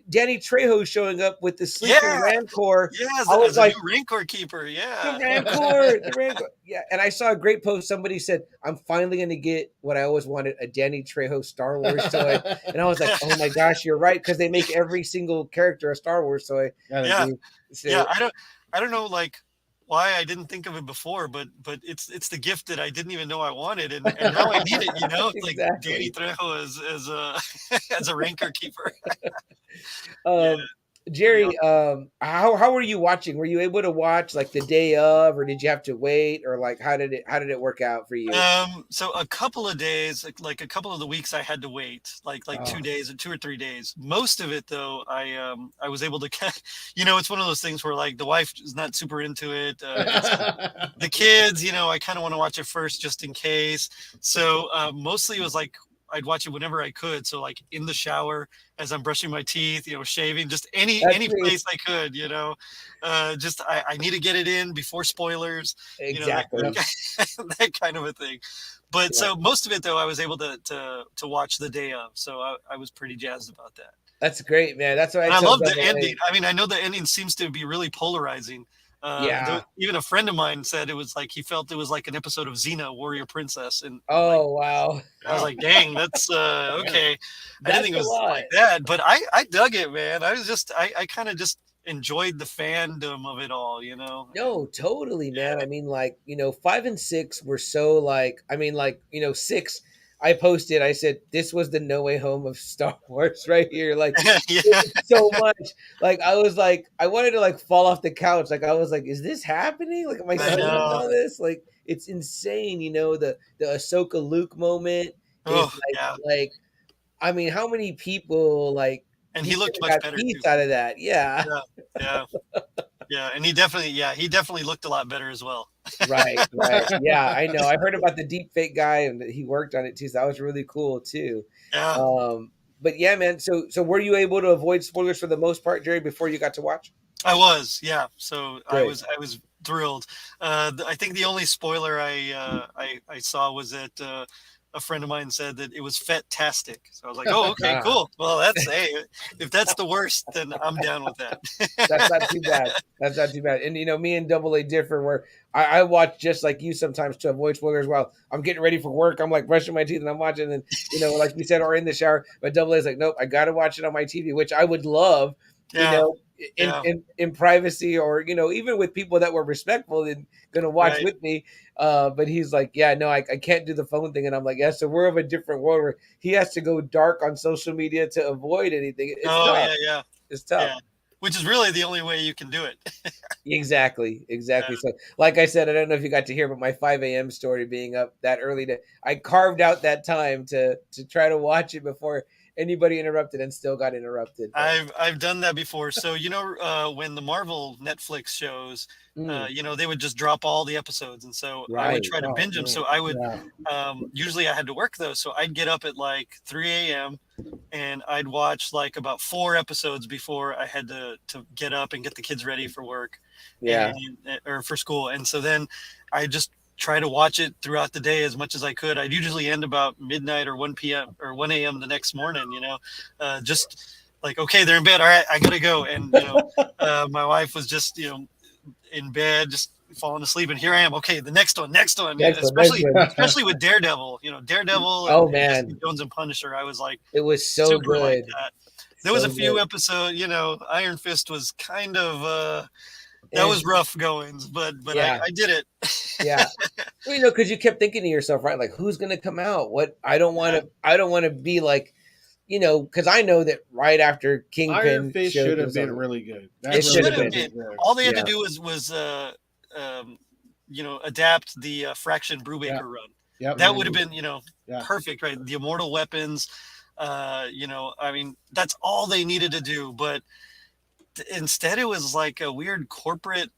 Danny Trejo showing up with the sleeping Rancor. Yeah, I was like, new Rancor keeper. Yeah, the Rancor. Yeah, and I saw a great post. Somebody said, "I'm finally going to get what I always wanted: a Danny Trejo Star Wars toy." And I was like, "Oh my gosh, you're right!" Because they make every single character a Star Wars toy. Yeah. I don't know, like, why I didn't think of it before, but it's the gift that I didn't even know I wanted, and now I need it. It's exactly. Like Danny Trejo as a Rancor keeper. Jerry, how were you watching? Were you able to watch like the day of, or did you have to wait, or like how did it work out for you? So a couple of days, like a couple of the weeks, I had to wait, like 2 days or 2 or 3 days. Most of it though, I was able to it's one of those things where like the wife is not super into it. The kids, I kind of want to watch it first just in case. So mostly it was like I'd watch it whenever I could. So like in the shower, as I'm brushing my teeth, shaving, just any That's me. place I could, just I need to get it in before spoilers, Exactly. that kind of a thing. But Yeah. so most of it though, I was able to watch the day of, so I was pretty jazzed about that. That's great, man. That's what And I I tell love the Double A. ending. I mean, I know the ending seems to be really polarizing. Yeah. Even a friend of mine said it was like he felt it was like an episode of Xena, Warrior Princess, and Oh, wow. I was like, dang, that's okay. I That's didn't think it was a lot. like that, but I dug it, man. I kind of just enjoyed the fandom of it all, No, totally, man. I mean, 5 and 6 were so I mean, 6, I posted, I said, this was the No Way Home of Star Wars right here. Yeah. So much. I was I wanted to fall off the couch. I was like, is this happening? Am I seeing all this? It's insane, the Ahsoka Luke moment. Oh, Is yeah. I mean, how many people and he looked much got better peace too. out of that? Yeah. Yeah, and he definitely looked a lot better as well. Right. Yeah, I know. I heard about the deep fake guy and that he worked on it too. So that was really cool too. Yeah. But yeah, man. So were you able to avoid spoilers for the most part, Jerry, before you got to watch? I was, yeah. So Great. I was thrilled. I think the only spoiler I saw was that a friend of mine said that it was Fett-tastic. So I was like, oh, okay, cool. Well, if that's the worst, then I'm down with that. That's not too bad. That's not too bad. And me and Double A differ where I watch just like you sometimes to avoid spoilers while I'm getting ready for work. I'm brushing my teeth and I'm watching, and like you said, or in the shower. But Double A is like, nope, I gotta watch it on my TV, which I would love, in privacy, or even with people that were respectful and gonna watch with me. But he's like, yeah, no, I can't do the phone thing, and I'm like, yeah. So we're of a different world where he has to go dark on social media to avoid anything. It's tough. Yeah. It's tough. Yeah. Which is really the only way you can do it. Exactly. So, like I said, I don't know if you got to hear, but my 5 a.m. story being up that early, I carved out that time to try to watch it before anybody interrupted, and still got interrupted. I've done that before. So when the Marvel Netflix shows, they would just drop all the episodes, and so I would try to binge them. So I would usually I had to work though, so I'd get up at 3 a.m. and I'd watch about 4 episodes before I had to get up and get the kids ready for work, or for school. And so then I just try to watch it throughout the day as much as I could. I'd usually end about midnight or 1 p.m. or 1 a.m. the next morning, just okay, they're in bed. All right, I gotta go. And, my wife was just, in bed, just falling asleep. And here I am. Okay, the next one. Especially with Daredevil, Daredevil. Oh, and man. Jessica Jones and Punisher. I was it was so good. Like that. There was a few episodes, Iron Fist was kind of, that was rough goings, but yeah. I did it. Yeah. Because you kept thinking to yourself, right? Who's going to come out? What? I don't want to be because I know that right after Kingpin, Iron Fist should have been really good. It should have been. All they had to do was adapt the Fraction Brubaker run. Yep. That would have been, perfect, right? The immortal weapons. I mean, that's all they needed to do, but instead it was a weird corporate.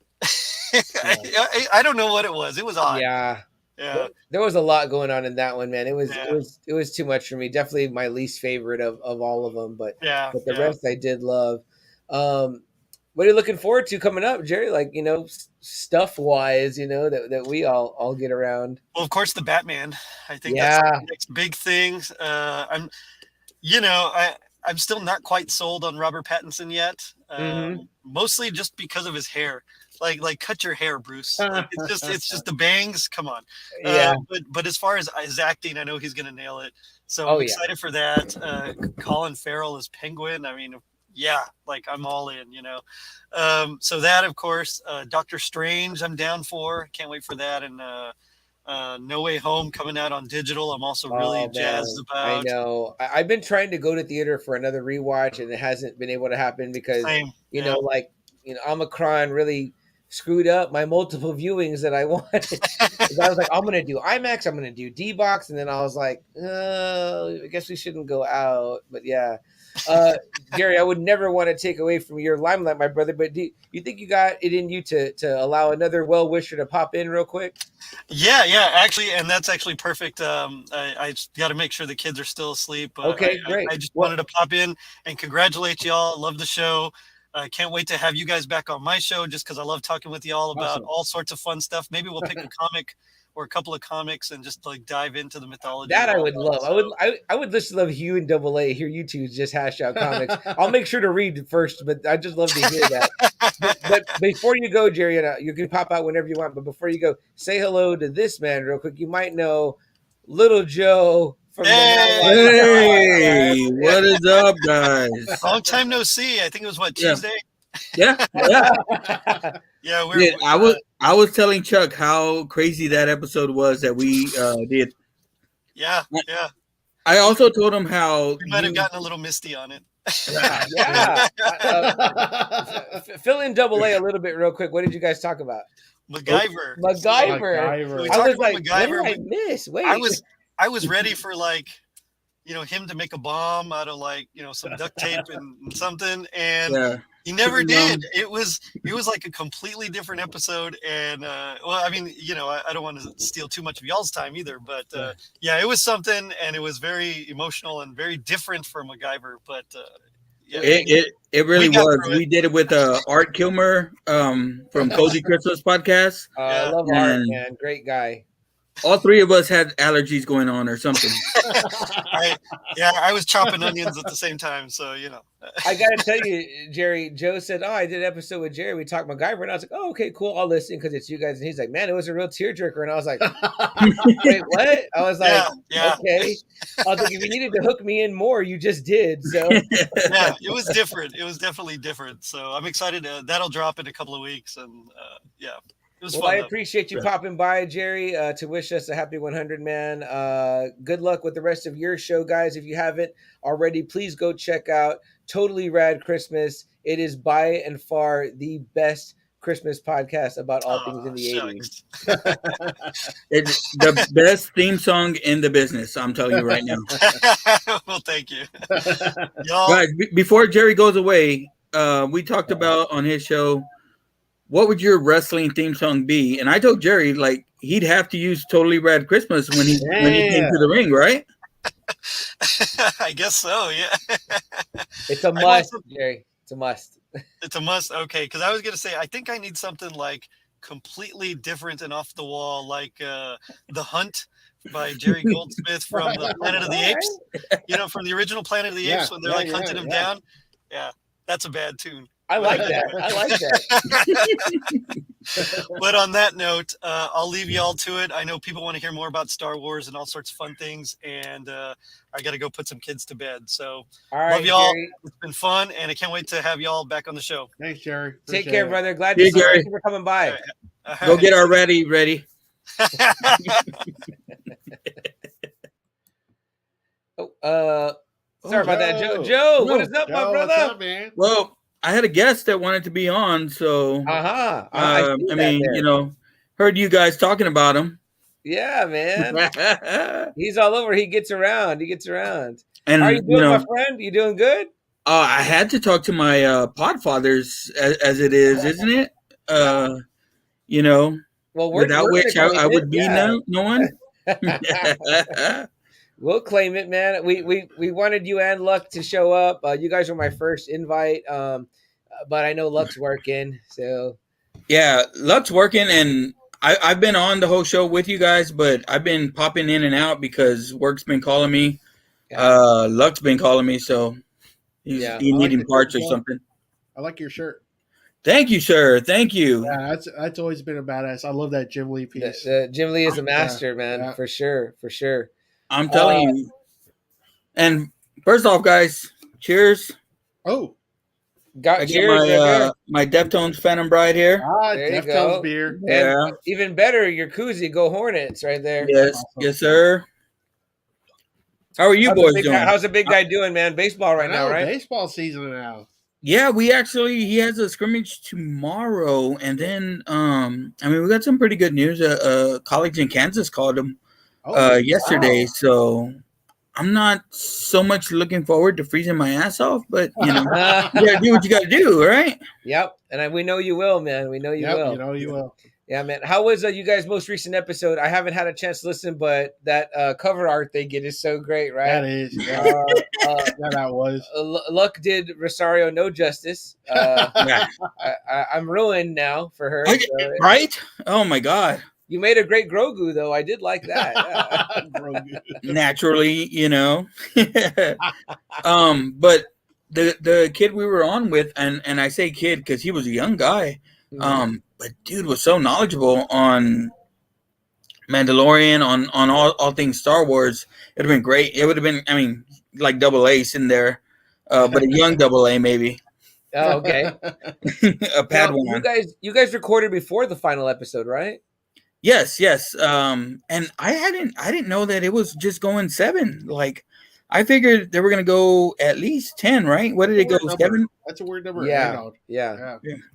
I don't know what it was. It was odd. Yeah. There was a lot going on in that one, man. It was too much for me. Definitely my least favorite of all of them, but the rest I did love. What are you looking forward to coming up, Jerry? Stuff wise, that we all get around. Well, of course, the Batman. I think that's the next big thing. I'm still not quite sold on Robert Pattinson yet. Mostly just because of his hair. Cut your hair, Bruce. It's just the bangs. Come on. But as far as his acting, I know he's gonna nail it. So I'm excited for that. Colin Farrell as Penguin. I mean, I'm all in. So that, of course, Doctor Strange, I'm down for. Can't wait for that. And No Way Home coming out on digital. I'm also really jazzed about. I know. I've been trying to go to theater for another rewatch, and it hasn't been able to happen because Omicron really screwed up my multiple viewings that I wanted. I was like, I'm gonna do IMAX, I'm gonna do D-Box, and then I was like, I guess we shouldn't go out. But yeah. Jerry, I would never want to take away from your limelight, my brother, but do you think you got it in you to allow another well-wisher to pop in real quick? Yeah, actually, and that's actually perfect. I got to make sure the kids are still asleep. Okay, great. I just wanted to pop in and congratulate y'all. Love the show. I can't wait to have you guys back on my show just because I love talking with y'all about all sorts of fun stuff. Maybe we'll pick a comic or a couple of comics and just like dive into the mythology. That I would love. I would just love Hugh and Double A. Hear you two just hash out comics. I'll make sure to read first, but I just love to hear that. but before you go, Jerry, and you can pop out whenever you want. But before you go, say hello to this man real quick. You might know Little Joe from Hey, what is up, guys? Long time no see. I think it was Tuesday. Yeah. Yeah, I was telling Chuck how crazy that episode was that we did. Yeah. I also told him how we might have gotten a little misty on it. Yeah. Fill in Double A little bit real quick. What did you guys talk about? MacGyver. I was like, MacGyver. What did I miss? Wait. I was ready for him to make a bomb out of some duct tape and something, and he never did. It was like a completely different episode, and I don't want to steal too much of y'all's time either, but it was something, and it was very emotional and very different from MacGyver, but it really was. We did it with Art Kilmer from Cozy Christmas podcast. I love Art, man. Great guy. All three of us had allergies going on or something. I was chopping onions at the same time, so I gotta tell you, Jerry. Joe said, "Oh, I did an episode with Jerry. We talked MacGyver," and I was like, "Oh, okay, cool. I'll listen because it's you guys." And he's like, "Man, it was a real tearjerker." And I was like, "Wait, what?" I was like, "Okay." I was like, "If you needed to hook me in more, you just did." So it was different. It was definitely different. So I'm excited. That'll drop in a couple of weeks, and it was fun. I appreciate you popping by, Jerry, to wish us a happy 100, man. Good luck with the rest of your show, guys. If you haven't already, please go check out Totally Rad Christmas. It is by and far the best Christmas podcast about all things in the 80s. It's the best theme song in the business. I'm telling you right now. Well, thank you. Guys, before Jerry goes away, we talked about on his show, what would your wrestling theme song be? And I told Jerry, he'd have to use Totally Rad Christmas when he came to the ring, right? I guess so, yeah. It's a must, Jerry. It's a must. It's a must, okay. Because I was going to say, I think I need something completely different and off the wall, like The Hunt by Jerry Goldsmith from the Planet of the Apes. From the original Planet of the Apes when they're hunting him down. Yeah, that's a bad tune. I like that. But on that note, I'll leave y'all to it. I know people want to hear more about Star Wars and all sorts of fun things, and I got to go put some kids to bed. So love y'all. Jerry. It's been fun, and I can't wait to have y'all back on the show. Thanks, Jerry. Take care, brother. Glad to see you. Thank you for coming by. All right. Go get our ready. Sorry about that, Joe. Joe, what is up, my brother? What's up, man? Well, I had a guest that wanted to be on, so I mean, heard you guys talking about him. Yeah, man. He's all over. He gets around. And how are you doing, my friend? You doing good? I had to talk to my podfathers as it is, isn't it? Well, without which I would be no one. We'll claim it, man. We wanted you and Luck to show up. You guys were my first invite, but I know Luck's working. So yeah, Luck's working, and I've been on the whole show with you guys, but I've been popping in and out because work's been calling me. Yeah. Luck's been calling me, so he's needing parts or something. I like your shirt. Thank you, sir. Thank you. Yeah, that's always been a badass. I love that Jim Lee piece. Jim Lee is a master, man, for sure. I'm telling you. And first off, guys, cheers. Oh. Cheers, my Deftones Phantom Bride here. Deftones beer. And even better, your koozie, Go Hornets, right there. Yes, awesome. Yes, sir. How are you boys doing? How's the big guy doing, man? Baseball right now, right? Baseball season now. Yeah, he has a scrimmage tomorrow, and then we got some pretty good news. College in Kansas called him yesterday, so I'm not so much looking forward to freezing my ass off, but you know, you gotta do what you gotta do, right? Yep, and we know you will, man. We know you Yep, will. you know you will. Yeah, man. How was you guys' most recent episode? I haven't had a chance to listen, but that cover art they get is so great, right? That is. Yeah, that was. Luck did Rosario no justice. Yeah. I'm ruined now for her. Right? Oh my god. You made a great Grogu, though. I did like that. Yeah. Naturally, you know. But the kid we were on with, and I say kid because he was a young guy. But dude was so knowledgeable on Mandalorian, on all things Star Wars. It'd have been great. It would have been, I mean, like double A in there, but a young double A maybe. Oh, okay. A Padawan. You guys recorded before the final episode, right? Yes. And I didn't know that it was just going 7. Like, I figured they were gonna go at least 10, right? What did it go? 7? That's a weird number. Yeah.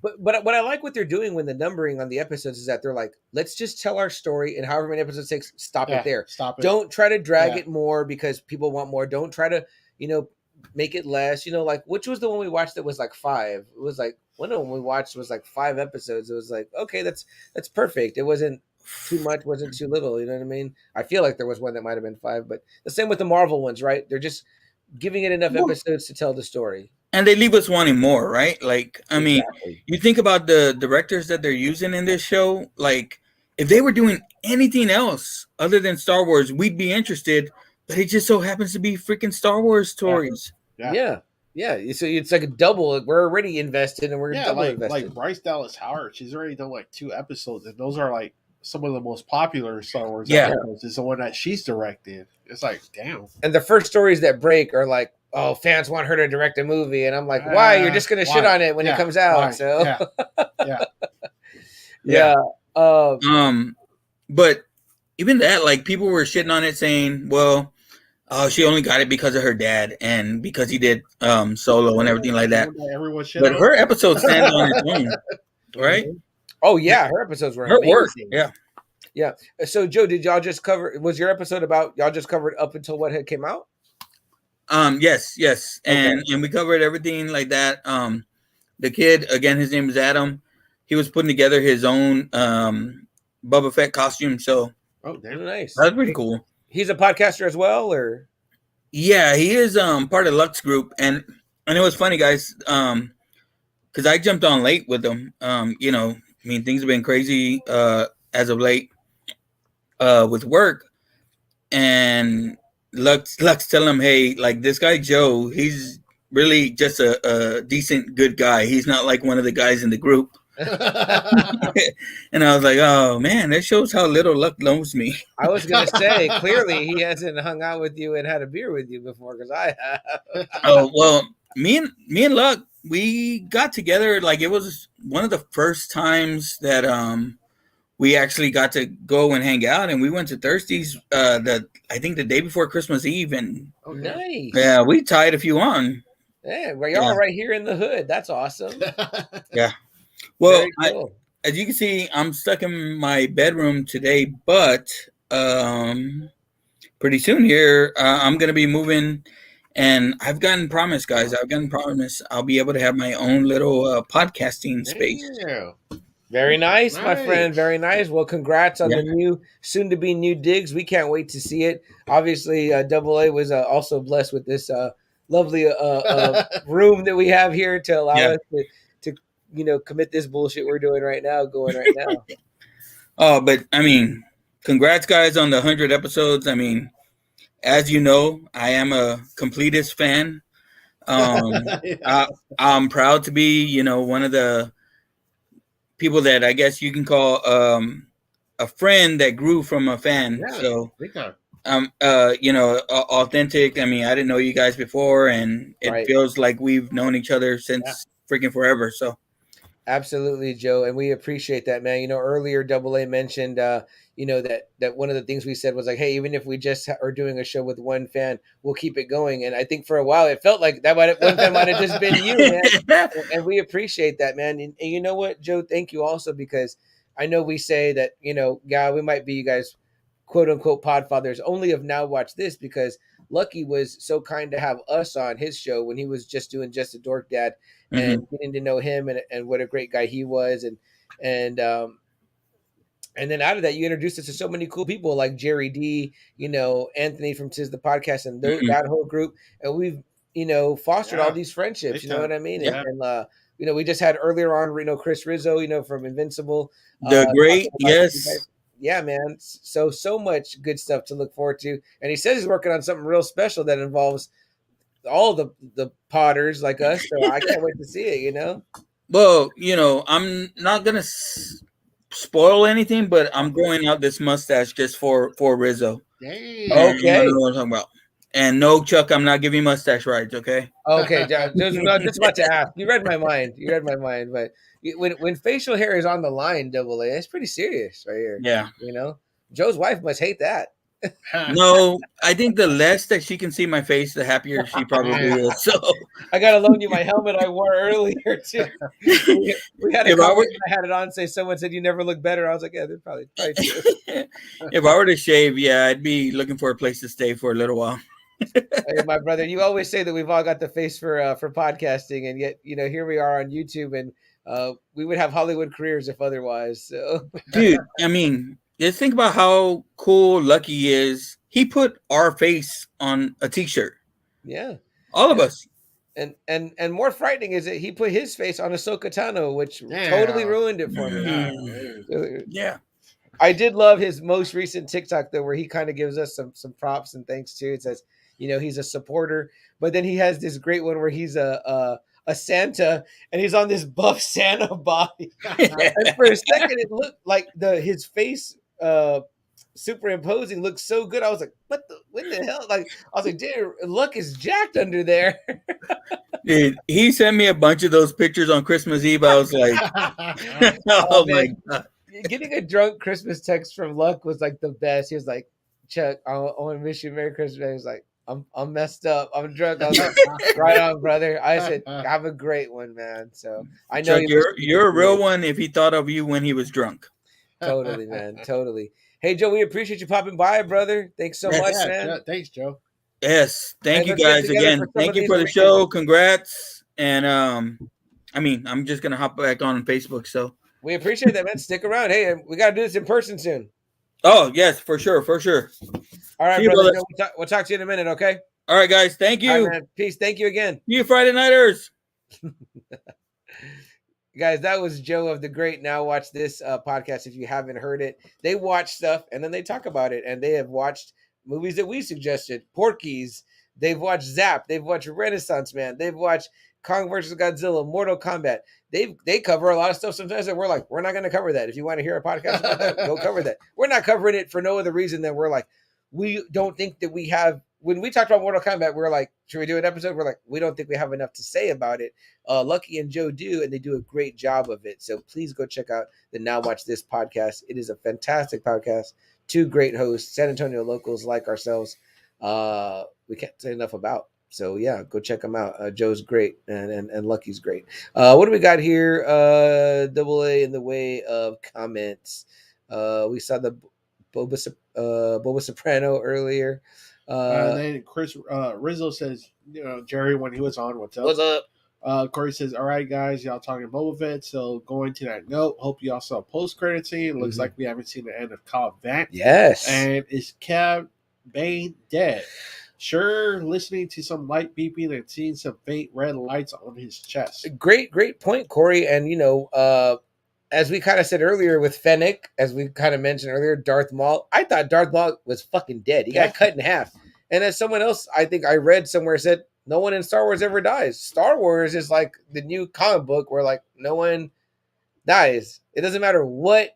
But what I like what they're doing when the numbering on the episodes is that they're like, let's just tell our story, and however many episodes it takes, stop it there. Stop it. Don't try to drag it more because people want more. Don't try to, make it less. Like, which was the one we watched that was like 5? It was like one of them we watched was like 5 episodes. It was like, okay, that's perfect. It wasn't too much, wasn't too little. You know what I mean? I feel like there was one that might have been 5, but the same with the Marvel ones, right? They're just giving it enough episodes to tell the story. And they leave us wanting more, right? Like, I mean, you think about the directors that they're using in this show. Like, if they were doing anything else other than Star Wars, we'd be interested. But it just so happens to be freaking Star Wars stories. Yeah. So it's like a double. We're already invested, and we're double invested. Like Bryce Dallas Howard, she's already done like 2 episodes, and those are like some of the most popular Star Wars episodes. Is the one that she's directed. It's like, damn. And the first stories that break are like, oh, fans want her to direct a movie, and I'm like, why? You're just gonna shit on it when it comes out. Why? So yeah. But even that, like, people were shitting on it, saying, well, she only got it because of her dad and because he did Solo and everything like that. But her episode stands on its own, right? Oh yeah, her episodes were her amazing. Work. Yeah. So Joe, did y'all just cover? Was your episode about y'all just covered up until what had came out? Yes, and we covered everything like that. The kid, again, his name is Adam. He was putting together his own Boba Fett costume, so damn nice. That's pretty cool. He's a podcaster as well, or? Yeah, he is part of Lux Group, and it was funny, guys, because I jumped on late with him. I mean, things have been crazy as of late with work, and Lux telling him, hey, like, this guy Joe, he's really just a decent, good guy. He's not like one of the guys in the group. And I was like, oh man, that shows how little Luck knows me. I was gonna say, clearly he hasn't hung out with you and had a beer with you before, because I have. Oh well, me and Luck, we got together. Like, it was one of the first times that we actually got to go and hang out, and we went to Thirsty's I think the day before Christmas Eve, and nice. Yeah, we tied a few on. Yeah, well, y'all right here in the hood. That's awesome. Yeah. Well, cool. As you can see, I'm stuck in my bedroom today, but pretty soon here, I'm going to be moving, and I've gotten promise, guys. I'll be able to have my own little podcasting space. Yeah. Very nice, my friend. Very nice. Well, congrats on the new, soon-to-be new digs. We can't wait to see it. Obviously, Double A was also blessed with this lovely room that we have here to allow us to commit this bullshit we're doing right now, Oh, but I mean, congrats, guys, on the 100 episodes. I mean, as you know, I am a completist fan. I'm proud to be, one of the people that I guess you can call a friend that grew from a fan. So, authentic. I mean, I didn't know you guys before, and it feels like we've known each other since freaking forever. So. Absolutely, Joe, and we appreciate that, man. Earlier Double A mentioned, that one of the things we said was like, hey, even if we just are doing a show with one fan, we'll keep it going. And I think for a while it felt like that one fan might have just been you, man. And we appreciate that, man. And you know what, Joe? Thank you also, because I know we say that, we might be you guys, quote unquote, podfathers only of Now Watch This, because Lucky was so kind to have us on his show when he was just doing Just a Dork Dad, and getting to know him and what a great guy he was, and then out of that, you introduced us to so many cool people like Jerry D, Anthony from Tis the Podcast, and that whole group. And we've, fostered all these friendships. You know what I mean? Yeah. And we just had earlier on, Chris Rizzo, from Invincible. The great, yes. Yeah, man. So much good stuff to look forward to. And he says he's working on something real special that involves all the potters like us. So I can't wait to see it, Well, I'm not going to spoil anything, but I'm growing out this mustache just for Rizzo. Damn. Okay. You know what I'm talking about. And no, Chuck, I'm not giving mustache rides, okay? Okay, just about to ask. You read my mind. But when facial hair is on the line, double A, it's pretty serious right here. Yeah. Joe's wife must hate that. No, I think the less that she can see my face, the happier she probably is. So I gotta loan you my helmet I wore earlier too. We had a conversation. I had it on. Someone said you never look better. I was like, yeah, they're probably true. If I were to shave, yeah, I'd be looking for a place to stay for a little while. Hey, my brother, you always say that we've all got the face for podcasting, and yet here we are on YouTube, and we would have Hollywood careers if otherwise. So, dude, I mean, just think about how cool Lucky is. He put our face on a T-shirt. Yeah, all of us. And more frightening is that he put his face on Ahsoka Tano, which totally ruined it for me. Yeah. I did love his most recent TikTok though, where he kind of gives us some props and thanks too. It says, he's a supporter, but then he has this great one where he's a Santa and he's on this buff Santa body. And for a second, it looked like his face superimposing looked so good. I was like, what the hell? Like, I was like, dude, Luck is jacked under there. Dude, he sent me a bunch of those pictures on Christmas Eve. I was like, oh my God. Getting a drunk Christmas text from Luck was like the best. He was like, Chuck, I want to wish you Merry Christmas. He was like, I'm messed up. I'm drunk. I was like, right on, brother. I said, have a great one, man. So I know Chuck, you're a real one if he thought of you when he was drunk. Totally, man. Totally. Hey, Joe, we appreciate you popping by, brother. Thanks so much, man. Yeah, thanks, Joe. Yes. Thank you guys again. Thank you for the show. Congrats. And I'm just going to hop back on Facebook. So we appreciate that, man. Stick around. Hey, we got to do this in person soon. Oh, yes, for sure. All right, brother. We'll talk to you in a minute, okay? All right, guys. Thank you. All right, man. Peace. Thank you again. You Friday Nighters. Guys, that was Joe of the Great Now Watch This podcast. If you haven't heard it, they watch stuff and then they talk about it. And they have watched movies that we suggested. Porky's. They've watched Zap. They've watched Renaissance Man. They've watched Kong vs. Godzilla, Mortal Kombat. They cover a lot of stuff sometimes that we're like, we're not going to cover that. If you want to hear a podcast about that, go cover that. We're not covering it for no other reason than we're like, we don't think that we have. When we talked about Mortal Kombat, we're like, should we do an episode? We're like, we don't think we have enough to say about it. Lucky and Joe do, and they do a great job of it. So please go check out the Now Watch This podcast. It is a fantastic podcast. Two great hosts, San Antonio locals like ourselves. We can't say enough about. So yeah, go check them out. Joe's great, and Lucky's great. What do we got here? Double A in the way of comments. We saw the Boba Soprano earlier. Then Chris Rizzo says, Jerry, when he was on, what's up? Corey says, all right, guys, y'all talking Boba Fett. So going to that note, hope y'all saw post-credit scene. Looks like we haven't seen the end of Cobb Vanth. Yes. And is Cad Bane dead? Sure, listening to some light beeping and seeing some faint red lights on his chest. Great point, Corey. And, as we kind of said earlier with Fennec, as we kind of mentioned earlier, Darth Maul, I thought Darth Maul was fucking dead. He got cut in half. And as someone else, I think I read somewhere said, no one in Star Wars ever dies. Star Wars is like the new comic book where like no one dies. It doesn't matter what.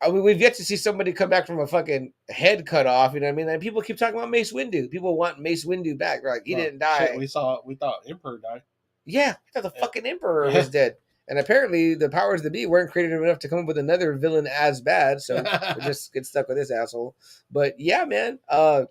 I mean, we've yet to see somebody come back from a fucking head cut off. You know what I mean? And people keep talking about Mace Windu. People want Mace Windu back. They're like, he didn't die. Shit, we thought Emperor died. Yeah, I thought the fucking Emperor was dead. And apparently the powers that be weren't creative enough to come up with another villain as bad. So we just get stuck with this asshole. But yeah, man,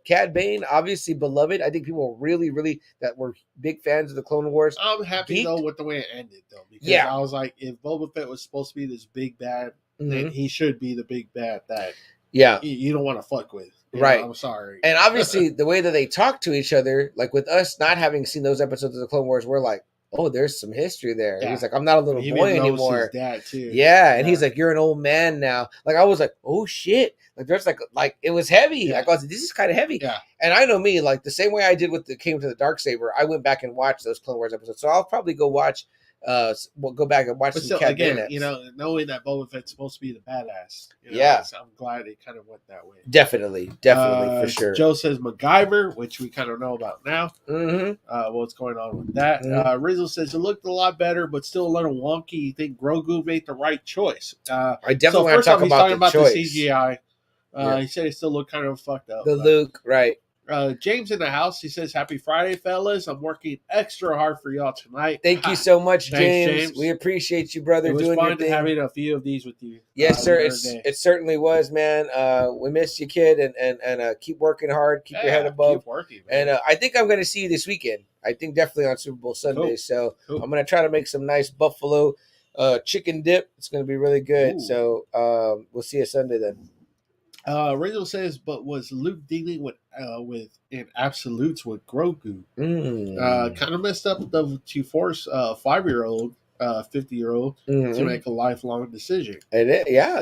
Cad Bane, obviously beloved. I think people really, really that were big fans of the Clone Wars. I'm happy though with the way it ended though. Because I was like, if Boba Fett was supposed to be this big bad, then he should be the big bad that you don't want to fuck with. Right. I'm sorry. And obviously, the way that they talk to each other, like with us not having seen those episodes of the Clone Wars, we're like, oh, there's some history there. Yeah. He's like, I'm not a little He boy even knows anymore. his dad too. Yeah, and he's like, you're an old man now. Like I was like, oh shit. Like there's like it was heavy. Yeah. Like I was like, this is kind of heavy. Yeah. And I know me, like the same way I did with the Came to the Darksaber, I went back and watched those Clone Wars episodes. So I'll probably go go back and watch But some still, Cat again, Bane. knowing that Boba Fett's supposed to be the badass. Yeah. So I'm glad it kind of went that way. Definitely for sure. Joe says MacGyver, which we kind of know about now. Mm-hmm. What's going on with that? Rizzo says it looked a lot better, but still a little wonky. You think Grogu made the right choice? I definitely want to talk he's about talking the about choice. the CGI. Yeah. He said it still looked kind of fucked up. The Luke, right. James in the house. He says, "Happy Friday, fellas! I'm working extra hard for y'all tonight." Thank you so much, Thanks, James. We appreciate you, brother. It was doing fun your thing. having a few of these with you. Yes, sir. the other day. It certainly was, man. We missed you, kid, and keep working hard. Keep your head above. Keep working, man. And I think I'm going to see you this weekend. I think definitely on Super Bowl Sunday. Cool. So Cool. I'm going to try to make some nice buffalo chicken dip. It's going to be really good. Ooh. So we'll see you Sunday then. Rachel says, but was Luke dealing with in absolutes with Grogu? Kind of messed up to force a 5-year-old, 50-year-old to make a lifelong decision. And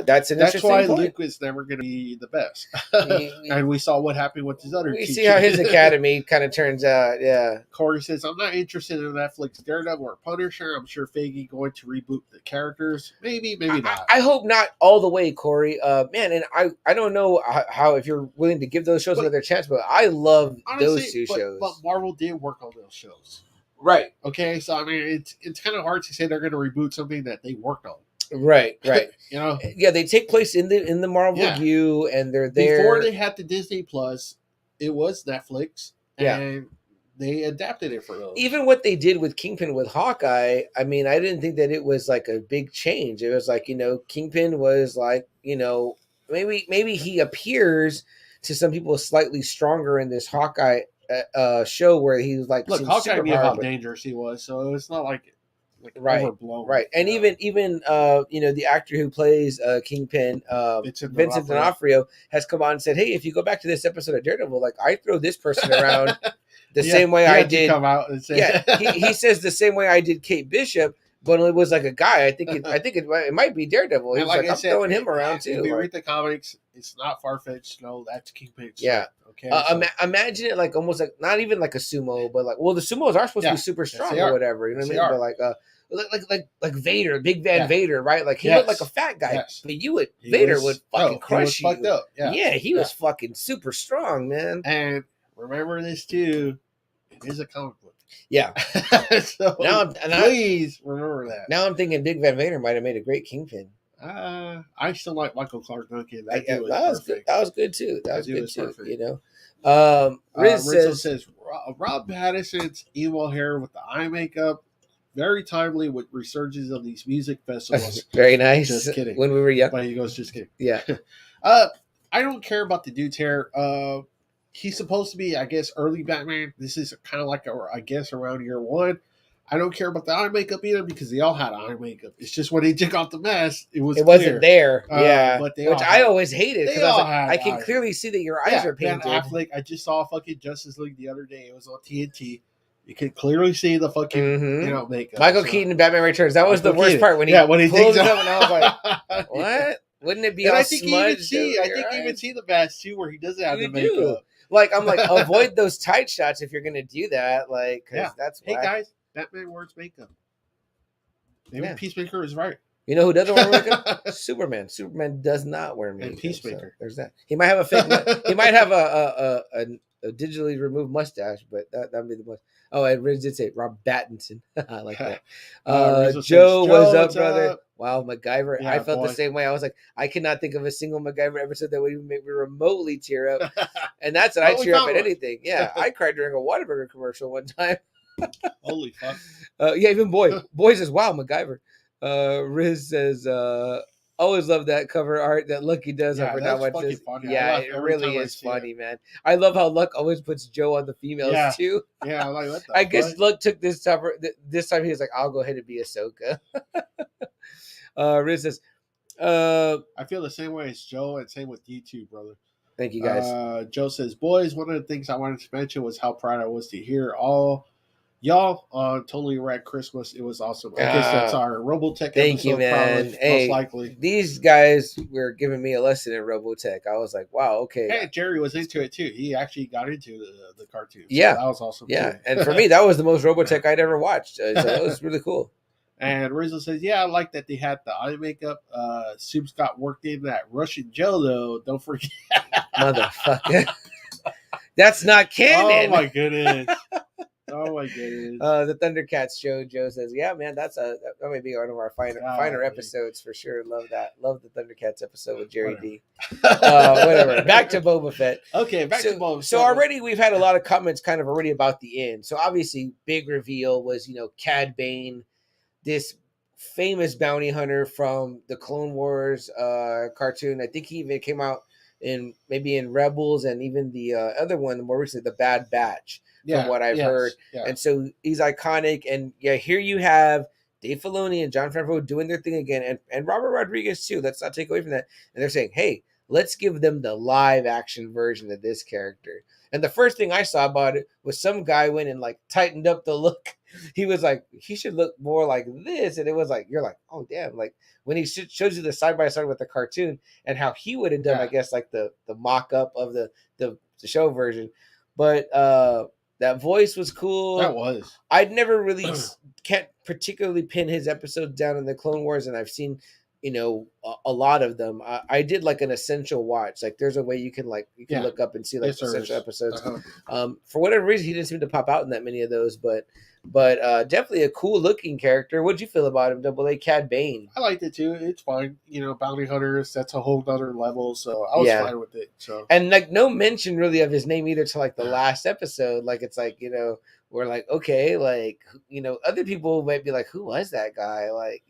that's an That's interesting why point. Luke is never going to be the best. And we saw what happened with his other. We teacher. see how his academy kind of turns out. Yeah. Corey says, I'm not interested in Netflix Daredevil or Punisher. I'm sure Feige going to reboot the characters. Maybe not. I hope not all the way, Corey. Man, and I don't know how if you're willing to give those shows another chance, but I love those two shows. But Marvel did work on those shows. Right. Okay, so I mean, it's kind of hard to say they're going to reboot something that they worked on. Right. Yeah, they take place in the Marvel U, and they're there before they had the Disney Plus. It was Netflix, and they adapted it for those. Even what they did with Kingpin with Hawkeye, I mean, I didn't think that it was like a big change. It was like, Kingpin was like, maybe he appears to some people slightly stronger in this Hawkeye show where he was like, look, Hawkeye knew how dangerous he was, so it's not like overblown, right? And even the actor who plays Kingpin, Vincent D'Onofrio, has come on and said, hey, if you go back to this episode of Daredevil, like I throw this person around the same way I did. Come out and say, he says the same way I did Kate Bishop. But it was like a guy. I think it might be Daredevil. He was like I'm throwing him around too. If you read the comics, it's not far fetched. No, that's Kingpin. Yeah. Okay. Imagine it like almost like not even like a sumo, but like the sumos are supposed to be super strong or whatever. You know what I mean? But like Vader, Big Van Vader, right? Like he looked like a fat guy, but Vader would fucking crush you. Fucked up. Yeah, he was fucking super strong, man. And remember this too. It is a comic book. Yeah. So please remember that. Now I'm thinking Big Van Vader might have made a great Kingpin. I still like Michael Clark Duncan. That was good. That was good too. Rizzo says Rob Pattinson's emo hair with the eye makeup, very timely with resurgence of these music festivals. Very nice. Just kidding. When we were young. But he goes, just kidding. Yeah. I don't care about the dude's hair. He's supposed to be, I guess, early Batman. This is kind of like, I guess, around year one. I don't care about the eye makeup either because they all had eye makeup. It's just when they took off the mask, it wasn't there. Yeah, but which I always hated because I can eyes. Clearly see that your eyes are painted. Ben Affleck, I just saw fucking Justice League the other day. It was on TNT. You could clearly see the fucking makeup. Michael Keaton in Batman Returns. That was the worst part when he digs up, and I was like, what? Wouldn't it be all smudged? I think you even see the mask too where he doesn't have the makeup. Like I'm like, avoid those tight shots if you're gonna do that. Like, because that's hey guys, Batman wears makeup. Maybe Peacemaker is right. You know who doesn't wear makeup? Superman. Superman does not wear makeup. And Peacemaker. So there's that. He might have a fake. He might have a digitally removed mustache, but that'd be the most. Oh, and Riz did say Rob Pattinson. I like that. Joe, what's up, brother? Up? Wow, MacGyver. Yeah, I felt the same way. I was like, I cannot think of a single MacGyver episode that would even make me remotely tear up. And that's what I cheer up at anything. Yeah, I cried during a Whataburger commercial one time. Holy fuck. Even Boy says, wow, MacGyver. Riz says, always love that cover art that Lucky does. Yeah, that's fucking funny. Yeah, it really is funny, man. I love how Luck always puts Joe on the females too. Yeah, like what the I guess Luck took this time. This time he was like, I'll go ahead and be Ahsoka. Riz says, I feel the same way as Joe, and same with you too, brother. Thank you, guys. Joe says, boys, one of the things I wanted to mention was how proud I was to hear all y'all on Totally Rad Christmas. It was awesome. I guess that's our Robotech Thank episode, you, man. probably, Hey, most likely. these guys were giving me a lesson in Robotech. I was like, wow, okay. Hey, Jerry was into it too. He actually got into the cartoon. So Yeah. that was awesome. Yeah. Too. And for me, that was the most Robotech I'd ever watched. So that was really cool. And Rizzo says, yeah, I like that they had the eye makeup. Soups got worked in that Russian Joe, though. Don't forget. Motherfucker. That's not canon. Oh, my goodness. Oh, my goodness. The Thundercats show, Joe says, yeah, man, that might be one of our finer episodes for sure. Love that. Love the Thundercats episode with Jerry D. Whatever. Back to Boba Fett. Okay, back to Boba Fett. So already we've had a lot of comments kind of already about the end. So obviously, big reveal was, Cad Bane, this famous bounty hunter from the Clone Wars cartoon. I think he even came out in Rebels and even the other one, the more recent, the Bad Batch, from what I've heard. Yeah. And so he's iconic. And yeah, here you have Dave Filoni and Jon Favreau doing their thing again, and Robert Rodriguez too. Let's not take away from that. And they're saying, hey, let's give them the live action version of this character. And the first thing I saw about it was some guy went and like tightened up the look. He was like, he should look more like this. And it was like, you're like, oh, damn. Like when he shows you the side by side with the cartoon and how he would have done, I guess, like the mock up of the show version. But that voice was cool. That was. I'd never really can't particularly pin his episodes down in the Clone Wars. And I've seen, a lot of them. I did like an essential watch. Like there's a way you can look up and see like essential episodes. For whatever reason, he didn't seem to pop out in that many of those, but definitely a cool looking character. What'd you feel about him, Double A? Cad Bane? I liked it too. It's fine. Bounty hunters, that's a whole other level. So I was fine with it. So, and like no mention really of his name either to like the last episode. Like it's like, we're like, okay, like, other people might be like, who was that guy? Like,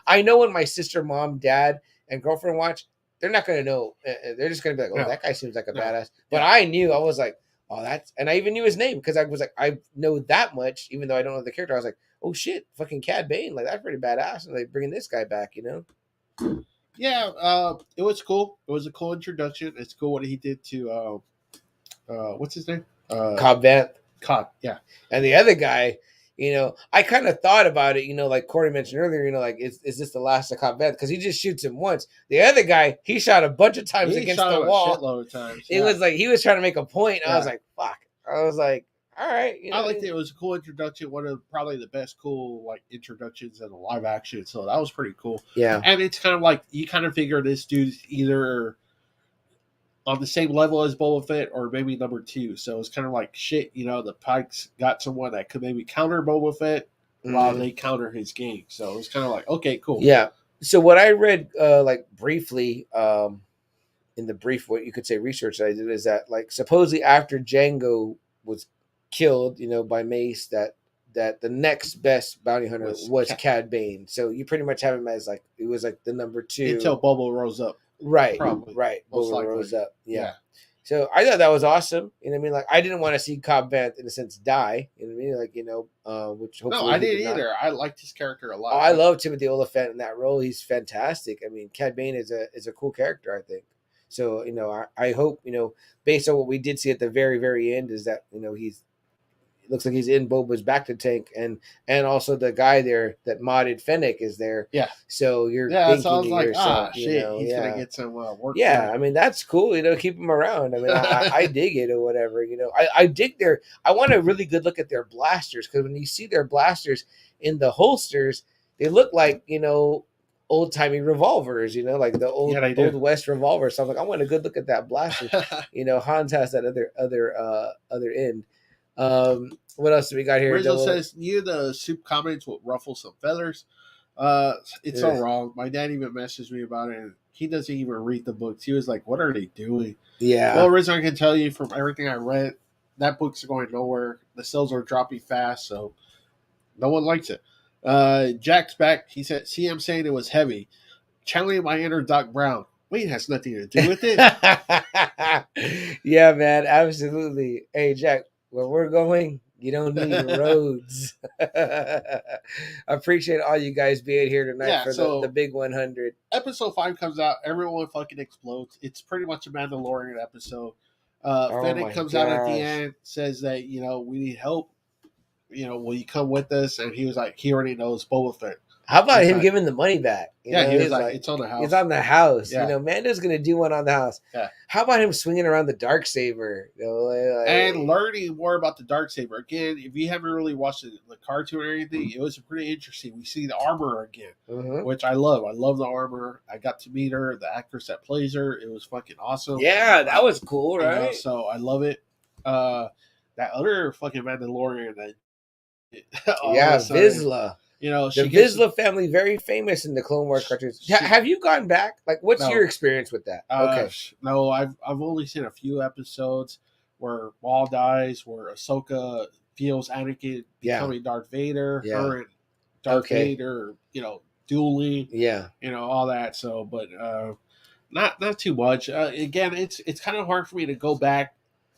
I know when my sister, mom, dad, and girlfriend watch, they're not going to know. They're just going to be like, oh, that guy seems like a badass. But I knew, I was like, oh, and I even knew his name because I was like, I know that much, even though I don't know the character. I was like, oh shit, fucking Cad Bane. Like, that's pretty badass. And like bringing this guy back, Yeah, it was cool. It was a cool introduction. It's cool what he did to, what's his name? Cobb Vanth. Cobb, yeah. And the other guy, I kind of thought about it, like Corey mentioned earlier, like, is this the last of Cobb Vanth? Because he just shoots him once. The other guy, he shot a bunch of times against the wall. A shitload of times. It was like he was trying to make a point. I was like, fuck. I was like, all right. I liked it. It was a cool introduction. One of probably the best cool introductions in a live action. So that was pretty cool. Yeah. And it's kind of like you kind of figure this dude's either on the same level as Boba Fett or maybe number 2. So it's kind of like shit, the Pikes got someone that could maybe counter Boba Fett while they counter his game. So it's kind of like, okay, cool. Yeah. So what I read briefly in the brief, what you could say research that I did is that supposedly after Django was killed, by Mace, that the next best bounty hunter was Cad Bane. So you pretty much have him as it was the number 2 until Boba rose up. Right, probably. Right. Boba rose up. Yeah. So I thought that was awesome. You know what I mean? I didn't want to see Cobb Vanth in a sense die. You know what I mean? Which hopefully no, I didn't either. I liked his character a lot. Oh, I love Timothy Olyphant in that role. He's fantastic. I mean, Cad Bane is a cool character, I think. So I hope based on what we did see at the very, very end is that it looks like he's in Boba's bacta tank, and also the guy there that modded Fennec is there. Yeah. So you're thinking so I was to like, yourself, shit, he's gonna get some work. Yeah, I mean that's cool. Keep him around. I mean, I dig it or whatever. I dig I want a really good look at their blasters because when you see their blasters in the holsters, they look like old timey revolvers. Like the old West revolver. So I'm like, I want a good look at that blaster. Hans has that other end. What else do we got here? Rizzo says, the soup comments will ruffle some feathers. It's so wrong. My dad even messaged me about it, and he doesn't even read the books. He was like, what are they doing? Yeah. Well, Rizzo, I can tell you from everything I read, that book's going nowhere. The sales are dropping fast, so no one likes it. Jack's back. He said, see, I'm saying it was heavy. Channeling my inner Doc Brown. Wait, it has nothing to do with it. Yeah, man, absolutely. Hey, Jack. Where we're going, You don't need roads. I appreciate all you guys being here tonight Yeah, for so- the big 100. Episode 5 comes out, everyone fucking explodes. It's pretty much a Mandalorian episode. Oh Fennec my comes out at the gosh. end, says that, we need help. Will you come with us? And he was like, he already knows Boba Fett. How about He's him like- giving the money back? You Yeah, know, he was he's like, it's on the house. It's on the house. Yeah. Mando's gonna do one on the house. Yeah. How about him swinging around the Darksaber? And learning more about the Darksaber. Again, if you haven't really watched the cartoon or anything, it was pretty interesting. We see the armor again, Mhm. which I love. I love the armor. I got to meet her, the actress that plays her. It was fucking awesome. Yeah, that was cool, You know, right? so I love it. That other fucking Mandalorian that all Yeah, of a sudden, Vizsla. she The gets- Vizsla family, very famous in the Clone Wars cartoons. She- Have you gone back? Like, what's No. your experience with that? Okay. No, I've only seen a few episodes where Maul dies, where Ahsoka feels Anakin Yeah. becoming Darth Vader, Yeah. her and Darth Okay. Vader, dueling, Yeah. all that. So, but not too much. Again, it's kind of hard for me to go back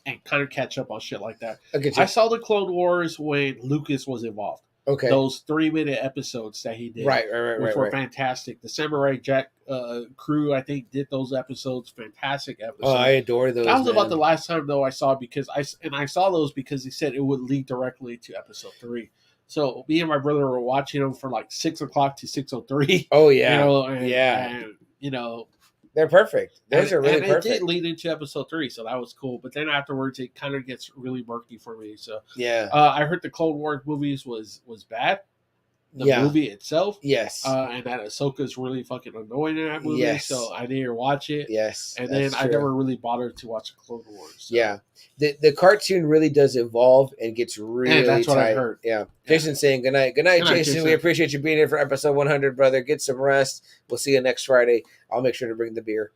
and kind of catch up on shit like that. Okay. I saw the Clone Wars when Lucas was involved. Okay. Those 3-minute episodes that he did, Right. which were fantastic. The Samurai Jack crew, I think, did those episodes. Fantastic episodes. Oh, I adore those. That was about man. the last time though I saw because I saw those because he said it would lead directly to episode 3. So me and my brother were watching them for like 6:00 to 6:03. Oh yeah. And They're perfect. Those are really and perfect. it did lead into episode 3, so that was cool. But then afterwards, it kind of gets really murky for me. So Yeah. I heard the Clone Wars movies was bad. The Yeah. movie itself. Yes. And that Ahsoka's really fucking annoying in that movie. Yes. So I didn't watch it. Yes. And then that's I true. never really bothered to watch the Clone Wars. So. Yeah. The cartoon really does evolve and gets really that's what I tight. heard. Yeah. Jason's saying good night. Good night, Good night, Jason. Jason. We appreciate you being here for episode 100, brother. Get some rest. We'll see you next Friday. I'll make sure to bring the beer.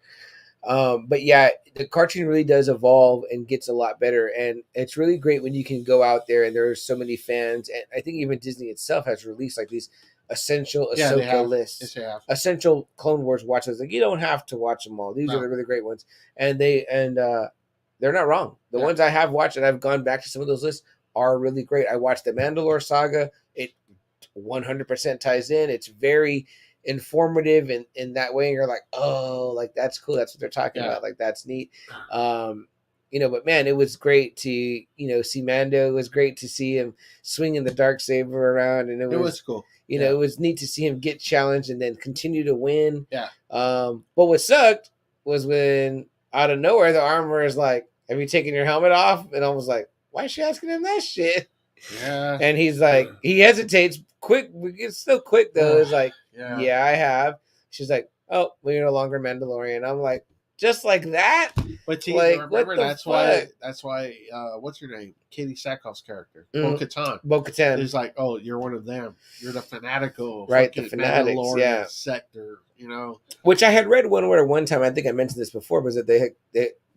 But yeah, the cartoon really does evolve and gets a lot better. And it's really great when you can go out there and there's so many fans. And I think even Disney itself has released like these essential they Ahsoka have. lists. Yes, they have. Essential Clone Wars watches. Like, you don't have to watch them all. These No. are the really great ones. And they're not wrong. The Yeah. ones I have watched and I've gone back to some of those lists are really great. I watched the Mandalore saga. It 100% ties in. It's very informative in that way. You're like, oh, like that's cool. That's what they're talking Yeah. about. Like that's neat. But man, it was great to, see Mando. It was great to see him swinging the Darksaber around. And It was cool. it was neat to see him get challenged and then continue to win. Yeah. But what sucked was when out of nowhere, the armor is like, have you taken your helmet off? And I was like, why is she asking him that shit? Yeah. And he's like, he hesitates quick. It's still quick though. It's like, Yeah. yeah, I have. She's like, oh, well, you're no longer Mandalorian. I'm like, just like that? But see, Like, remember what the that's why fuck? what's her name? Katie Sackhoff's character, Mhm. Bo-Katan. Bo-Katan. Is like, oh, you're one of them. You're the fanatical, Right, the fucking fanatics, Mandalorian yeah. sector. Which I had read one time, I think I mentioned this before, was that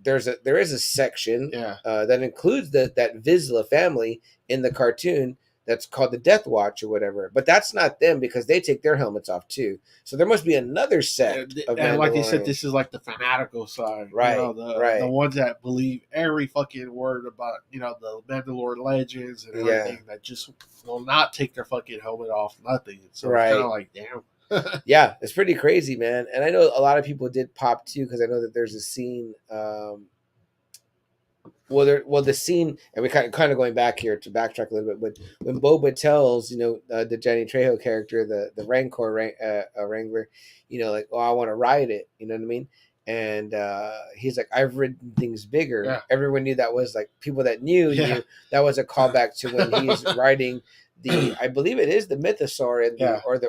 there is a section Yeah. that includes that Vizsla family in the cartoon that's called the Death Watch or whatever. But that's not them because they take their helmets off too. So there must be another sect of And like they said, Mandalorians. this is like the fanatical side, Right, right. The ones that believe every fucking word about the Mandalorian legends and Yeah. everything that just will not take their fucking helmet off, nothing. So Right. it's kind of like, damn. Yeah, it's pretty crazy, man. And I know a lot of people did pop too because I know that there's a scene. The scene, and we kind of going back here to backtrack a little bit, but when Boba tells the Jenny Trejo character, the Rancor Wrangler, like, oh, I want to ride it, you know what I mean? And he's like, I've ridden things bigger. Yeah. Everyone knew that was like people that knew that was a callback to when he's riding I believe it is the mythosaur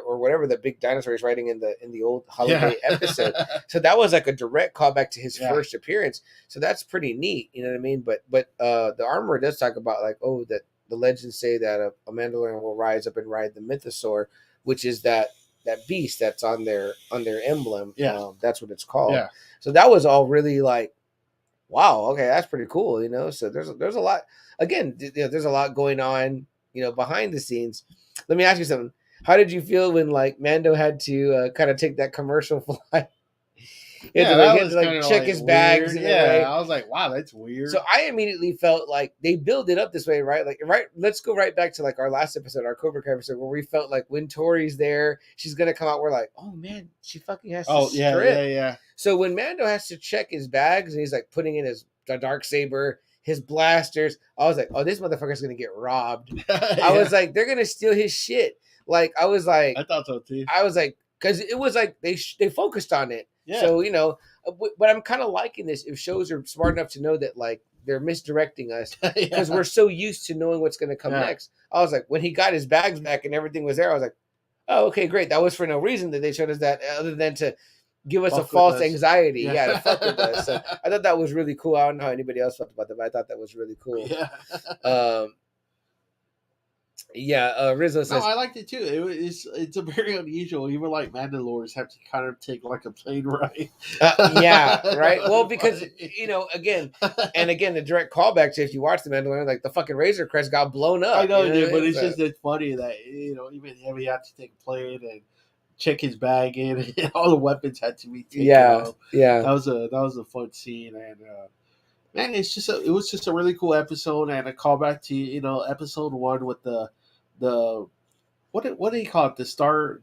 or whatever the big dinosaur he's riding in the old holiday episode. So that was like a direct callback to his first appearance. So that's pretty neat, you know what I mean? But the armor does talk about like, oh, that the legends say that a Mandalorian will rise up and ride the mythosaur, which is that beast that's on their emblem. Yeah. That's what it's called. Yeah. So that was all really like, wow, okay, that's pretty cool, So there's a lot. Again, there's a lot going on, behind the scenes. Let me ask you something. How did you feel when like Mando had to kind of take that commercial flight He had Yeah, to, like, that he had was to, like, kind of check like his bags weird. in a way. Yeah, I was like, wow, that's weird. So I immediately felt like they build it up this way, right? Like, right. Let's go right back to like our last episode, our Cobra Kai episode, where we felt like when Tori's there, she's gonna come out. We're like, oh man, she fucking has to oh yeah, strip. yeah. So when Mando has to check his bags and he's like putting in his dark saber, his blasters, I was like, oh, this motherfucker's gonna get robbed. I was like, they're gonna steal his shit. Like, I was like, I thought so too. I was like, because it was like they focused on it. Yeah. So, you know, but I'm kind of liking this if shows are smart enough to know that like they're misdirecting us because we're so used to knowing what's going to come next. I was like, when he got his bags back and everything was there, I was like, oh, okay, great. That was for no reason that they showed us that other than to give us a false anxiety. Yeah, to fuck with us. So I thought that was really cool. I don't know how anybody else felt about that, but I thought that was really cool. Yeah. Rizzo says, no, I liked it too. It's a very unusual. Even like Mandalorians have to kind of take like a plane ride. Yeah, right. Well, because you know, again, the direct callback to if you watch the Mandalorian, like the fucking Razor Crest got blown up. I know, you know but it's just it's funny that even him he had to take a plane and check his bag in, and all the weapons had to be taken off. Yeah. That was a fun scene, and man, it was just a really cool episode, and a callback to episode 1 with the what do you call it, the star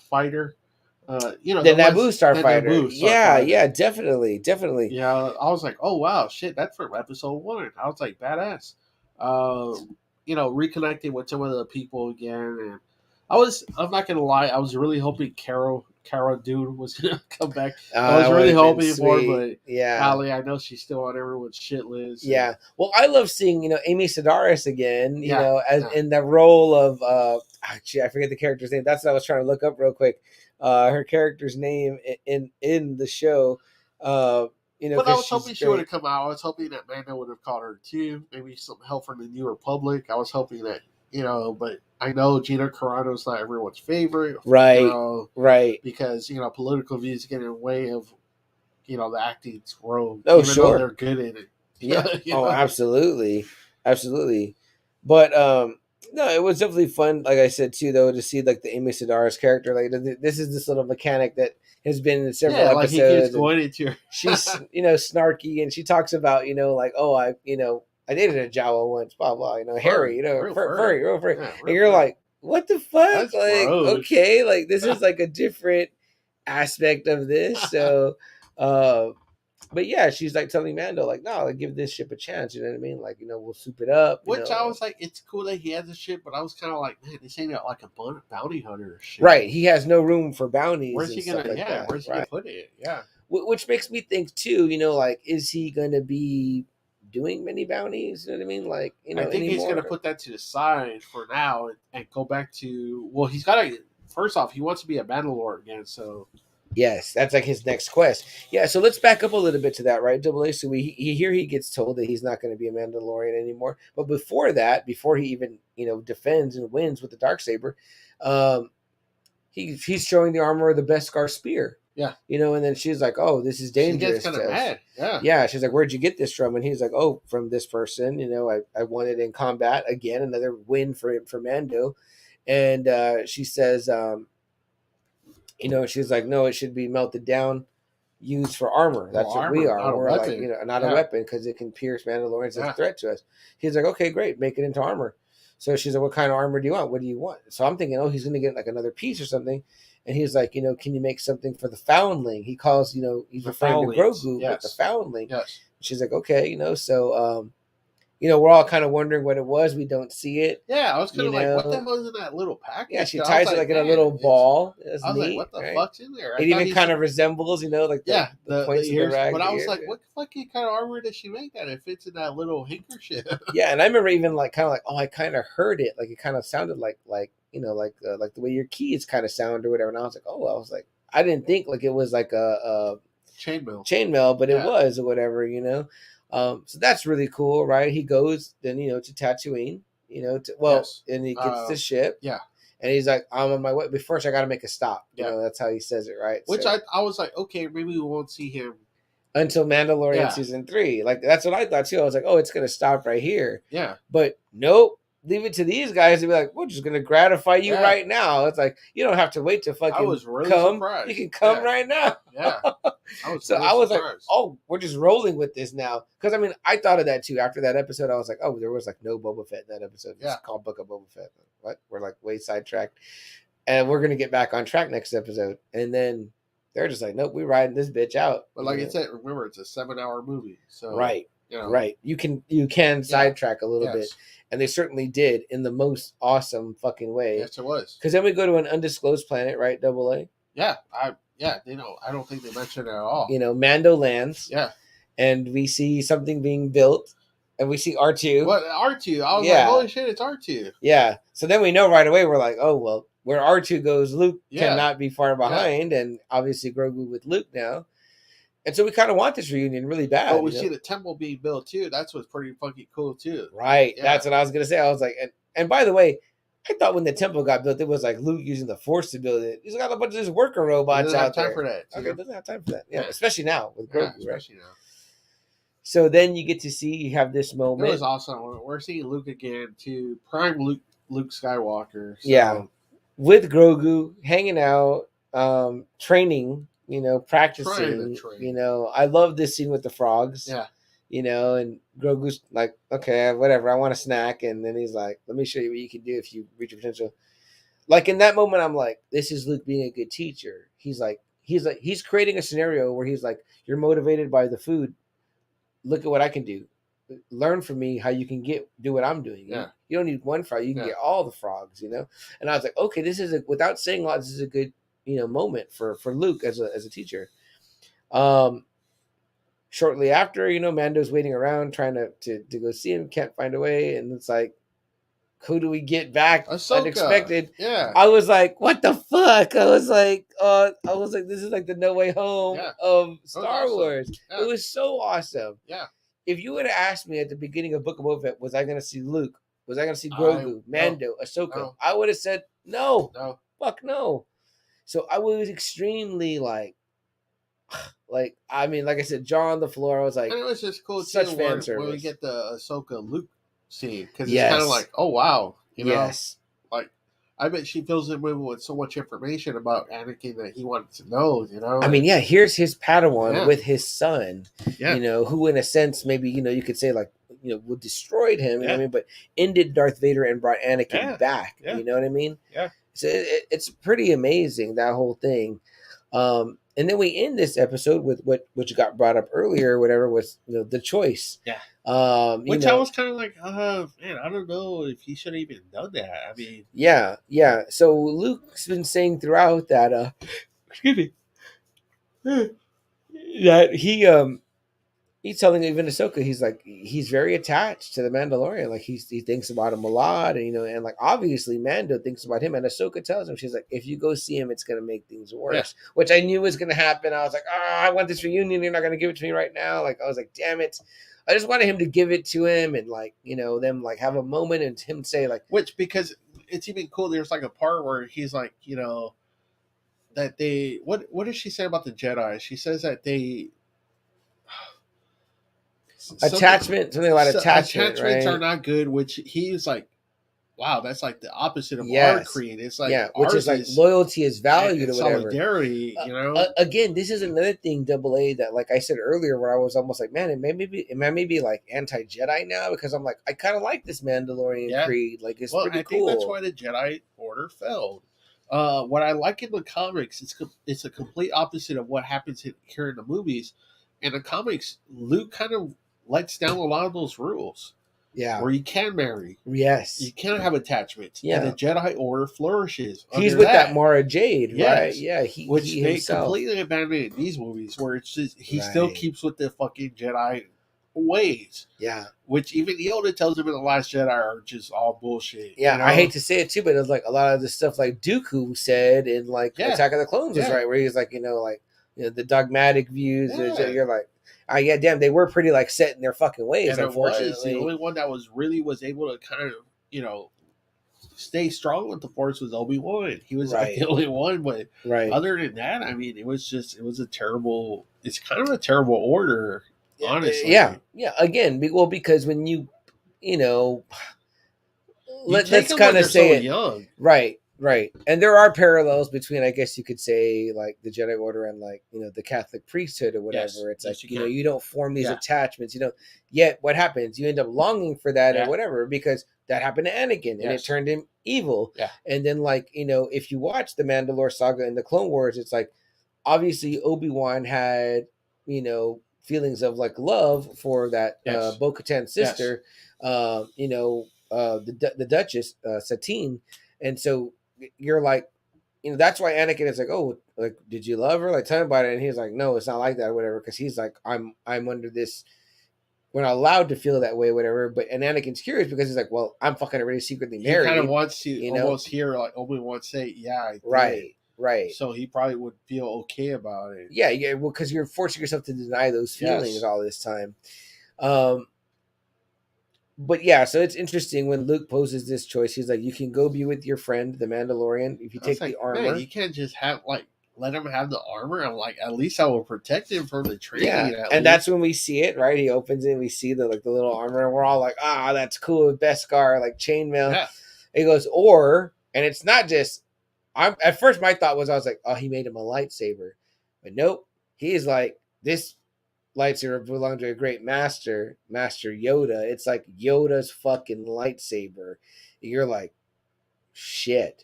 fighter, the Naboo Starfighter. Yeah, definitely. Yeah, I was like, oh wow, shit, that's from episode 1. I was like, badass. Reconnecting with some of the people again, and I'm not gonna lie, I was really hoping Cara Dune was gonna come back. I was really hoping for it, but yeah, Ali, I know she's still on everyone's shit list. Yeah, well, I love seeing Amy Sedaris again. As in the role of I forget the character's name. That's what I was trying to look up real quick. Her character's name in the show. But I was hoping she would have come out. I was hoping that Mando would have caught her too. Maybe some help from the New Republic. I was hoping that but I know Gina Carano's not everyone's favorite, right? Right, because political views get in the way of the acting's role. Oh, even sure, though they're good in it. Yeah. Absolutely. But no, it was definitely fun. Like I said too, though, to see like the Amy Sedaris character. Like this is this little mechanic that has been in several episodes. Like he keeps going into her. She's snarky, and she talks about like, oh, I dated a Jawa once, blah blah. Harry, furry, real furry, and you're like, what the fuck? That's like, gross. Okay, like this is like a different aspect of this. So, but yeah, she's like telling Mando, like, no, like give this ship a chance. You know what I mean? Like, we'll soup it up. Which I was like, it's cool that he has the ship, but I was kind of like, man, this ain't like a bounty hunter ship. Right? He has no room for bounties. Where's he gonna? Where's he gonna put it? Yeah. Which makes me think too. Like, is he gonna be doing many bounties? You know what I mean? Like, I think he's gonna put that to the side for now and go back to. Well, he's gotta. First off, he wants to be a Mandalore again, so. Yes, that's like his next quest. Yeah, so let's back up a little bit to that, right, Double A? So he gets told that he's not going to be a Mandalorian anymore. But before that, before he even defends and wins with the Darksaber, he's showing the armor of the Beskar spear. Yeah, and then she's like, "Oh, this is dangerous." She gets kind of mad. Yeah, yeah. She's like, "Where'd you get this from?" And he's like, "Oh, from this person. I won it in combat again. Another win for Mando." And she says, she's like, no, it should be melted down, used for armor. That's what we are. We're like, not a weapon because it can pierce Mandalorians as a threat to us. He's like, okay, great, make it into armor. So she's like, what kind of armor do you want? What do you want? So I'm thinking, he's going to get like another piece or something. And he's like, can you make something for the foundling? He calls, he's referring to Grogu, but the foundling. Yes. She's like, okay, so we're all kind of wondering what it was. We don't see it. Yeah, I was kind of like, what the hell is in that little package? Yeah, she ties it like in a little ball. I was like, what the fuck's in there? It even kind of resembles, like the points of the rag. But I was like, what fucking kind of armor does she make that it fits in that little handkerchief? Yeah, and I remember even like kind of like, I kind of heard it. Like it kind of sounded like the way your keys kind of sound or whatever. And I was like, I didn't think like it was like a chainmail, but it was or whatever, So that's really cool, right? He goes then, to Tatooine, and he gets the ship. Yeah. And he's like, I'm on my way. But first I got to make a stop. That's how he says it, right? Which I was like, okay, maybe we won't see him. Until Mandalorian season 3. Like, that's what I thought too. I was like, oh, it's going to stop right here. Yeah. But nope. leave it to these guys to be like, we're just gonna gratify you Yeah. right now. It's like you don't have to wait to I fucking was really come. surprised. You can come Yeah. right now. Yeah. I was So really I was like, surprised. oh, we're just rolling with this now. Because I mean, I thought of that too after that episode. I was like, oh, there was like no Boba Fett in that episode. It's Yeah. called Book of Boba Fett. What? We're like way sidetracked, and we're gonna get back on track next episode. And then they're just like, nope, we're riding this bitch out. But like I said, remember it's a 7-hour movie, so right, you know, right. You can sidetrack a little bit, yes. and they certainly did in the most awesome fucking way. Yes, it was. Because then we go to an undisclosed planet, right? Double A. Yeah, they don't. I don't think they mentioned it at all. You know, Mando lands. Yeah, and we see something being built, and we see R2. what R2? I was Yeah. like, holy shit, it's R2. Yeah. So then we know right away, we're like, oh, well, where R2 goes, Luke Yeah. cannot be far behind, and obviously Grogu with Luke now. And so we kind of want this reunion really bad. But we you know? see the temple being built too. That's what's pretty fucking cool too. Right. Yeah. That's what I was going to say. I was like, and by the way, I thought when the temple got built, it was like Luke using the Force to build it. He's got a bunch of these worker He robots doesn't have out time there. for that. Okay, doesn't have time for that. Yeah, especially now with Grogu, Yeah, right? especially now. So then you get to see, you have this It moment. was awesome. We're seeing Luke again to prime Luke Skywalker. So, Yeah. With Grogu hanging out, training, you know, practicing. Trying to train. You know, I love this scene with the frogs. Yeah. You know, and Grogu's like, okay, whatever, I want a snack. And then he's like, let me show you what you can do if you reach your potential. Like in that moment, I'm like, this is Luke being a good teacher. He's creating a scenario where he's like, you're motivated by the food. Look at what I can do. Learn from me how you can do what I'm doing. Yeah. You don't need one frog. You can Yeah. get all the frogs, you know? And I was like, okay, this is without saying a lot, this is a good, you know, moment for Luke as a teacher. Shortly after, you know, Mando's waiting around trying to go see him, can't find a way. And it's like, who do we get back? Ahsoka. Unexpected. Yeah. I was like, what the fuck? I was like, this is like the No Way Home Yeah. of Star awesome. Wars. Yeah. It was so awesome. Yeah. If you would have asked me at the beginning of Book of Boba Fett, was I going to see Luke? Was I going to see Grogu, Mando, Ahsoka? No. I would have said no. No. Fuck no. So I was extremely like I mean, like I said, jaw on the floor. I was like, And it was just cool such too fan when we service. get the Ahsoka Luke scene because Yes. it's kind of like, oh wow, you know, yes. like I bet she fills him in with so much information about Anakin that he wanted to know, you know. I mean, yeah, here's his Padawan Yeah. with his son, Yeah. you know, who in a sense, maybe, you know, you could say like, you know, would destroyed him, you know what I Yeah. mean? But ended Darth Vader and brought Anakin Yeah. back, Yeah. you know what I mean? Yeah. So it's pretty amazing, that whole thing. And then we end this episode with what you got brought up earlier, whatever was, you know, the choice. Yeah. You Which know, I was kind of like, man, I don't know if he should have even done that. I mean, yeah. So Luke's been saying throughout that, excuse me, that he's telling even Ahsoka, he's like, he's very attached to the Mandalorian. Like he thinks about him a lot, and you know, and like obviously Mando thinks about him. And Ahsoka tells him, she's like, if you go see him, it's gonna make things worse. Which I knew was gonna happen. I was like, I want this reunion. You're not gonna give it to me right now. Like I was like, damn it. I just wanted him to give it to him and like, you know, them like have a moment and him say like, because it's even cool. There's like a part where he's like, you know, that they what does she say about the Jedi? She says that they attachment, something about attachment. Attachments right? are not good, which he's like, wow, that's like the opposite of our Yes. creed. It's like, yeah, which ours is like loyalty is valued or and whatever. solidarity, you know. Again, this is another thing, Double A, that like I said earlier, where I was almost like, man, am I maybe like anti-Jedi now? Because I'm like, I kind of like this Mandalorian creed. Like it's pretty cool. I think that's why the Jedi Order failed. What I like in the comics, it's a complete opposite of what happens here in the movies. In the comics, Luke kind of lets down a lot of those rules. Yeah. Where you can marry. Yes. You can have attachments. Yeah. And the Jedi Order flourishes. He's with that Mara Jade, Yes. right? Yeah. Which he they himself. completely abandoned in these movies, where it's just he still Right. keeps with the fucking Jedi ways. Yeah. Which even Yoda tells him in The Last Jedi are just all bullshit. Yeah, you know? I hate to say it too, but it's like a lot of the stuff like Dooku said in like Yeah. Attack of the Clones was Yeah. right, where he's like, you know, like, you know, the dogmatic views. Yeah. You're like, yeah, damn, they were pretty like set in their fucking ways. And it was Unfortunately, the only one that was able to kind of, you know, stay strong with the Force was Obi-Wan. He was like Right. the only one, but right? other than that, I mean, it's kind of a terrible order, honestly. Yeah. Again, because when you know, let's kind of say it. Young. Right. And there are parallels between, I guess you could say, like the Jedi Order and like, the Catholic priesthood or whatever. Yes. It's like, Yes, you don't form these attachments, yet what happens? You end up longing for that or whatever, because that happened to Anakin and it turned him evil. Yeah. And then like, if you watch the Mandalore saga and the Clone Wars, it's like, obviously Obi-Wan had, feelings of like love for that Bo-Katan's sister, the Duchess, Satine. And so you're like, that's why Anakin is like, oh, like, did you love her? Like, tell me about it. And he's like, no, it's not like that or whatever. Because he's like, I'm under this, we're not allowed to feel that way or whatever. But, and Anakin's curious because he's like, well, I'm fucking already secretly married. He kind of wants to almost hear like Obi-Wan say, yeah, I did. Right. So he probably would feel okay about it. Yeah. Well, because you're forcing yourself to deny those feelings all this time. But yeah, so it's interesting when Luke poses this choice. He's like, you can go be with your friend, the Mandalorian, if you take the armor. Man, you can't just let him have the armor. I'm like, at least I will protect him from the training. Yeah, and that's when we see it, right? He opens it and we see the little armor, and we're all like, that's cool, Beskar, like chainmail. Yeah. He goes, and it's not just, at first my thought was, I was like, oh, he made him a lightsaber. But nope, he's like, this lightsaber belonged to a great master Yoda. It's like Yoda's fucking lightsaber. You're like, shit.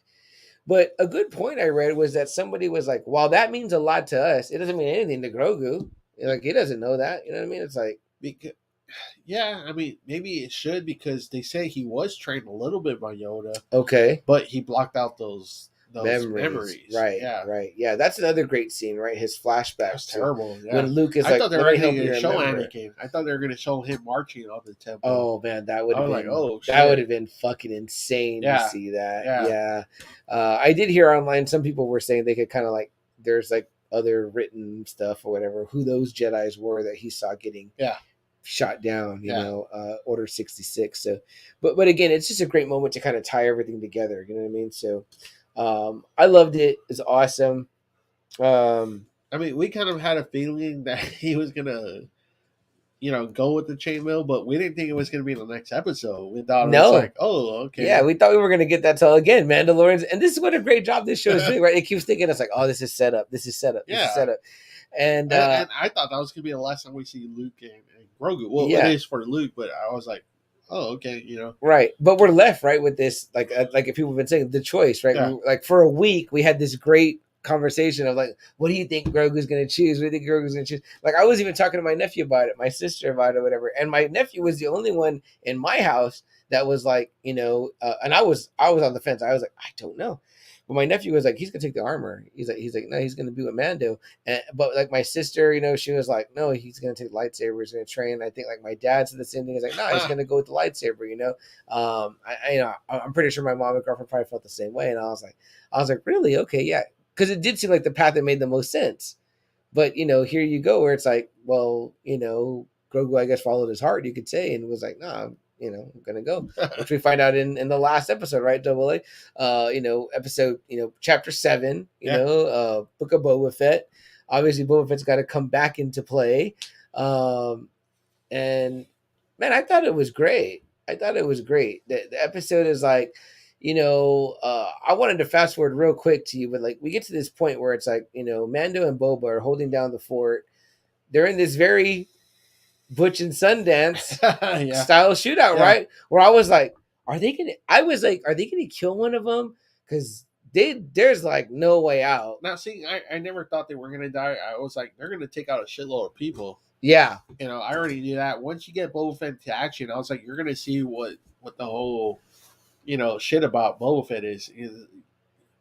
But a good point I read was that somebody was like, while that means a lot to us, it doesn't mean anything to Grogu. Like, he doesn't know that. You know what I mean? It's like, yeah, I mean, maybe it should, because they say he was trained a little bit by Yoda. Okay. But he blocked out those memories. Right. Yeah, that's another great scene, right? His flashbacks. That's terrible. Yeah. When Luke is like, thought they were going to show Anakin. I thought they were going to show him marching on the temple. Oh man, that would have been shit. That would have been fucking insane to see that. Yeah. I did hear online some people were saying they could kind of like, there's like other written stuff or whatever, who those Jedis were that he saw getting shot down, you know, Order 66. So but again, it's just a great moment to kind of tie everything together, you know what I mean? So I loved it. It's awesome. I mean, we kind of had a feeling that he was gonna, go with the chainmail, but we didn't think it was gonna be in the next episode. We thought it was like, oh, okay. Yeah, we thought we were gonna get that till again, Mandalorians, and this is what a great job this show is doing, right? It keeps thinking it's like, oh, this is set up. This is set up. And I thought that was gonna be the last time we see Luke and Grogu. Well, it is for Luke, but I was like, oh, okay, Right. But we're left, right, with this, like if people have been saying, the choice, right? Yeah. Like for a week, we had this great conversation of like, what do you think Grogu's going to choose? What do you think Grogu's going to choose? Like, I was even talking to my nephew about it, my sister about it, whatever. And my nephew was the only one in my house that was like, and I was on the fence. I was like, I don't know. But my nephew was like, he's gonna take the armor. He's like, no, he's gonna be with Mando. But like my sister, she was like, no, he's gonna take the lightsaber. He's gonna train. I think like my dad said the same thing. He's like, no, he's gonna go with the lightsaber. I'm pretty sure my mom and girlfriend probably felt the same way. And I was like, really? Okay, yeah, because it did seem like the path that made the most sense. But here you go, where it's like, well, Grogu, I guess, followed his heart, you could say, and was like, nah. I'm gonna go, which we find out in the last episode, right? Double A, episode, chapter 7, Book of Boba Fett. Obviously, Boba Fett's got to come back into play, and man, I thought it was great. The episode is like, I wanted to fast forward real quick to you, but like we get to this point where it's like, Mando and Boba are holding down the fort. They're in this very Butch and Sundance style shootout, right? Where I was like, are they gonna kill one of them? Because there's like no way out. Now, see, I never thought they were gonna die. I was like, they're gonna take out a shitload of people. Yeah, I already knew that. Once you get Boba Fett to action, I was like, you're gonna see what the whole shit about Boba Fett is.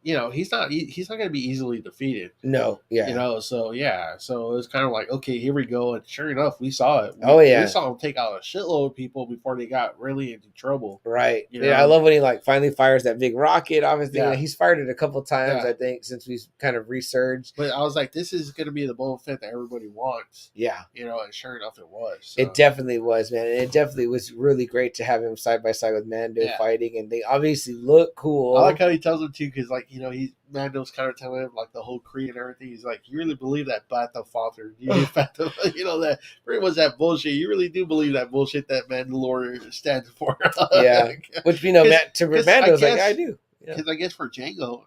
He's not going to be easily defeated. No, yeah. So it was kind of like, okay, here we go. And sure enough, we saw it. We saw him take out a shitload of people before they got really into trouble. Right. I love when he like finally fires that big rocket. Obviously, he's fired it a couple times, I think, since we've kind of resurged. But I was like, this is going to be the Boba Fett that everybody wants. Yeah. And sure enough, it was. So. It definitely was, man. And it definitely was really great to have him side by side with Mando fighting. And they obviously look cool. I like how he tells him too, because like Mando's kind of telling him like the whole creed and everything. He's like, you really believe that Bata father? That pretty much that bullshit. You really do believe that bullshit that Mandalorian stands for? Yeah, which to Mando's like I do. Because I guess for Django,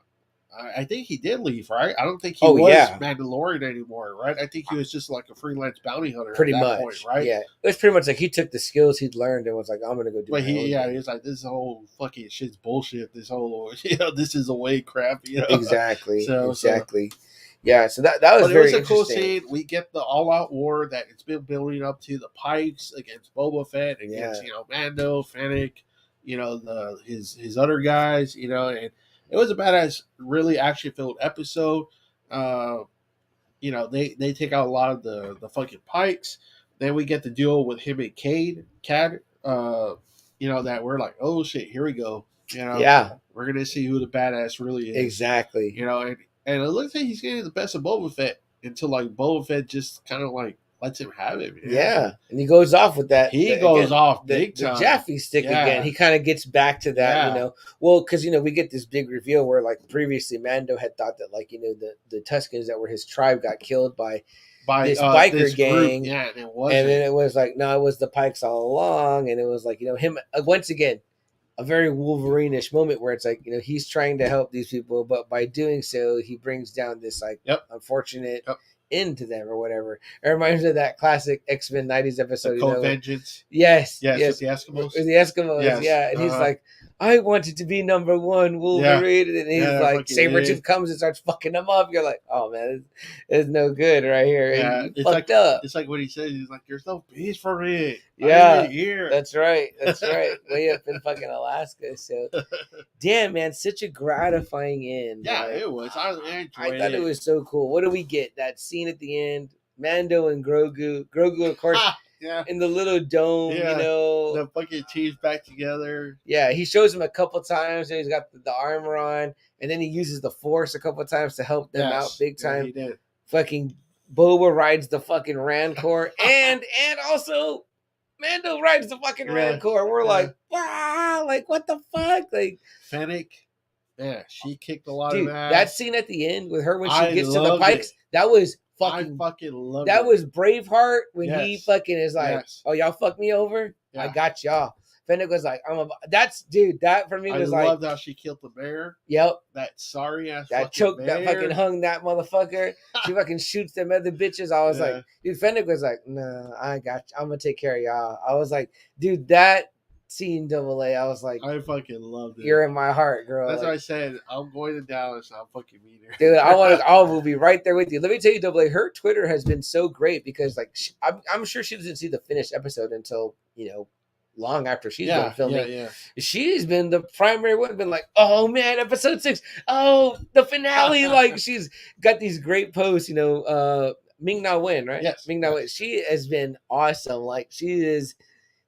I think he did leave, right? I don't think he Oh, was yeah. Mandalorian anymore, right? I think he was just like a freelance bounty hunter Pretty at that much, point, right? Yeah, it was pretty much like he took the skills he'd learned and was like, I'm gonna go do. But he was like, this whole fucking shit's bullshit. This whole, this is a way crap, Exactly, exactly. Yeah, so that was very it was a cool interesting. scene. We get the all-out war that it's been building up to, the Pikes against Boba Fett, against Mando, Fennec, his other guys, and it was a badass, really action-filled episode. They take out a lot of the fucking Pikes. Then we get the duel with him and Cad. That we're like, oh shit, here we go. We're gonna see who the badass really is. Exactly. And it looks like he's getting the best of Boba Fett until like Boba Fett just kind of like lets him have it. Yeah, and he goes off with that. He goes off big time. The Jaffe stick again. He kind of gets back to that, Well, because we get this big reveal where like previously Mando had thought that like the Tuscans that were his tribe got killed by this biker gang. Group. Yeah, and then it was like no, it was the Pikes all along, and it was like him once again. A very Wolverine-ish moment where it's like, he's trying to help these people, but by doing so, he brings down this like unfortunate end to them or whatever. It reminds me of that classic X-Men 90s episode. Code Vengeance. Yes. With the Eskimos. With the Eskimos, yes. And he's like, I wanted to be number one Wolverine. And he's like, Sabretooth comes and starts fucking them up. You're like, oh man, it's no good right here. And it's fucked up. It's like what he says. He's like, there's no peace for me. Yeah. Here. That's right. Way up in fucking Alaska. So, damn, man, such a gratifying end. Yeah, it was. I thought it was so cool. What do we get? That scene at the end, Mando and Grogu. Grogu, of course. In the little dome, the fucking team's back together. Yeah, he shows him a couple times, and he's got the armor on, and then he uses the Force a couple times to help them out big time. He did. Fucking Boba rides the fucking Rancor, and also Mando rides the fucking Rancor. We're like, wow, like what the fuck, like Fennec. Yeah, she kicked a lot of ass. That scene at the end with her when she gets to the Pikes, that was fucking. I fucking loved that. It. Was Braveheart when he fucking is like, oh, y'all fuck me over? Yeah. I got y'all. Fennec was like, that for me was like. I loved how she killed the bear. Yep. That sorry ass that choke bear. That fucking hung that motherfucker. She fucking shoots them other bitches. I was like, dude, Fennec was like, nah, I got you. I'm gonna take care of y'all. I was like, dude, that scene AA, I was like, I fucking loved it. You're in my heart, girl. That's what I said. I'm going to Dallas. I'll fucking meet her. Dude, I will be right there with you. Let me tell you, AA, her Twitter has been so great because like I'm sure she doesn't see the finished episode until long after she's been filming. Yeah. She's been the primary one, been like, oh man, episode 6, oh the finale. Like she's got these great posts, Ming Na Wen, right? Yes. Ming Na Wen. She has been awesome. Like she is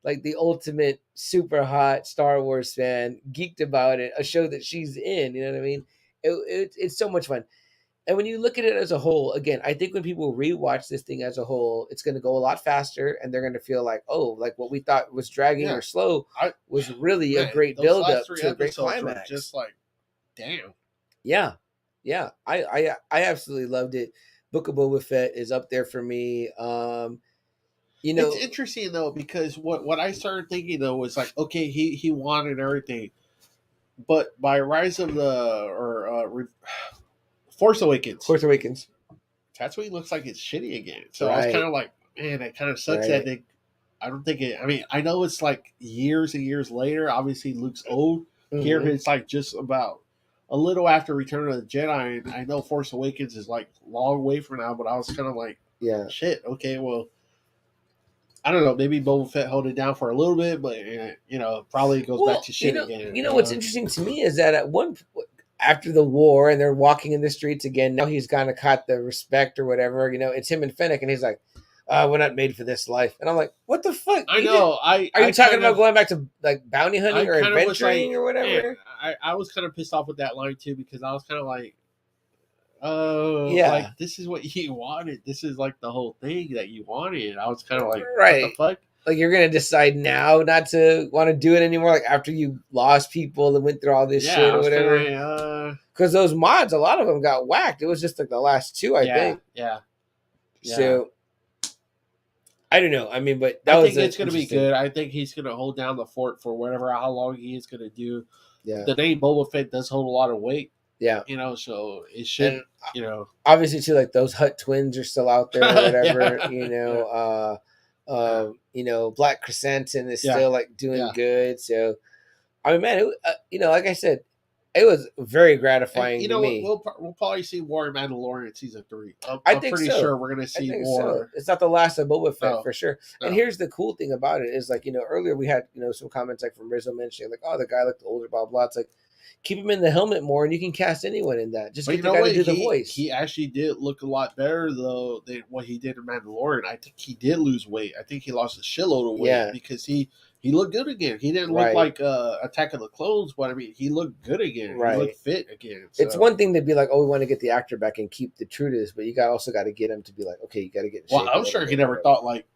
like the ultimate super hot Star Wars fan, geeked about it, a show that she's in, you know what I mean? It's so much fun. And when you look at it as a whole, again, I think when people rewatch this thing as a whole, it's going to go a lot faster and they're going to feel like, oh, like what we thought was dragging or slow was really a great build-up to a great climax. Just like, damn. Yeah. I absolutely loved it. Book of Boba Fett is up there for me. It's interesting though, because what I started thinking though was like, okay, he wanted everything, but by Rise of Force Awakens, that's when he looks like it's shitty again. So I was kind of like, man, it kind of sucks that they. I don't think it. I mean, I know it's like years and years later. Obviously, Luke's old. Mm-hmm. Here, it's like just about a little after Return of the Jedi. And I know Force Awakens is like long way from now, but I was kind of like, shit. Okay, well. I don't know. Maybe Boba Fett held it down for a little bit, but probably goes back to shit again. What's interesting to me is that at after the war and they're walking in the streets again, now he's kind of caught the respect or whatever. It's him and Fennec, and he's like, "We're not made for this life." And I'm like, "What the fuck?" I know. Are you talking about going back to like bounty hunting or adventuring or whatever? Man, I was kind of pissed off with that line too because I was kind of like, like this is what you wanted. This is like the whole thing that you wanted. I was kind of like, what the fuck? like you're gonna decide now not to want to do it anymore, like after you lost people and went through all this shit or whatever. Because those mods, a lot of them got whacked. It was just like the last two, I think. Yeah. So I don't know. I mean, but I think it's going to be good. I think he's going to hold down the fort for how long he is going to do. Yeah. The name Boba Fett does hold a lot of weight. Yeah. You know, so it should, and, you know. Obviously, too, like those Hutt twins are still out there or whatever, Yeah. you know. You know, Black Chrysanthemum is Yeah. still like doing Yeah. good. So, I mean, man, you know, like I said, it was very gratifying You know, to me. we'll probably see more in Mandalorian season 3. I I'm think pretty so. sure we're going to see more. So. It's not the last of Boba Fett No. for sure. No. And here's the cool thing about it is like, you know, earlier we had, you know, some comments like from Rizzo mentioning like, oh, the guy looked older, blah, blah. It's like, keep him in the helmet more and you can cast anyone in that. Just get the guy to do the voice. He actually did look a lot better though than what he did in Mandalorian. I think he did lose weight. I think he lost a shitload of weight because he looked good again. He didn't look like Attack of the Clones, but I mean, he looked good again. He looked fit again. So. It's one thing to be like, oh, we want to get the actor back and keep the true to this, but you also got to get him to be like, okay, you got to get. Well, I'm sure he never thought like,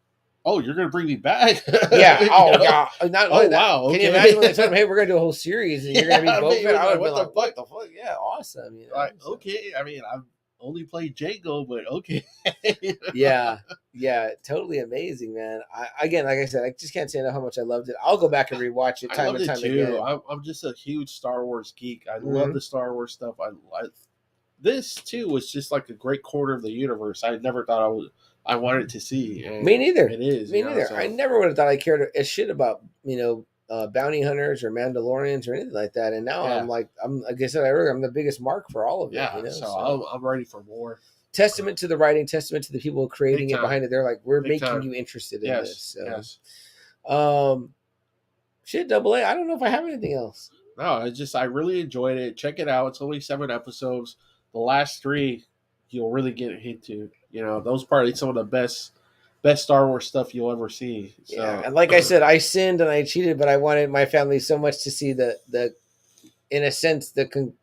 oh, you're going to bring me back. Yeah. Oh, yeah. Wow. Okay. Can you imagine when they told him, hey, we're going to do a whole series and you're going to be Boba Fett? I would have been like, what the fuck? Yeah, awesome. You know? Like, okay. I mean, I've only played Django, but okay. Yeah. Totally amazing, man. Again, like I said, I just can't say enough how much I loved it. I'll go back and rewatch it time and time again. I'm just a huge Star Wars geek. I love the Star Wars stuff. This too was just like a great corner of the universe. I never thought I wanted to see. And me neither. It is. Me neither. So. I never would have thought I cared a shit about, you know, bounty hunters or Mandalorians or anything like that. And now I'm like I said earlier, I'm the biggest mark for all of it. You know? So I'm ready for more. Testament to the writing, testament to the people creating it behind it. They're like, we're making you interested in this. So. Shit, Double A. I don't know if I have anything else. No, I really enjoyed it. Check it out. It's only 7 episodes. The last 3, you'll really get into. You know, those probably some of the best Star Wars stuff you'll ever see. So. Yeah, and like I said, I sinned and I cheated, but I wanted my family so much to see the in a sense the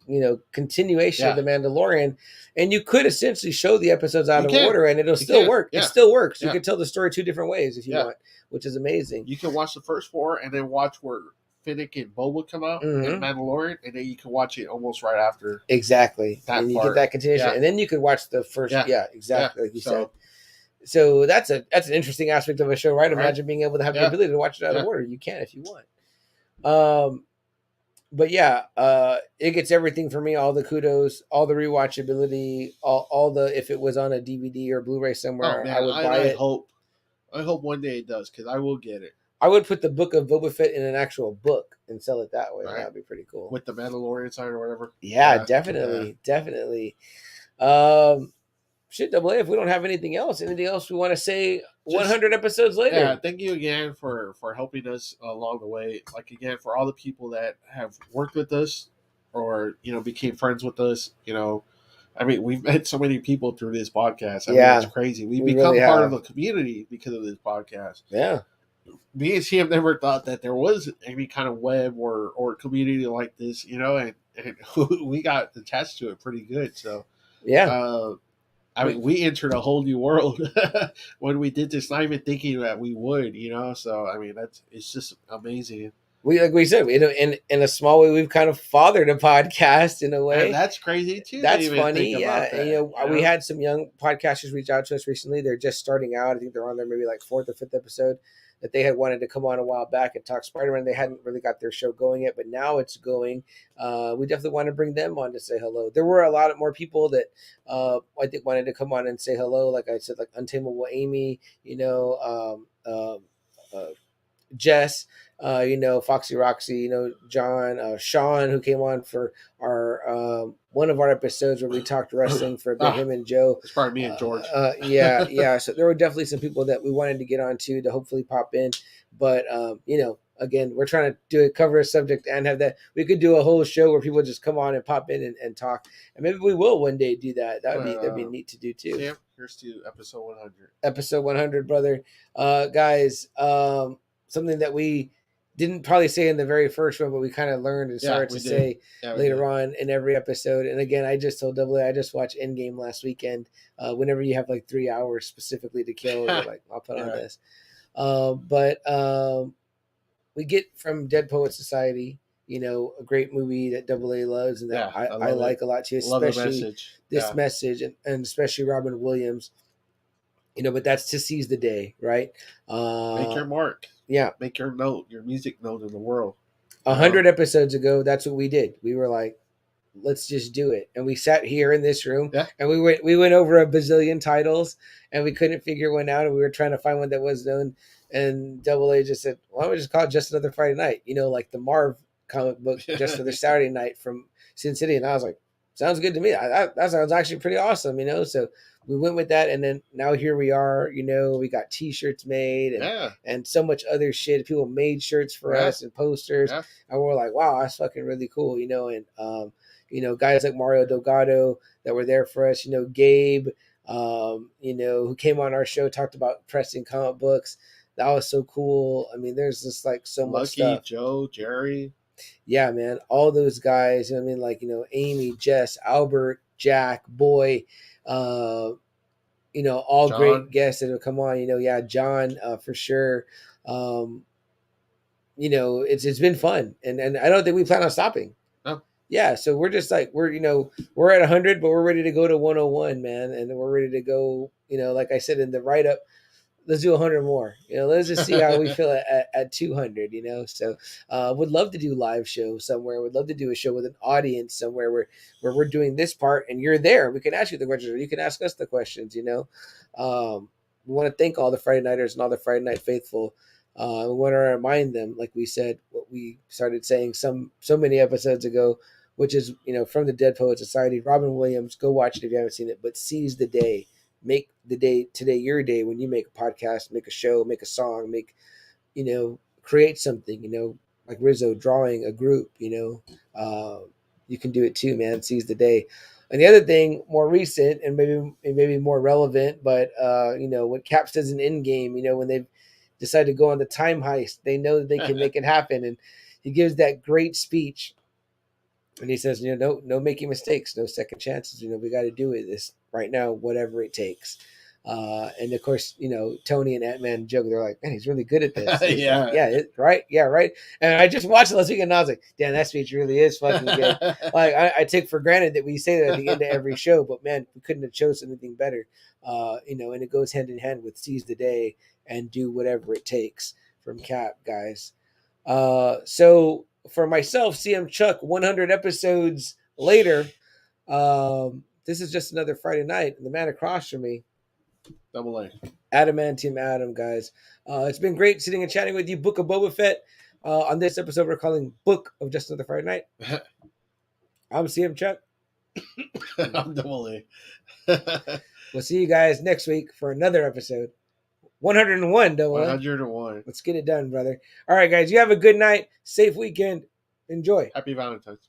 continuation of the Mandalorian, and you could essentially show the episodes out of order, and it'll still work. Yeah. It still works. You can tell the story 2 different ways if you want, which is amazing. You can watch the first 4 and then watch where Finnick and Boba come out in Mandalorian, and then you can watch it almost right after. Exactly, and you get that continuation, and then you could watch the first. Yeah, exactly, like you said. So that's an interesting aspect of a show, right? Imagine being able to have the ability to watch it out of order. You can if you want. But yeah, it gets everything for me. All the kudos, all the rewatchability, all the if it was on a DVD or Blu-ray somewhere, I would buy it. I hope one day it does because I will get it. I would put the Book of Boba Fett in an actual book and sell it that way. Right. That'd be pretty cool. With the Mandalorian sign or whatever. Yeah, definitely. Shit, Double A, if we don't have anything else we want to say 100 episodes later? Yeah, thank you again for helping us along the way. Like, again, for all the people that have worked with us or, you know, became friends with us, you know, I mean, we've met so many people through this podcast. I mean, it's crazy. We've become really part of the community because of this podcast. Yeah. Me and Sam never thought that there was any kind of web or community like this, you know, and we got attached to it pretty good. So, yeah. I mean, we entered a whole new world when we did this, not even thinking that we would, you know. So, I mean, it's just amazing. Like we said, you know, in a small way, we've kind of fathered a podcast in a way. And that's crazy too. That's funny, yeah. And, you know, we had some young podcasters reach out to us recently. They're just starting out. I think they're on their maybe like 4th or 5th episode. That they had wanted to come on a while back and talk Spider-Man. They hadn't really got their show going yet, but now it's going. We definitely want to bring them on to say hello. There were a lot more people that I think wanted to come on and say hello. Like I said, like Untamable Amy, you know, Jess, you know, Foxy Roxy, you know, John, Sean, who came on for our one of our episodes where we talked wrestling for him and Joe. It's probably me and George. Yeah. So there were definitely some people that we wanted to get on to hopefully pop in. But, you know, again, we're trying to cover a subject and have that. We could do a whole show where people just come on and pop in and talk. And maybe we will one day do that. That'd be neat to do too. Yeah, here's to episode 100. Episode 100, brother. Guys, something that we didn't probably say in the very first one, but we kind of learned and started to say later on in every episode. And again, I just told Double A, I just watched Endgame last weekend. Whenever you have like 3 hours specifically to kill, you're like, I'll put on this. But we get from Dead Poet Society, you know, a great movie that Double A loves and that I like a lot too, Love the especially message. this Yeah. message and especially Robin Williams. You know, but that's to seize the day, right? Make your mark. Yeah. Make your note, your music note in the world. 100 episodes ago, that's what we did. We were like, let's just do it. And we sat here in this room and we went over a bazillion titles and we couldn't figure one out. And we were trying to find one that was known. And Double A just said, why don't we just call it Just Another Friday Night? You know, like the Marv comic book, Just Another Saturday Night from Sin City. And I was like, sounds good to me. That sounds actually pretty awesome, you know? So we went with that. And then now here we are, you know, we got t-shirts made and so much other shit. People made shirts for us and posters. And we're like, wow, that's fucking really cool, you know? And, you know, guys like Mario Delgado that were there for us, you know, Gabe, you know, who came on our show, talked about pressing comic books. That was so cool. I mean, there's just like so much stuff. Lucky, Joe, Jerry. Yeah, man. All those guys, you know what I mean? Like, you know, Amy, Jess, Albert, Jack, Boy, you know, all John. Great guests that have come on, you know, yeah, John, for sure. You know, it's been fun. And I don't think we plan on stopping. No. Yeah, so we're just like, you know, we're at 100, but we're ready to go to 101, man. And we're ready to go, you know, like I said in the write-up, let's do 100 more. You know, let's just see how we feel at 200, you know. So would love to do live show somewhere. Would love to do a show with an audience somewhere where we're doing this part and you're there. We can ask you the questions or you can ask us the questions, you know. We want to thank all the Friday Nighters and all the Friday Night faithful. We want to remind them, like we said, what we started saying so many episodes ago, which is, you know, from the Dead Poet Society, Robin Williams, go watch it if you haven't seen it, but seize the day. Make the day today your day when you make a podcast, make a show, make a song, make, you know, create something, you know, like Rizzo drawing a group, you know, you can do it too, man. Seize the day. And the other thing, more recent and maybe more relevant, but you know, when Cap says an end game, you know, when they've decided to go on the time heist, they know that they can make it happen. And he gives that great speech. And he says, you know, no making mistakes, no second chances. You know, we got to do it this right now, whatever it takes. And of course, you know, Tony and Ant-Man joke. They're like, man, he's really good at this. Right. And I just watched it last week and I was like, damn, that speech really is fucking good. Like I take for granted that we say that at the end of every show, but man, we couldn't have chosen anything better. You know, and it goes hand in hand with seize the day and do whatever it takes from Cap, guys. So for myself, CM Chuck, 100 episodes later, this is just another Friday night. And the man across from me, Double A. Adamantium Adam, guys. It's been great sitting and chatting with you. Book of Boba Fett. On this episode, we're calling Book of Just Another Friday Night. I'm CM Chuck. I'm Double A. We'll see you guys next week for another episode. 101, Double A. 101. Let's get it done, brother. All right, guys. You have a good night. Safe weekend. Enjoy. Happy Valentine's.